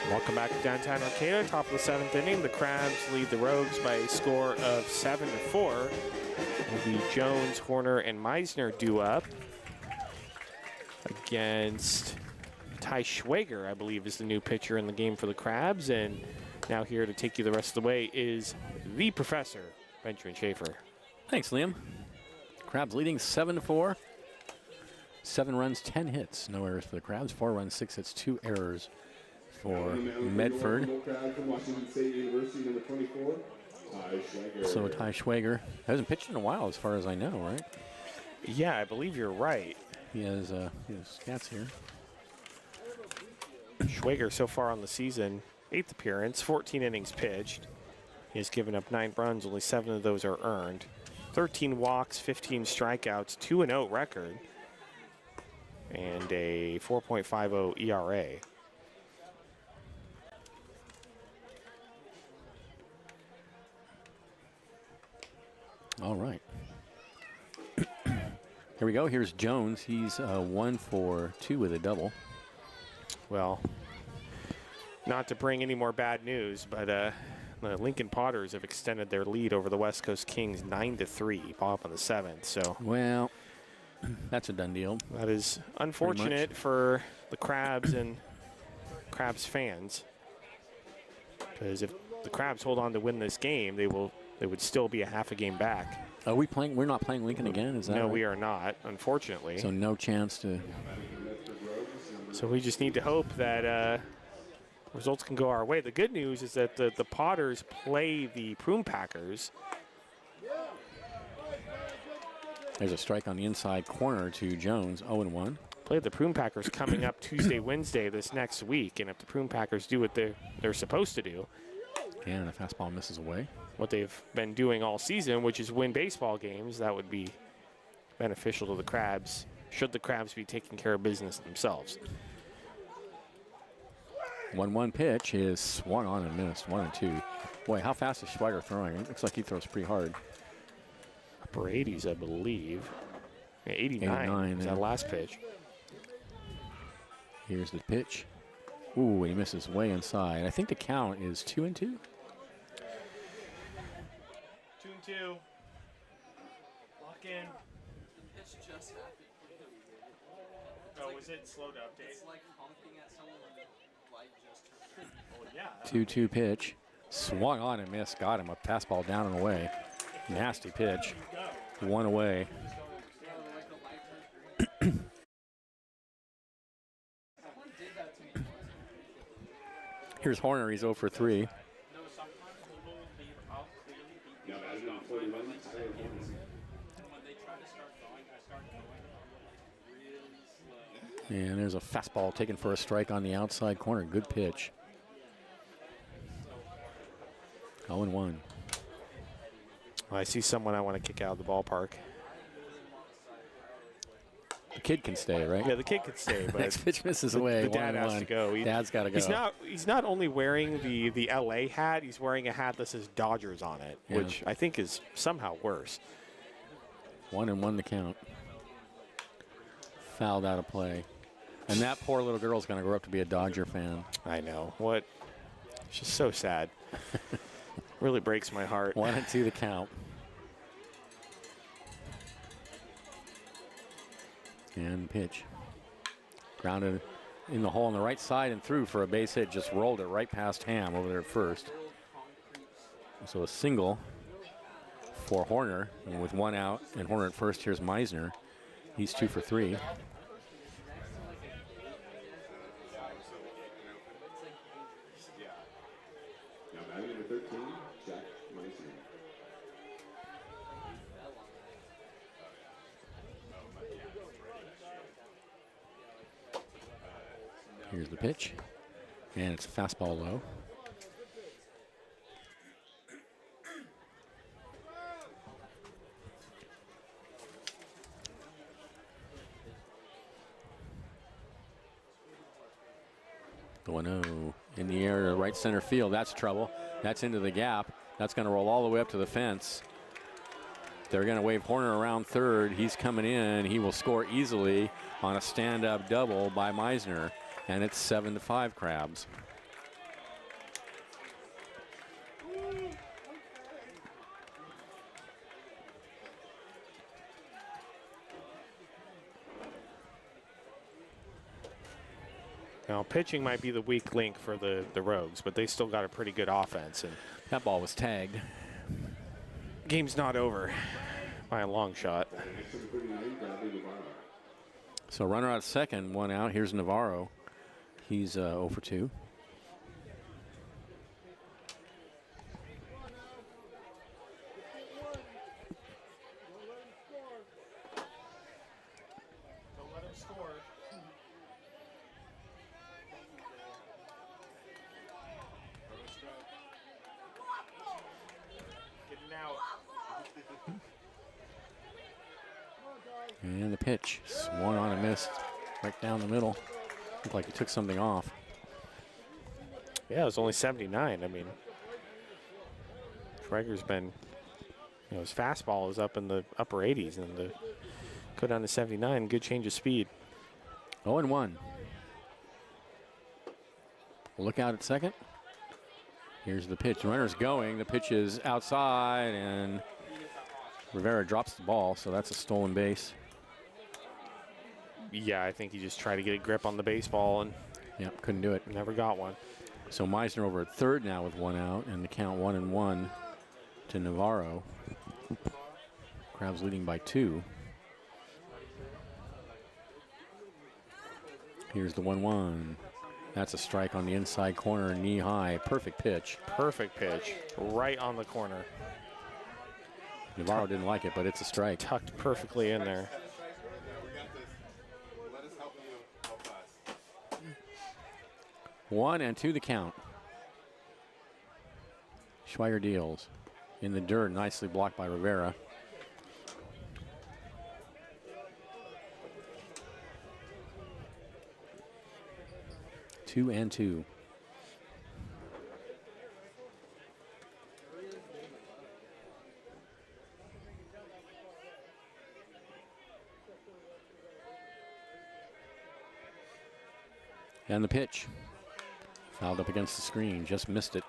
Welcome back to downtown Arcata, top of the 7th inning. The Crabs lead the Rogues by a score of 7-4. The Jones, Horner, and Meisner do up against Ty Schwager, I believe, is the new pitcher in the game for the Crabs. And now here to take you the rest of the way is the Professor, Benjamin Schaefer. Thanks, Liam. Crabs leading 7-4. 7 runs, 10 hits. No errors for the Crabs. 4 runs, 6 hits, 2 errors for Medford. From Washington State University, number 24, Ty Schwager. So Ty Schwager hasn't pitched in a while, as far as I know, right? Yeah, I believe you're right. He has stats here. Schwager so far on the season, 8th appearance, 14 innings pitched. He has given up 9 runs, only 7 of those are earned. 13 walks, 15 strikeouts, 2-0 record, and a 4.50 ERA. All right. Here we go. Here's Jones. He's 1 for 2 with a double. Well, not to bring any more bad news, but the Lincoln Potters have extended their lead over the West Coast Kings 9-3, ball up on the 7th. So, well, that's a done deal. That is unfortunate for the Crabs and Crabs fans, because if the Crabs hold on to win this game, they would still be a half a game back. Are we playing? We're not playing Lincoln again, is that No, right? we are not, unfortunately. So no chance to. So we just need to hope that results can go our way. The good news is that the Potters play the Prune Packers. There's a strike on the inside corner to Jones, 0-1. Play the Prune Packers coming up Tuesday, Wednesday this next week. And if the Prune Packers do what they're supposed to do, And a fastball misses away. what they've been doing all season, which is win baseball games, that would be beneficial to the Crabs, should the Crabs be taking care of business themselves. 1-1 pitch is swung on and missed, 1-2. Boy, how fast is Schwager throwing? It looks like he throws pretty hard. Upper 80s, I believe. Yeah, 89 is yeah. that last pitch. Here's the pitch. Ooh, he misses way inside. I think the count is 2-2. 2-2. Lock in. It's just happened. Oh, was it slow to update? It's like honking at someone when the light just turned. Oh, yeah. 2-2 pitch. Swung on and missed. Got him. A fastball down and away. Nasty pitch. 1 away. Here's Horner. He's 0 for 3. And there's a fastball taken for a strike on the outside corner. Good pitch. 0-1. Well, I see someone I want to kick out of the ballpark. The kid can stay, right? Yeah, the kid could stay, but Next pitch misses away. the dad has 1-1. to go. Dad's got to go. He's not only wearing the LA hat, he's wearing a hat that says Dodgers on it, Yeah. which I think is somehow worse. 1-1 to count. Fouled out of play. And that poor little girl's going to grow up to be a Dodger fan. I know. What? It's just so sad. Really breaks my heart. 1-2 the count. And pitch. Grounded in the hole on the right side and through for a base hit. Just rolled it right past Ham over there at first. So a single for Horner. And with 1 out and Horner at first, here's Meisner. He's 2 for 3. Now batting number 13, Jack Meisner. Here's the pitch. And it's a fastball low. The 1-0 in the air to right center field. That's trouble. That's into the gap. That's going to roll all the way up to the fence. They're going to wave Horner around third. He's coming in. He will score easily on a stand-up double by Meisner. And it's 7-5 Crabs. Now, pitching might be the weak link for the Rogues, but they still got a pretty good offense. And That ball was tagged. game's not over by a long shot. Next number 39, Bradley Navarro. So runner out second, 1 out. Here's Navarro. He's 0 for 2. And the pitch. Swung on and missed. Right down the middle. Looked like he took something off. Yeah, it was only 79. I mean, Schweiger's been, his fastball is up in the upper 80s, and the go down to 79. Good change of speed. 0-1. Look out at second. Here's the pitch. The runner's going. The pitch is outside, and Rivera drops the ball, so that's a stolen base. Yeah, I think he just tried to get a grip on the baseball and Couldn't do it. never got one. So Meisner over at third now with 1 out, and the count 1-1 to Navarro. Crabs leading by 2. Here's the 1-1. That's a strike on the inside corner, knee high. Perfect pitch. Perfect pitch. Right on the corner. Navarro didn't like it, but it's a strike. Tucked perfectly in there. Let us help you help us. 1-2 the count. Schweiger deals. In the dirt, nicely blocked by Rivera. Two and two. And the pitch. Fouled up against the screen, just missed it.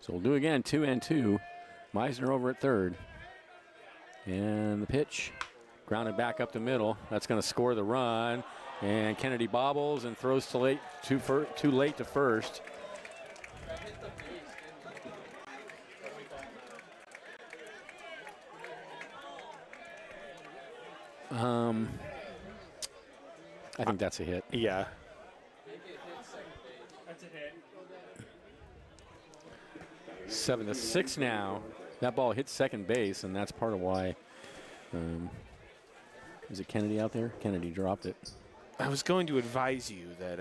So we'll do again, 2-2. Meisner over at third. And the pitch, grounded back up the middle. That's going to score the run. And Kennedy bobbles and throws too late to first. I think that's a hit. Yeah. That's a hit. 7-6 now. That ball hit second base, and that's part of why. Is it Kennedy out there? Kennedy dropped it. I was going to advise you that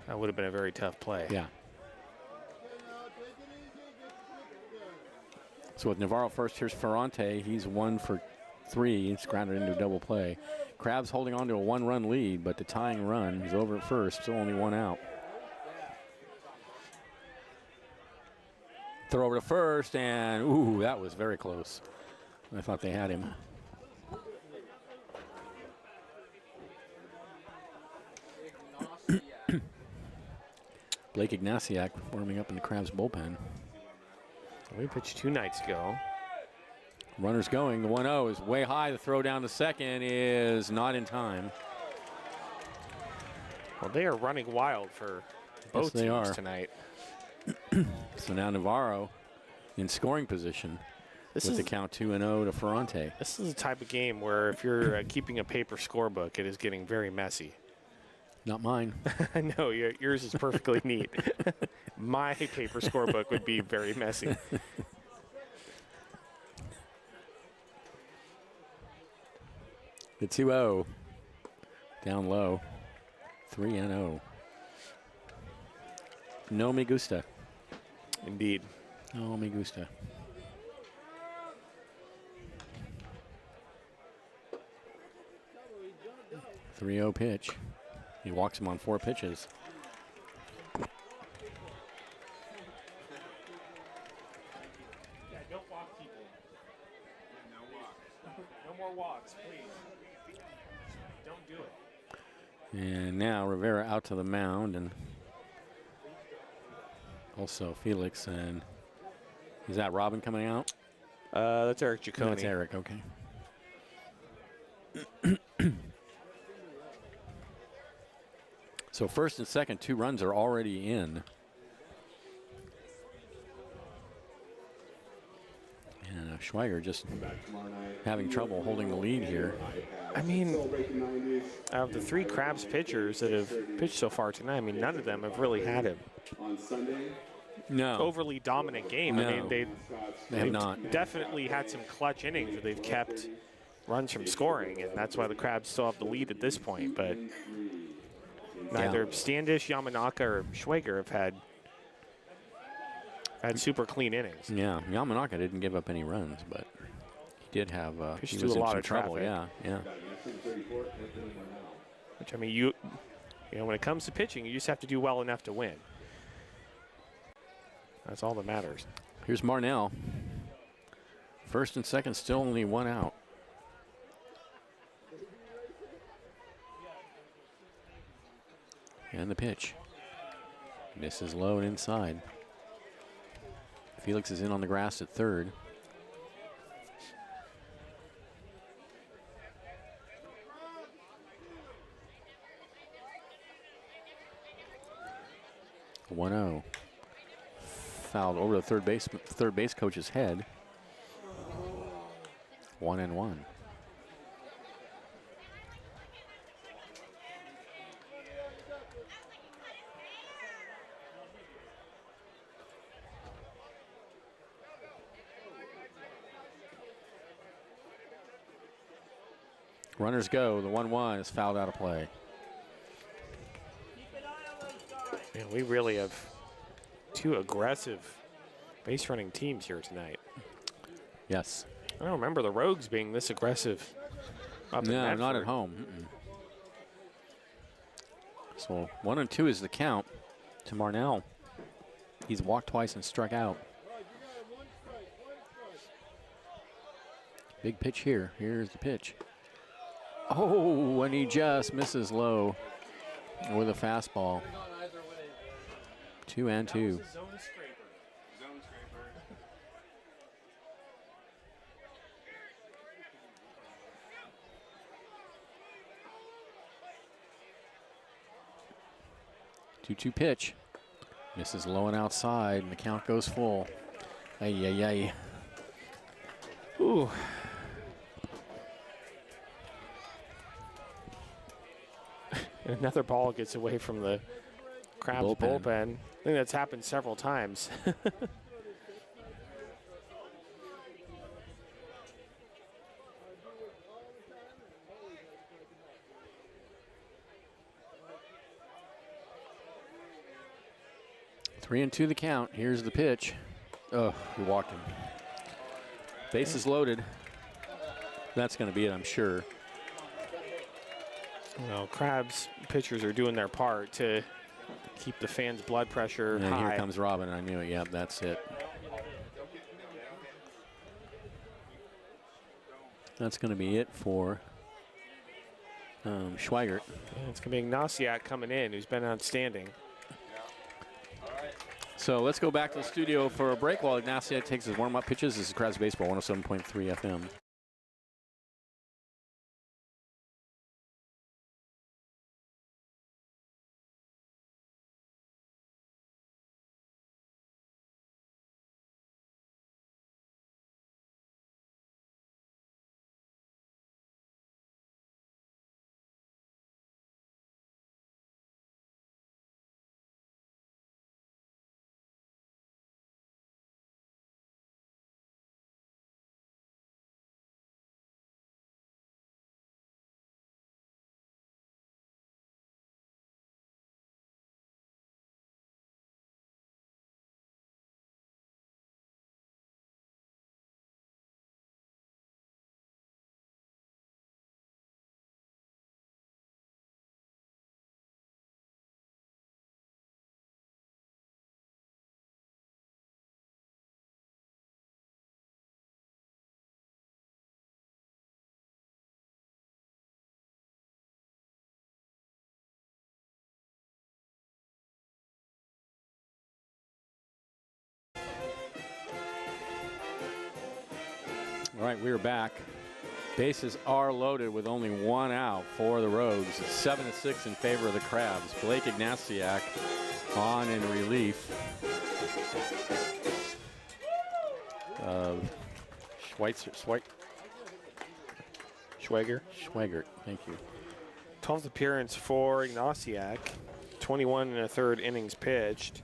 that would have been a very tough play. Yeah. So with Navarro first, here's Ferrante. He's 1 for 3. He's grounded into a double play. Crabs holding on to a 1-run lead, but the tying run is over at first. Still only 1 out. Throw over to first, and ooh, that was very close. I thought they had him. Blake Ignatiak warming up in the Crabs bullpen. We pitched 2 nights ago. Runners going. The 1-0 is way high. The throw down to second is not in time. Well, they are running wild for both they teams are tonight. So now Navarro in scoring position with the count 2-0 to Ferrante. This is the type of game where if you're keeping a paper scorebook, it is getting very messy. Not mine. I know, yours is perfectly neat. My paper scorebook would be very messy. The 2-0 down low. 3-0. No me gusta. Indeed. No me gusta. The 3-0 pitch. He walks him on 4 pitches. Yeah, don't walk people. No more walks, please. Don't do it. And now Rivera out to the mound, and also Felix. And is that Robin coming out? That's Eric No, Giacone. that's Eric, okay. So first and second, 2 runs are already in. And Schweiger just having trouble holding the lead here. I mean, out of the 3 Crabs pitchers that have pitched so far tonight, I mean, none of them have really had an No, overly dominant game. No. I mean, they have not. definitely had some clutch innings where they've kept runs from scoring, and that's why the Crabs still have the lead at this point. But neither Standish, Yamanaka, or Schwager have had super clean innings. Yeah, Yamanaka didn't give up any runs, but he did have Pitched he to was a in lot some of trouble. traffic. Yeah. Which, I mean, you know, when it comes to pitching, you just have to do well enough to win. That's all that matters. Here's Marnell. First and second, still only one out. And the pitch. Misses low and inside. Felix is in on the grass at third. A 1-0. Fouled over the third base coach's head. 1-1. Runners go. The 1-1 is fouled out of play. Man, we really have two aggressive base running teams here tonight. Yes. I don't remember the Rogues being this aggressive up in No, Medford. not at home. So 1-2 is the count to Marnell. He's walked twice and struck out. Big pitch here. Here's the pitch. Oh, and he just misses low with a fastball. 2-2. Zone scraper. Zone scraper. 2-2 pitch. Misses low and outside, and the count goes full. Ay. Ooh. Another ball gets away from the Crabs bullpen. I think that's happened several times. 3-2 the count. Here's the pitch. Oh, he walked him. Bases loaded. That's going to be it, I'm sure. Well, Crabs pitchers are doing their part to keep the fans' blood pressure And high. here comes Robin. I knew it. Yep, that's it. That's going to be it for Schweigert. Yeah, it's going to be Ignatiak coming in, who's been outstanding. So let's go back to the studio for a break while Ignatiak takes his warm-up pitches. This is Crabs Baseball, 107.3 FM. All right, we're back. Bases are loaded with only one out for the Rogues. It's 7-6 in favor of the Crabs. Blake Ignatiak on in relief. Schweigert, thank you. 12th appearance for Ignatiak. 21 1/3 innings pitched.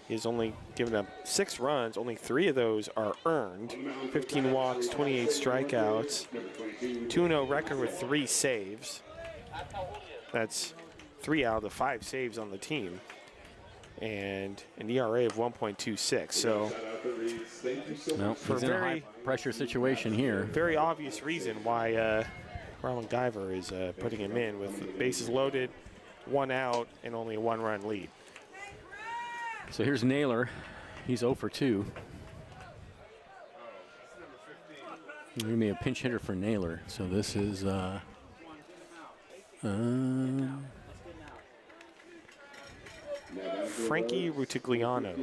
He's only given up 6 runs. Only 3 of those are earned. 15 walks, 28 strikeouts. 2-0 record with 3 saves. That's 3 out of the 5 saves on the team. And an ERA of 1.26. So, no, for he's in a high-pressure situation here. very obvious reason why Rowan Guyver is putting him in with bases loaded, 1 out, and only a 1-run lead. So here's Naylor. He's 0 for 2. Going to be a pinch hitter for Naylor. So this is Frankie Rutigliano.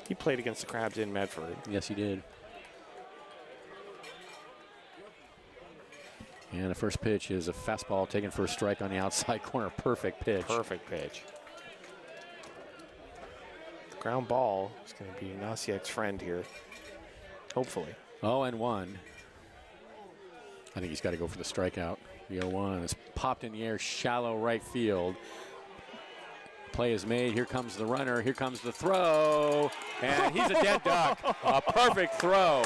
He played against the Crabs in Medford. Yes, he did. And the first pitch is a fastball taken for a strike on the outside corner. Perfect pitch. Perfect pitch. The ground ball is going to be Nasiek's friend here, hopefully. 0-1. I think he's got to go for the strikeout. The 0-1 is popped in the air, shallow right field. Play is made. Here comes the runner. Here comes the throw. And he's a dead duck. A perfect throw.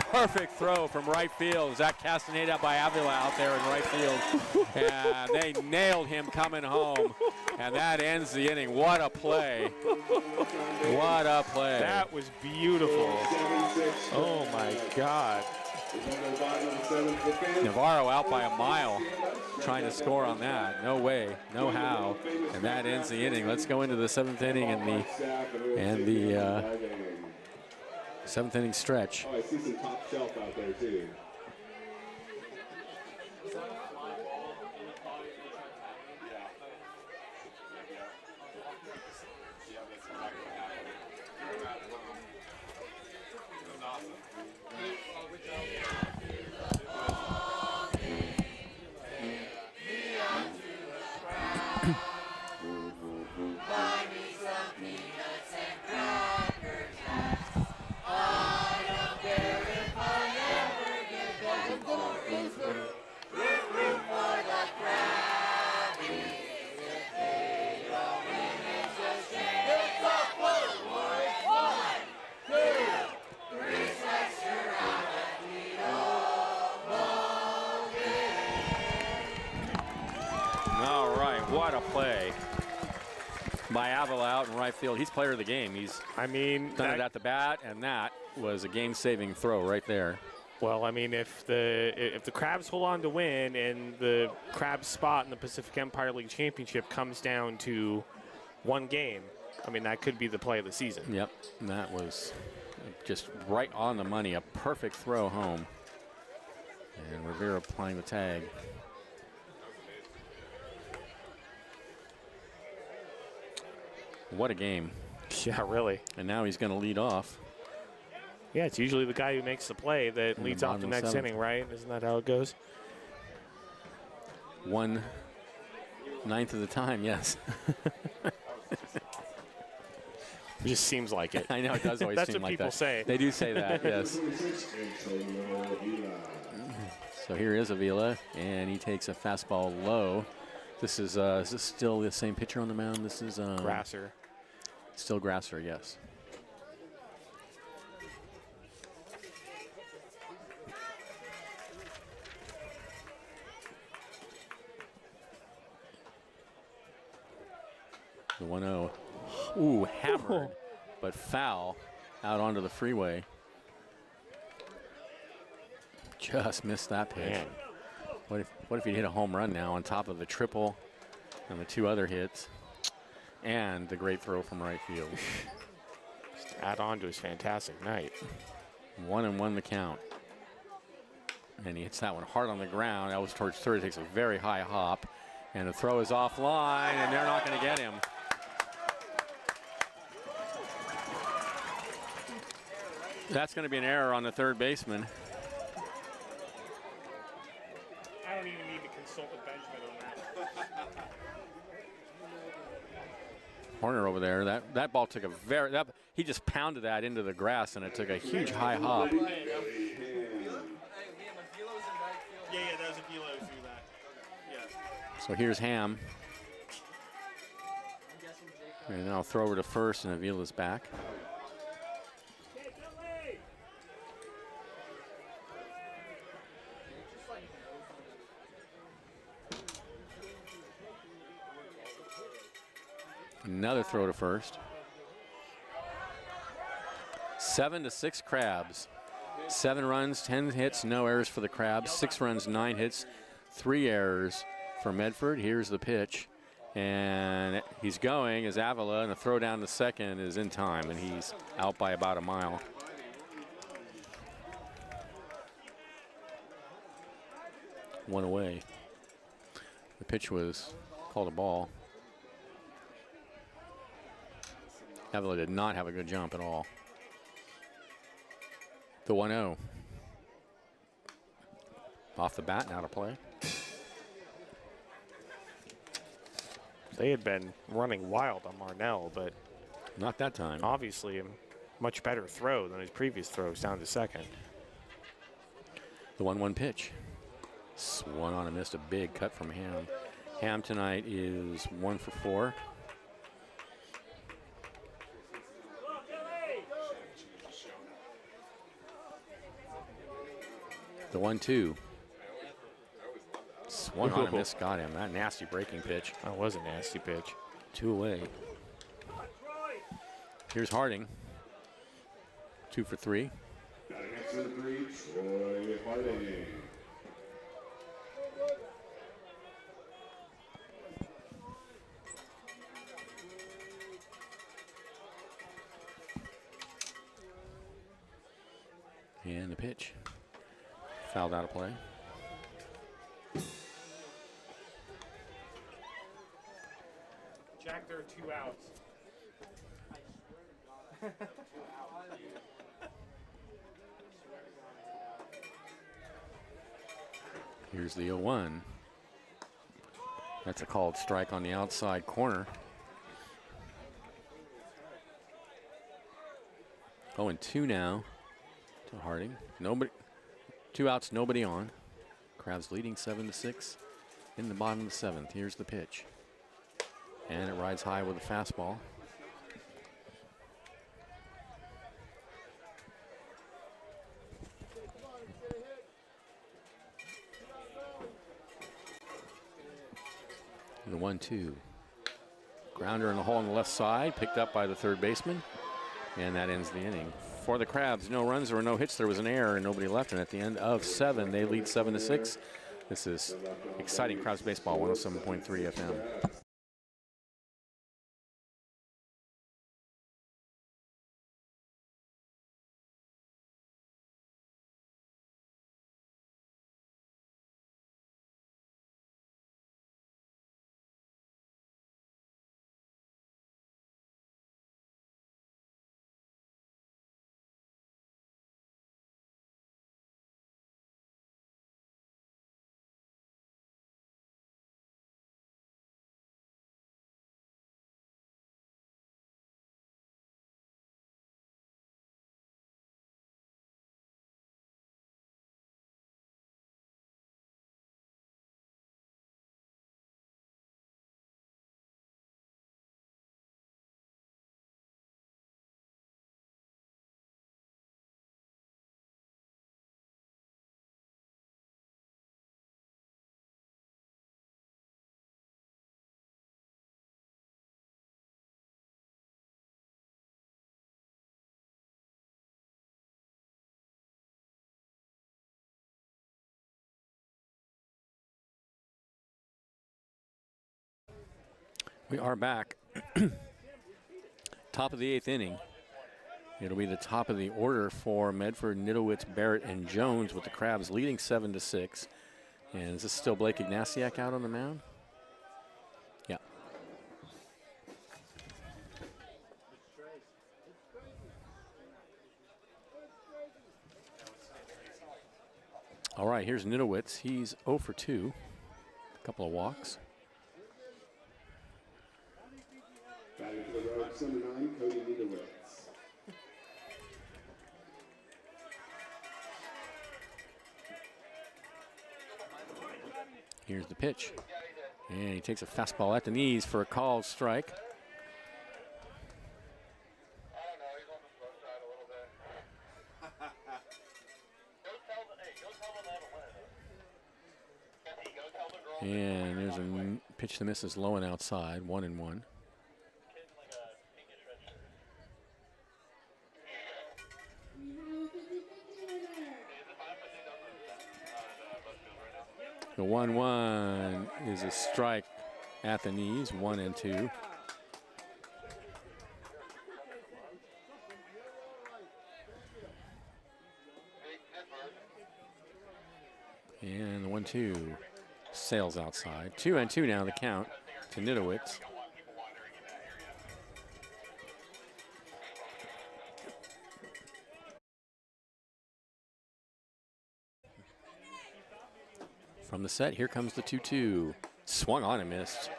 Perfect throw from right field. Zach Castaneda by Avila out there in right field. And they nailed him coming home. And that ends the inning. What a play. What a play. That was beautiful. Oh, my God. Navarro out by a mile trying to score on that. No way, no how. And that ends the inning. Let's go into the 7th inning and the 7th inning stretch. Oh, I see some top shelf out there too. What a play by Avila out in right field. He's player of the game. He's done it at the bat, and that was a game-saving throw right there. Well, I mean, if the Crabs hold on to win and the Crabs spot in the Pacific Empire League Championship comes down to 1 game, I mean, that could be the play of the season. Yep, and that was just right on the money. A perfect throw home. And Rivera applying the tag. What a game. Yeah, really. And now he's going to lead off. Yeah, it's usually the guy who makes the play that leads off the next inning, right? Isn't that how it goes? 1/9 of the time, yes. It just seems like it. I know, it does always That's seem what like people that. say. They do say that, yes. So here is Avila, and he takes a fastball low. This is this still the same pitcher on the mound? This is Grasser. Still Grasser, yes. The 1-0. Ooh, hammered, but foul out onto the freeway. Just missed that pitch. Man. What if he hit a home run now on top of the triple and the 2 other hits and the great throw from right field? Just add on to his fantastic night. 1-1 the count. And he hits that one hard on the ground. That was towards third. Takes a very high hop. And the throw is offline, and they're not going to get him. That's going to be an error on the third baseman. I don't even need to consult with Benjamin on that. Horner over there, that ball took he just pounded that into the grass, and it took a huge high hop. Yeah, that was a Velo through that. Yeah. So here's Ham. And now throw over to first, and Avila's back. Another throw to first. 7-6 Crabs. 7 runs, 10 hits, no errors for the Crabs. 6 runs, 9 hits, 3 errors for Medford. Here's the pitch. And he's going as Avila, and the throw down to second is in time, and he's out by about a mile. One away. The pitch was called a ball. Avila did not have a good jump at all. The 1-0. Off the bat, now to play. They had been running wild on Marnell, but not that time. Obviously a much better throw than his previous throws down to second. The 1-1 pitch. Swung on and missed. A big cut from Ham. Ham tonight is 1 for 4. The 1-2. Swung on and missed. Got him. That nasty breaking pitch. That was a nasty pitch. 2 away. Here's Harding. 2 for 3. Batting next to the 3, Troy Harding. And the pitch. Fouled out of play. Jack, there are 2 outs. Here's the 0-1. That's a called strike on the outside corner. 0-2 now to Harding. Nobody, 2 outs, nobody on. Crabs leading 7-6 in the bottom of the 7th. Here's the pitch. And it rides high with a fastball. The 1-2. Grounder in the hole on the left side, picked up by the third baseman. And that ends the inning. For the Crabs, no runs, there were no hits, there was an error, and nobody left. And at the end of 7, they lead 7-6. This is exciting Crabs baseball, 107.3 FM. We are back. Top of the 8th inning. It'll be the top of the order for Medford, Nidowitz, Barrett, and Jones, with the Crabs leading 7-6. And is this still Blake Ignasiak out on the mound? Yeah. All right, here's Nidowitz. He's 0 for 2. A couple of walks. Batting for the Rogues, number 9, Cody Niederwitz. Here's the pitch. And he takes a fastball at the knees for a called strike. And there's a pitch to misses low and outside, 1-1. The 1-1 is a strike at the knees, 1-2. And the 1-2 sails outside. 2-2 now the count to Nidowitz. From the set, here comes the 2-2. Swung on and missed.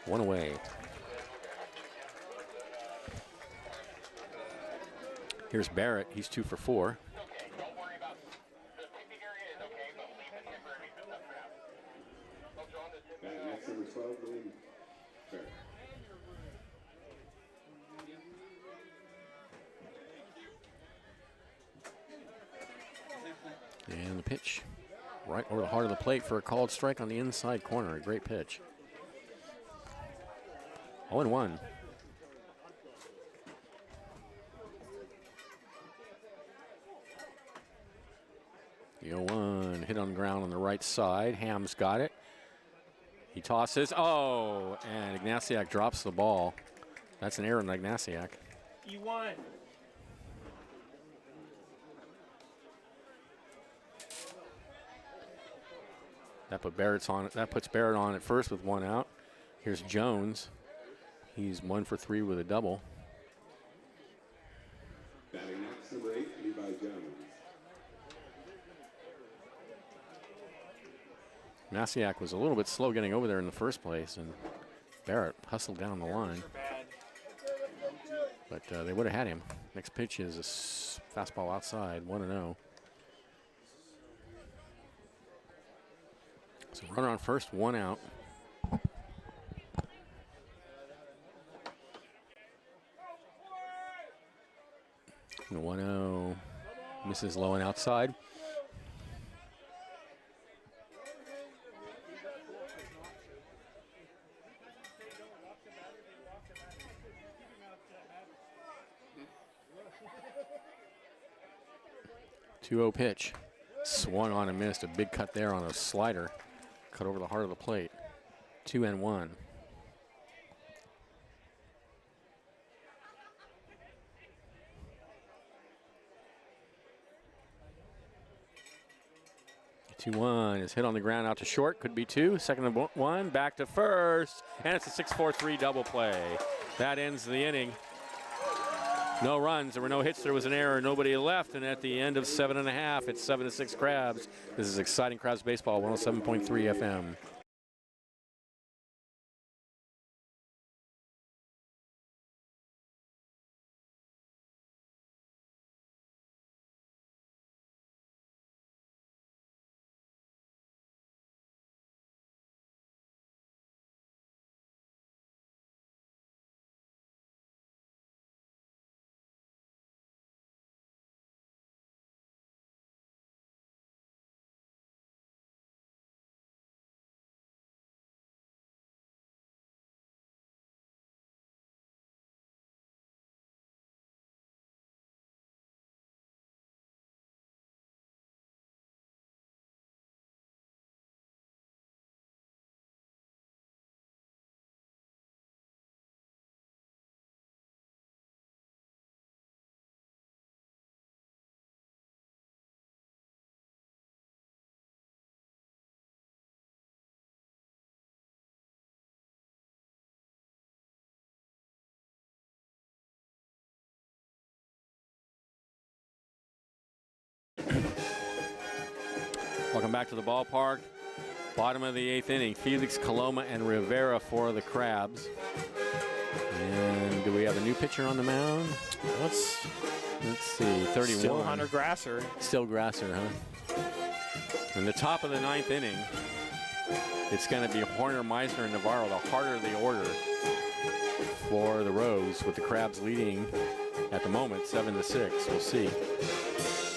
One away. Here's Barrett. He's 2 for 4. Next, number 12, William Barrett. And the pitch right over the heart of the plate for a called strike on the inside corner. A great pitch. 0-1. The 0-1 hit on the ground on the right side. Ham's got it. He tosses. Oh, and Ignasiak drops the ball. That's an error on Ignasiak. E1. That puts Barrett on at first with 1 out. Here's Jones. He's 1 for 3 with a double. Batting next, number 8, Levi Jones. Masiak was a little bit slow getting over there in the first place, and Barrett hustled down the line. But they would have had him. Next pitch is a fastball outside, 1-0. So runner on first, 1 out. And the 1-0 misses low and outside. Two-0 pitch. Swung on and missed. A big cut there on a slider. Cut over the heart of the plate. 2-1. The 2-1 is hit on the ground out to short. Could be 2. Second and 1. Back to first. And it's a 6-4-3 double play. That ends the inning. No runs, there were no hits, there was an error, nobody left, and at the end of 7.5, it's 7-6 Crabs. This is exciting Crabs baseball, 107.3 FM. Welcome back to the ballpark. Bottom of the 8th inning. Felix, Coloma, and Rivera for the Crabs. And do we have a new pitcher on the mound? Let's see. 31. Still Hunter Grasser. Still Grasser, huh? In the top of the 9th inning, it's going to be Horner, Meisner, and Navarro, the harder of the order for the Rogues, with the Crabs leading at the moment 7-6. We'll see.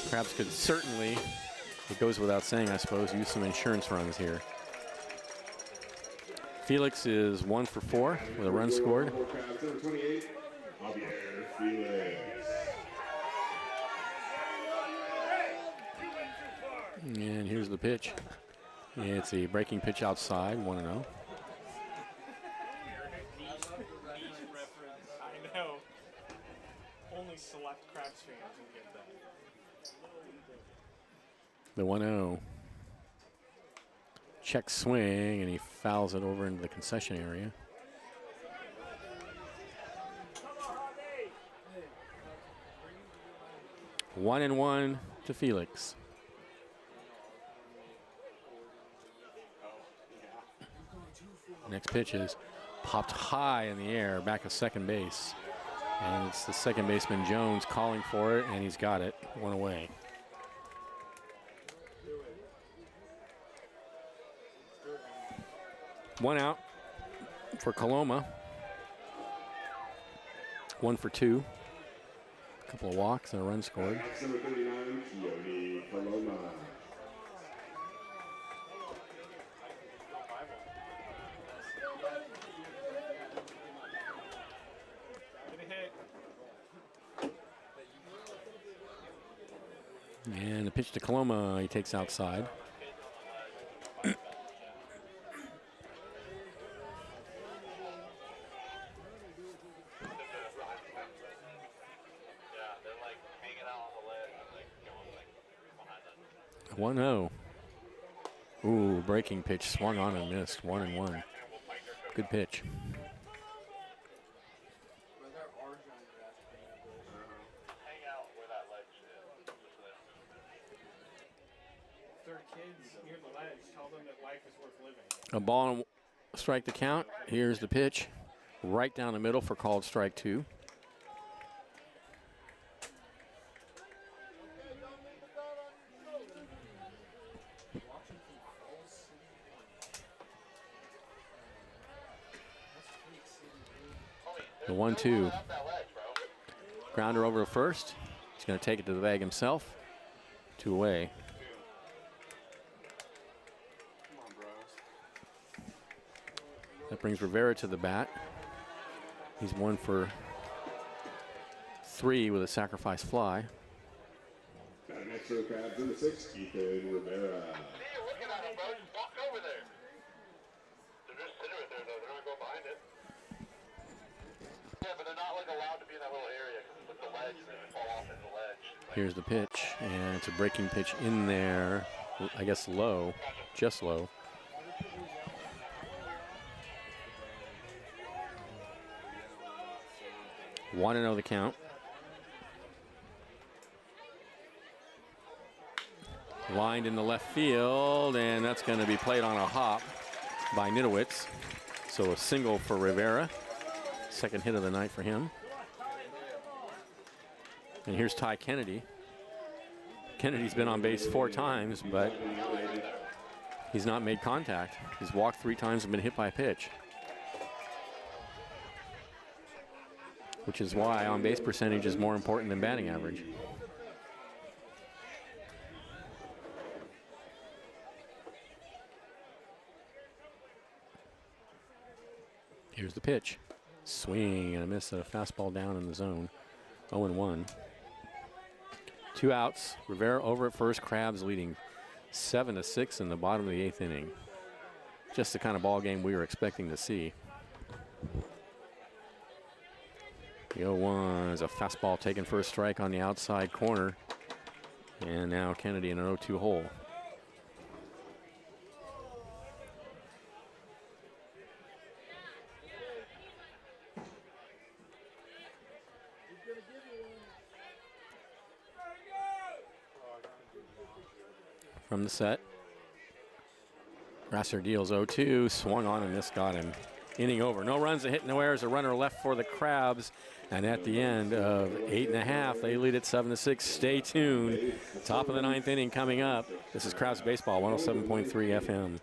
Crabs could certainly It goes without saying, I suppose, use some insurance runs here. Felix is 1 for 4 with a run scored. Number 28, Javier Felix. And here's the pitch. It's a breaking pitch outside, 1-0. Reference. I know. Only select Crabs fans will get that. The 1-0. Check swing, and he fouls it over into the concession area. One and one to Felix. Next pitch is popped high in the air, back of second base. And it's the second baseman Jones calling for it, and he's got it. One away. One out for Coloma. 1 for 2. A couple of walks and a run scored. Number 39, Giovanni Coloma. And the pitch to Coloma, he takes outside. One 0. Ooh, breaking pitch, swung on and missed. 1-1. Good pitch. A ball and strike the count. Here's the pitch. Right down the middle for called strike 2. The 1-2. Grounder over to first. He's going to take it to the bag himself. 2 away. That brings Rivera to the bat. He's 1 for 3 with a sacrifice fly. Got an extra Crabs in the 6, Ethan Rivera. Walk over there. They're just sitting right there, though. They're not going behind it. Yeah, but they're not allowed to be in that little area because it's the ledge and they fall off in the ledge. Here's the pitch, and it's a breaking pitch in there. I guess low, just low. Want to know the count. Lined in the left field, and that's going to be played on a hop by Nidowitz. So a single for Rivera. Second hit of the night for him. And here's Ty Kennedy. Kennedy's been on base 4 times, but he's not made contact. He's walked 3 times and been hit by a pitch. Which is why on-base percentage is more important than batting average. Here's the pitch. Swing and a miss at a fastball down in the zone. 0-1. 2 outs. Rivera over at first. Crabs leading 7-6 in the bottom of the 8th inning. Just the kind of ball game we were expecting to see. The 0-1 is a fastball taken for a strike on the outside corner. And now Kennedy in an 0-2 hole. From the set. Grasser deals 0-2, swung on and this got him. Inning over. No runs, a hit, no errors. A runner left for the Crabs. And at the end of 8.5, they lead at 7-6. Stay tuned. Top of the 9th inning coming up. This is Crabs Baseball, 107.3 FM.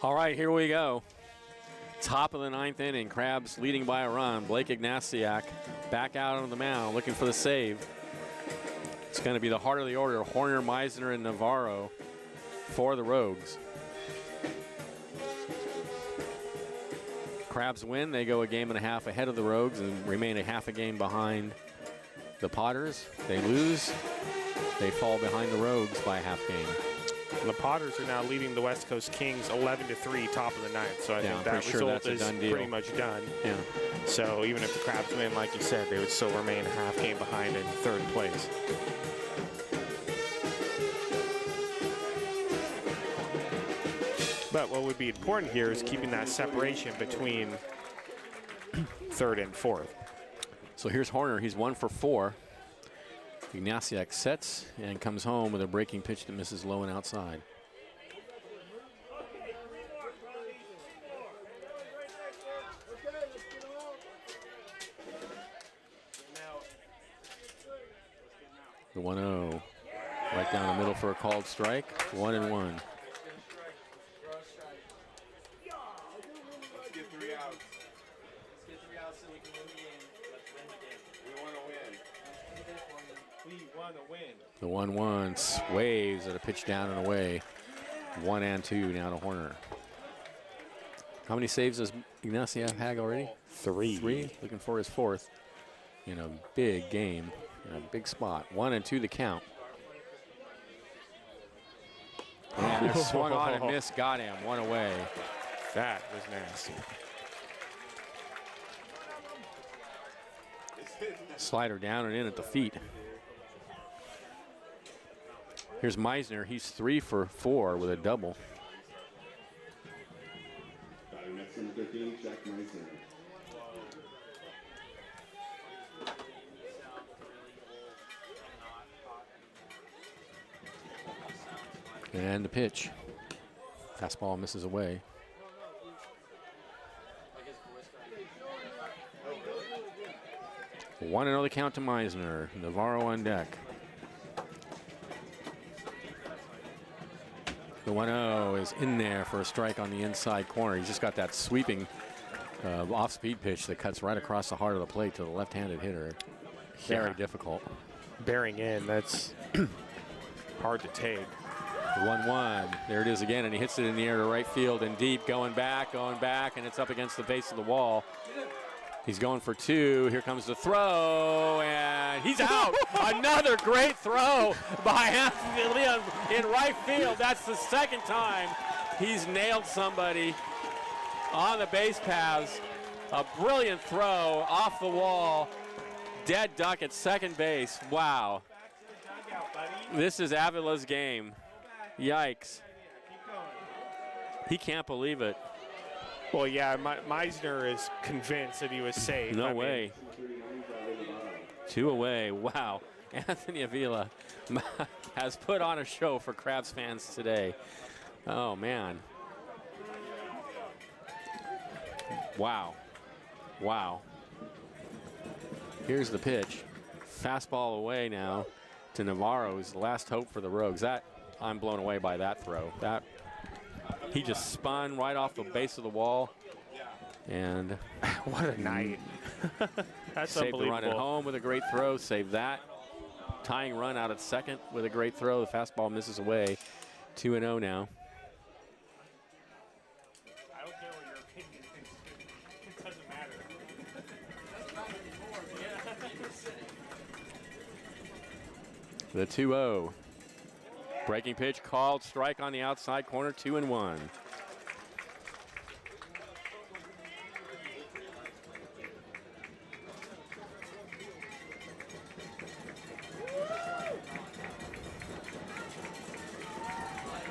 All right, here we go. Top of the 9th inning. Crabs leading by a run. Blake Ignasiak back out on the mound looking for the save. It's going to be the heart of the order. Horner, Meisner, and Navarro for the Rogues. Crabs win. They go a game and a half ahead of the Rogues and remain a half a game behind the Potters. They lose. They fall behind the Rogues by a half game. And the Potters are now leading the West Coast Kings 11-3, top of the 9th. So I think that result is pretty much done. Yeah. So even if the Crabs win, like you said, they would still remain a half game behind in 3rd place. But what would be important here is keeping that separation between 3rd and 4th. So here's Horner. He's 1 for 4. Ignasiak sets and comes home with a breaking pitch that misses low and outside. The 1-0. Right down the middle for a called strike. 1-1. Let's get 3 outs. Let's get 3 outs so we can win the game. Let's win the game. We want to win. We want to win. The 1-1 sways at a pitch down and away. 1-2 now to Horner. How many saves does Ignasiak have already? 3. 3. Looking for his 4th in a big game, in a big spot. 1-2 the count. And they're swung on and missed. Got him. 1 away. That was nasty. Slider down and in at the feet. Here's Meisner. He's 3 for 4 with a double. Next number 13, Jack Meisner. And the pitch. Fastball misses away. 1-0 the count to Meisner. Navarro on deck. The 1-0 is in there for a strike on the inside corner. He's just got that sweeping off-speed pitch that cuts right across the heart of the plate to the left-handed hitter. Very difficult. Bearing in, that's hard to take. 1-1. There it is again, and he hits it in the air to right field and deep, going back, and it's up against the base of the wall. He's going for 2. Here comes the throw, and he's out. Another great throw by Anthony in right field. That's the second time he's nailed somebody on the base paths. A brilliant throw off the wall. Dead duck at second base. Wow. This is Avila's game. Yikes. He can't believe it. Well, yeah, Meisner is convinced that he was safe. No way. 2 away. Wow. Anthony Avila has put on a show for Crabs fans today. Oh, man. Wow. Wow. Here's the pitch. Fastball away now to Navarro, who's the last hope for the Rogues. I'm blown away by that throw. He just spun right off the base of the wall. And what a night. That's saved the unbelievable. run at home with a great throw. Saved that. Tying run out at second with a great throw. The fastball misses away. 2-0 now. I don't care what your opinion is. It doesn't matter. The 2-0. Breaking pitch called. Strike on the outside corner. 2-1.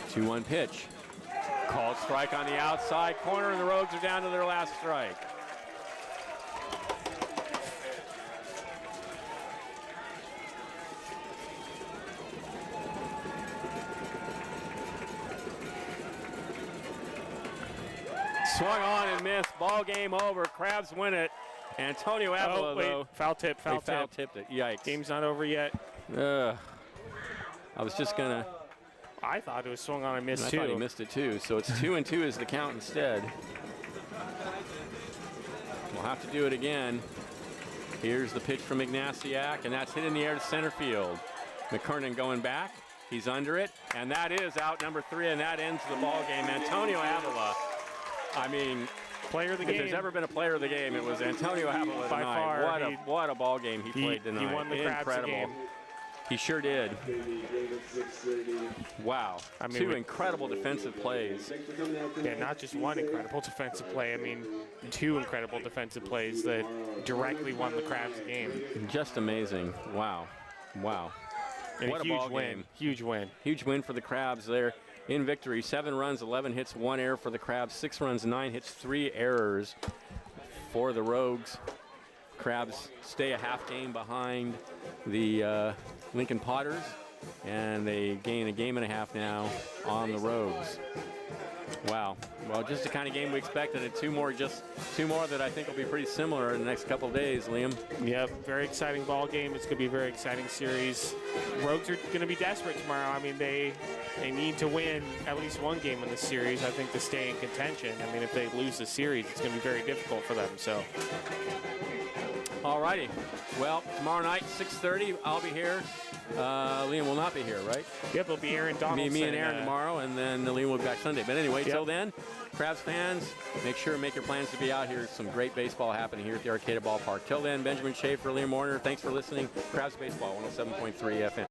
Two-one pitch. Called strike on the outside corner, and the Rogues are down to their last strike. Swung on and missed. Ball game over. Crabs win it. Antonio Avila, though. Foul tip, foul tip. Foul tipped it. Yikes. Game's not over yet. I was just going to. I thought it was swung on and missed I too. thought he missed it too. So it's 2-2 is the count instead. We'll have to do it again. Here's the pitch from Ignatiak, and that's hit in the air to center field. McKernan going back. He's under it, and that is out number 3, and that ends the ball game. Antonio Avila. I mean, Player of the if game. there's ever been a player of the game, it was Antonio Avila By tonight. far, What a ball game he played tonight. He won the Crabs Incredible. game. He sure did. Wow. I mean, 2 incredible defensive plays. Yeah, not just one incredible defensive play. I mean, 2 incredible defensive plays that directly won the Crabs game. Just amazing. Wow. Wow. And What a a huge ball win. game. Huge win. Huge win for the Crabs there in victory. 7 runs, 11 hits, 1 error for the Crabs. 6 runs, 9 hits, 3 errors for the Rogues. Crabs stay a half game behind the Lincoln Potters, and they gain a game and a half now on the Rogues. Wow. Well, just the kind of game we expected. And 2 more that I think will be pretty similar in the next couple of days, Liam. Yep, very exciting ball game. It's going to be a very exciting series. Rogues are going to be desperate tomorrow. I mean, they need to win at least one game in this series, I think, to stay in contention. I mean, if they lose the series, it's going to be very difficult for them. So, all righty. Well, tomorrow night, 6:30, I'll be here. Liam will not be here, right? yep, it'll be Aaron Donaldson. Me and Aaron tomorrow, and then Liam will be back Sunday. But anyway, till then, Crabs fans, make your plans to be out here. Some great baseball happening here at the Arcata Ballpark. Till then, Benjamin Schaefer, Liam Warner, thanks for listening. Crabs Baseball, 107.3 FM.